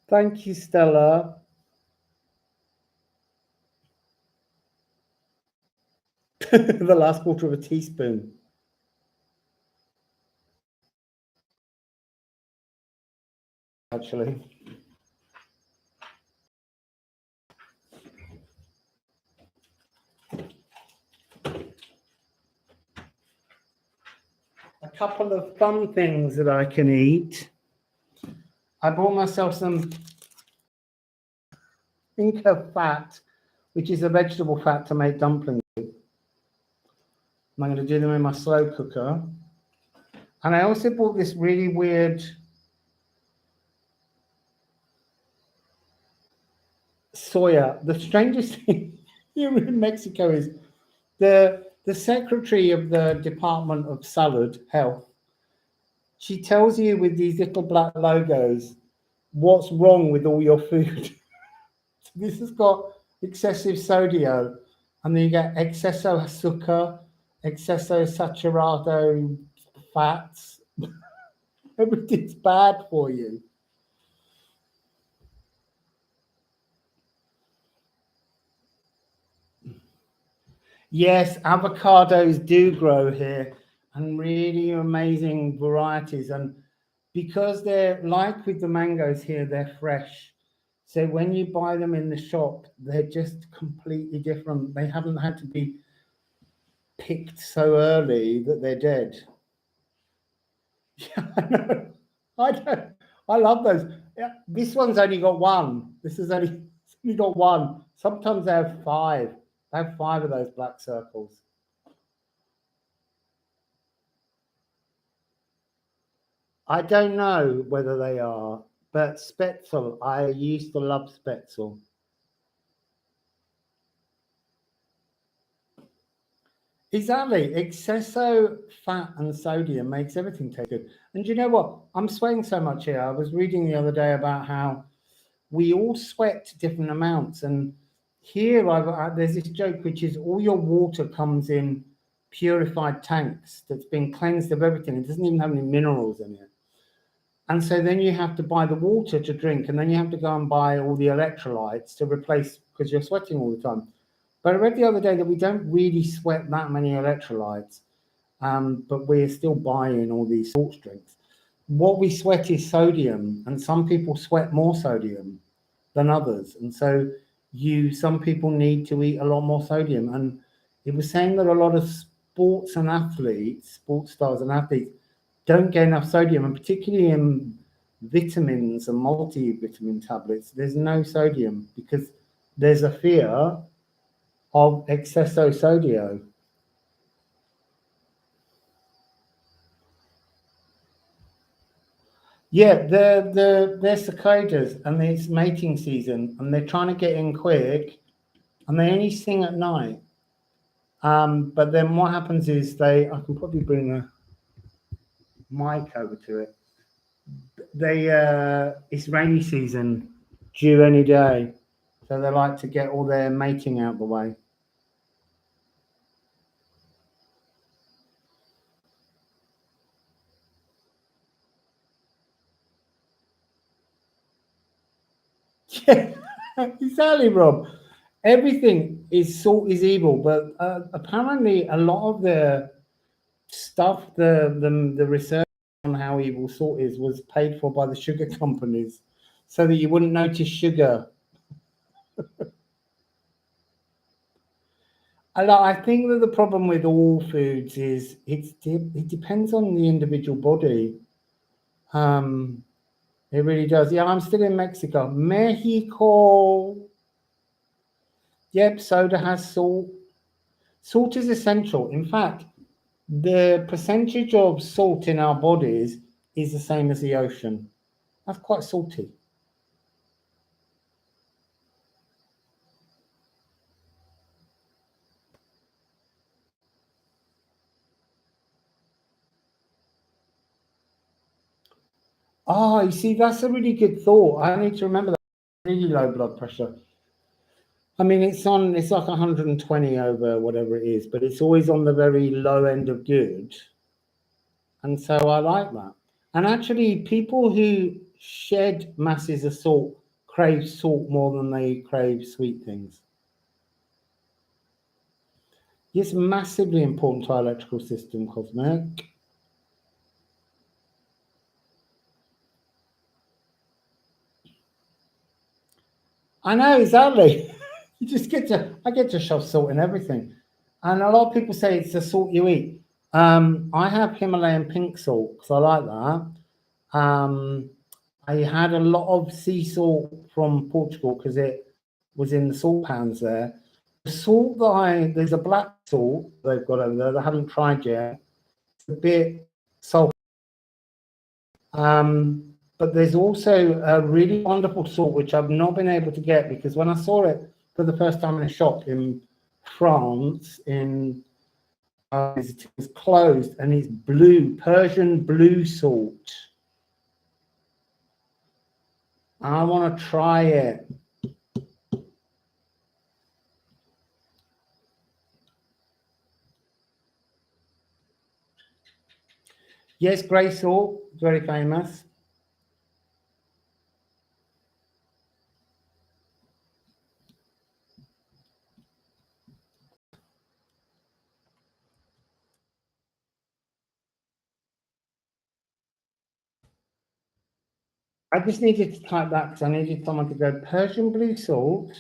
Thank you, Stella. The last quarter of a teaspoon. Actually. A couple of fun things that I can eat. I bought myself some Inca fat, which is a vegetable fat to make dumplings with. I'm going to do them in my slow cooker. And I also bought this really weird soya. The strangest thing here in Mexico is the secretary of the Department of Salud, Health. She tells you with these little black logos what's wrong with all your food. This has got excessive sodium, and then you get exceso azúcar, exceso saturado fats. Everything's bad for you. Yes, avocados do grow here, and really amazing varieties. And because they're like with the mangoes here, they're fresh. So when you buy them in the shop, they're just completely different. They haven't had to be picked so early that they're dead. Yeah, I know. I don't. I love those. Yeah, this one's only got one. This is only got one. Sometimes they have five. They have five of those black circles. I don't know whether they are, but Spätzle, I used to love Spätzle. Exactly. Excesso fat and sodium makes everything taste good. And you know what? I'm sweating so much here. I was reading the other day about how we all sweat different amounts. And here there's this joke, which is all your water comes in purified tanks that's been cleansed of everything. It doesn't even have any minerals in it. And so then you have to buy the water to drink, and then you have to go and buy all the electrolytes to replace, because you're sweating all the time. But I read the other day that we don't really sweat that many electrolytes, but we're still buying all these sports drinks. What we sweat is sodium, and some people sweat more sodium than others. And so some people need to eat a lot more sodium. And it was saying that a lot of sports stars and athletes, don't get enough sodium, and particularly in vitamins and multivitamin tablets, there's no sodium because there's a fear of excesso sodio. Yeah, they're cicadas, and it's mating season, and they're trying to get in quick, and they only sing at night. But then what happens is I can probably bring a mic over to it. It's rainy season, due any day, so they like to get all their mating out the way. Yeah, exactly, Rob. Everything is salt is evil, but apparently a lot of the stuff, the research on how evil salt is, was paid for by the sugar companies, so that you wouldn't notice sugar. I think that the problem with all foods is it depends on the individual body. It really does. Yeah, I'm still in Mexico. Mexico. Yep, soda has salt. Salt is essential. In fact, the percentage of salt in our bodies is the same as the ocean. That's quite salty. Oh, you see, that's a really good thought. I need to remember that. Really low blood pressure. I mean, it's like 120 over whatever it is, but it's always on the very low end of good. And so I like that. And actually, people who shed masses of salt crave salt more than they crave sweet things. It's massively important to our electrical system, Cosmic. I know, exactly. I get to shove salt in everything. And a lot of people say it's the salt you eat. I have Himalayan pink salt because I like that. I had a lot of sea salt from Portugal because it was in the salt pans there. The salt there's a black salt they've got over there that I haven't tried yet. It's a bit salty. But there's also a really wonderful salt which I've not been able to get because when I saw it for the first time in a shop in France, it was closed, and it's blue, Persian blue salt. I want to try it. Yes, grey salt, very famous. I just needed to type that because I needed someone to go Persian blue salt.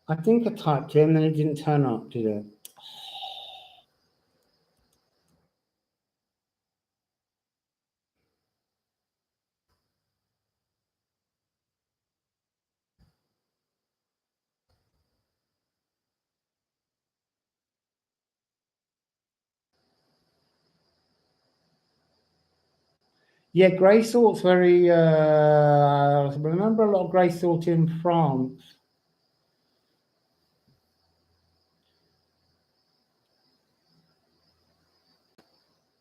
I think I typed it and then it didn't turn up, did it? Yeah, grey salt's very. I remember a lot of grey salt in France.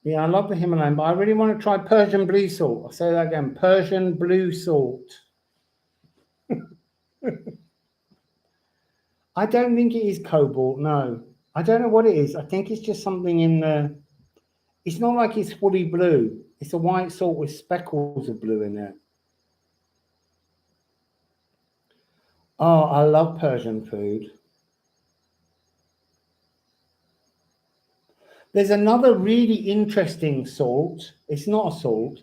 Yeah, I love the Himalayan, but I really want to try Persian blue salt. I'll say that again, Persian blue salt. I don't think it is cobalt, no. I don't know what it is. I think it's just something in the... It's not like it's fully blue. It's a white salt with speckles of blue in it. Oh, I love Persian food. There's another really interesting salt. It's not a salt.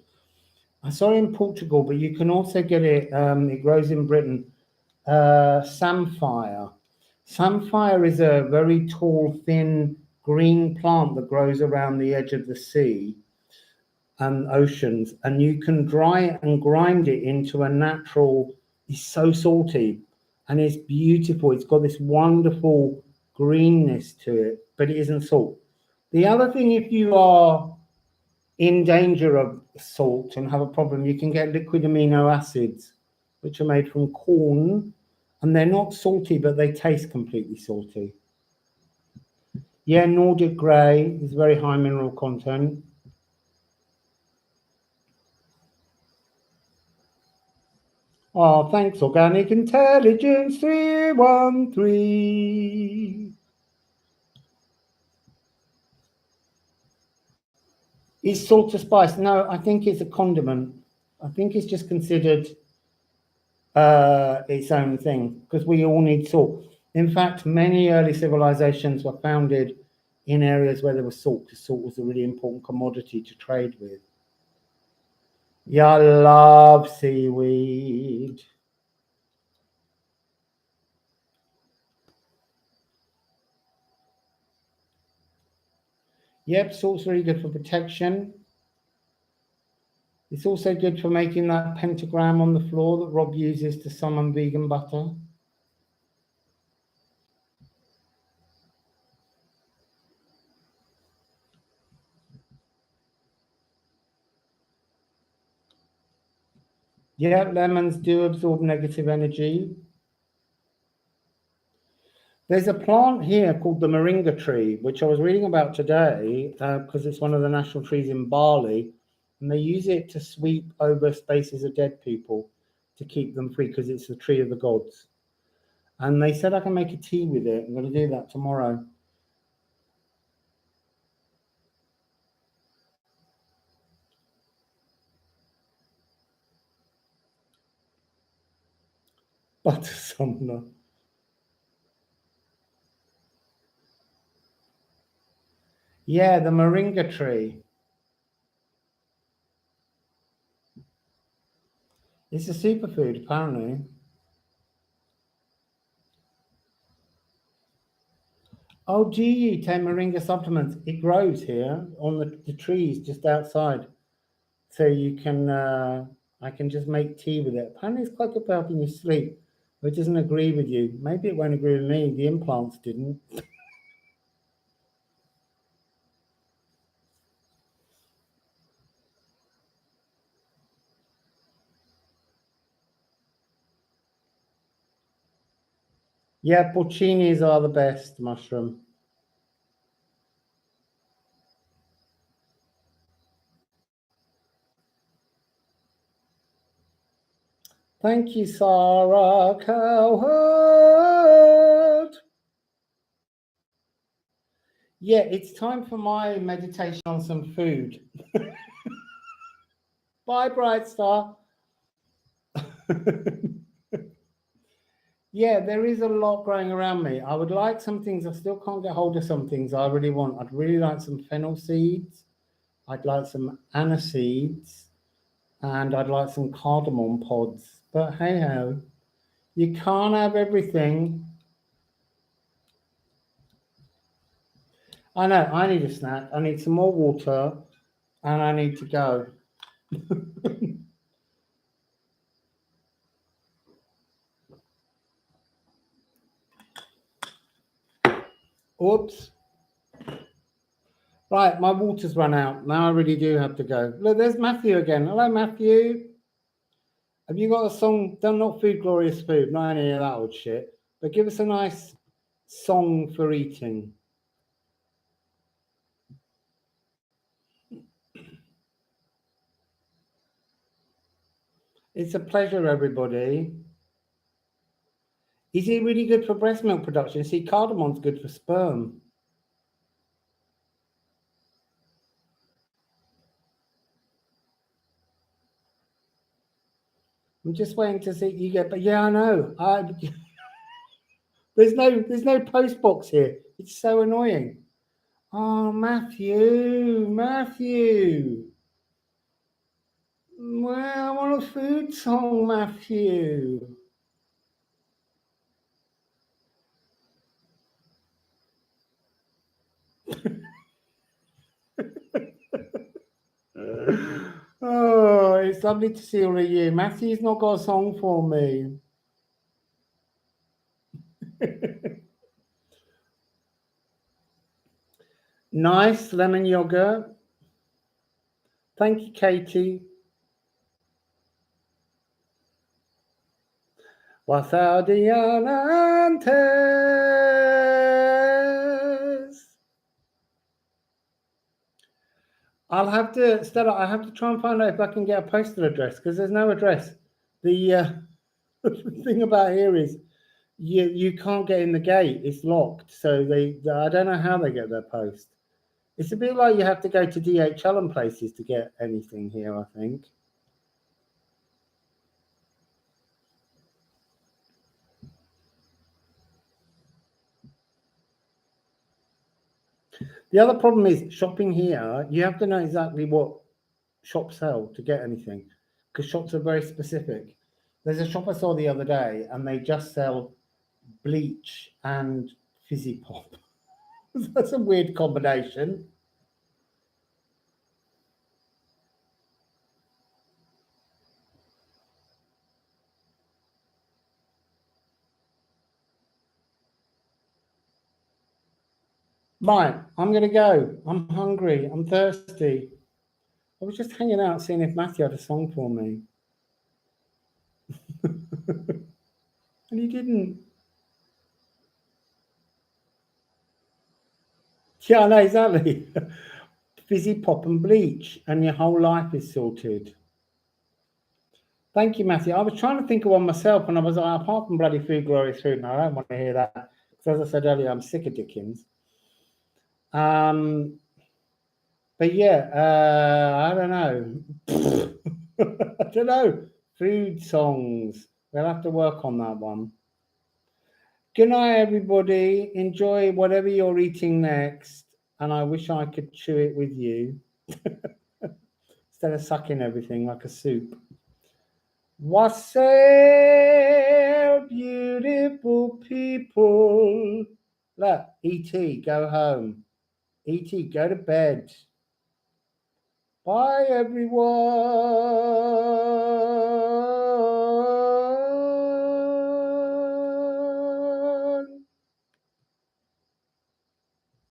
I saw it in Portugal, but you can also get it. It grows in Britain. Samphire. Samphire is a very tall, thin, green plant that grows around the edge of the sea and oceans, and you can dry it and grind it into a natural. It's so salty, and it's beautiful. It's got this wonderful greenness to it, but it isn't salt. The other thing, if you are in danger of salt and have a problem, you can get liquid amino acids, which are made from corn, and they're not salty, but they taste completely salty. Yeah, Nordic grey is very high mineral content. Oh, thanks, Organic Intelligence 313. Is salt a spice? No, I think it's a condiment. I think it's just considered its own thing, because we all need salt. In fact, many early civilizations were founded in areas where there was salt, because salt was a really important commodity to trade with. Yeah, I love seaweed. Yep, salt's really good for protection. It's also good for making that pentagram on the floor that Rob uses to summon vegan butter. Yeah, lemons do absorb negative energy. There's a plant here called the moringa tree, which I was reading about today because it's one of the national trees in Bali, and they use it to sweep over spaces of dead people to keep them free, because it's the tree of the gods. And they said I can make a tea with it. I'm going to do that tomorrow. Butter summoner. Yeah, the moringa tree. It's a superfood, apparently. Oh, do you take moringa supplements? It grows here on the trees just outside. So you can, I can just make tea with it. Apparently it's quite good for helping you sleep, but it doesn't agree with you. Maybe it won't agree with me. The implants didn't. Yeah, porcinis are the best mushroom. Thank you, Sarah Cowherd. Yeah, it's time for my meditation on some food. Bye, Bright Star. Yeah, there is a lot growing around me. I would like some things. I still can't get hold of some things I really want. I'd really like some fennel seeds. I'd like some anise seeds. And I'd like some cardamom pods. But hey ho, you can't have everything. I know, I need a snack. I need some more water. And I need to go. Oops. Right, my water's run out. Now I really do have to go. Look, there's Matthew again. Hello, Matthew. Have you got a song? Not Food Glorious Food, not any of that old shit. But give us a nice song for eating. It's a pleasure, everybody. Is it really good for breast milk production? See, cardamon's good for sperm. I'm just waiting to see you get. But yeah, I know. There's no post box here. It's so annoying. Oh, Matthew. Well, I want a food song, Matthew. Oh, it's lovely to see all of you. Matthew's not got a song for me. Nice lemon yogurt. Thank you, Katie. Wassail I'll have to, Stella, I have to try and find out if I can get a postal address because there's no address. The thing about here is you can't get in the gate. It's locked. So I don't know how they get their post. It's a bit like you have to go to DHL and places to get anything here, I think. The other problem is shopping here. You have to know exactly what shops sell to get anything because shops are very specific. There's a shop I saw the other day and they just sell bleach and fizzy pop. That's a weird combination. Right, I'm going to go. I'm hungry. I'm thirsty. I was just hanging out seeing if Matthew had a song for me. And he didn't. Yeah, I know, exactly. Fizzy pop and bleach, and your whole life is sorted. Thank you, Matthew. I was trying to think of one myself, and I was like, apart from bloody food, glorious food, and I don't want to hear that. Because as I said earlier, I'm sick of Dickens. But yeah, I don't know. I don't know. Food songs. We'll have to work on that one. Good night, everybody. Enjoy whatever you're eating next. And I wish I could chew it with you instead of sucking everything like a soup. Wassail beautiful people. Look, E.T., go home. E.T., go to bed. Bye, everyone.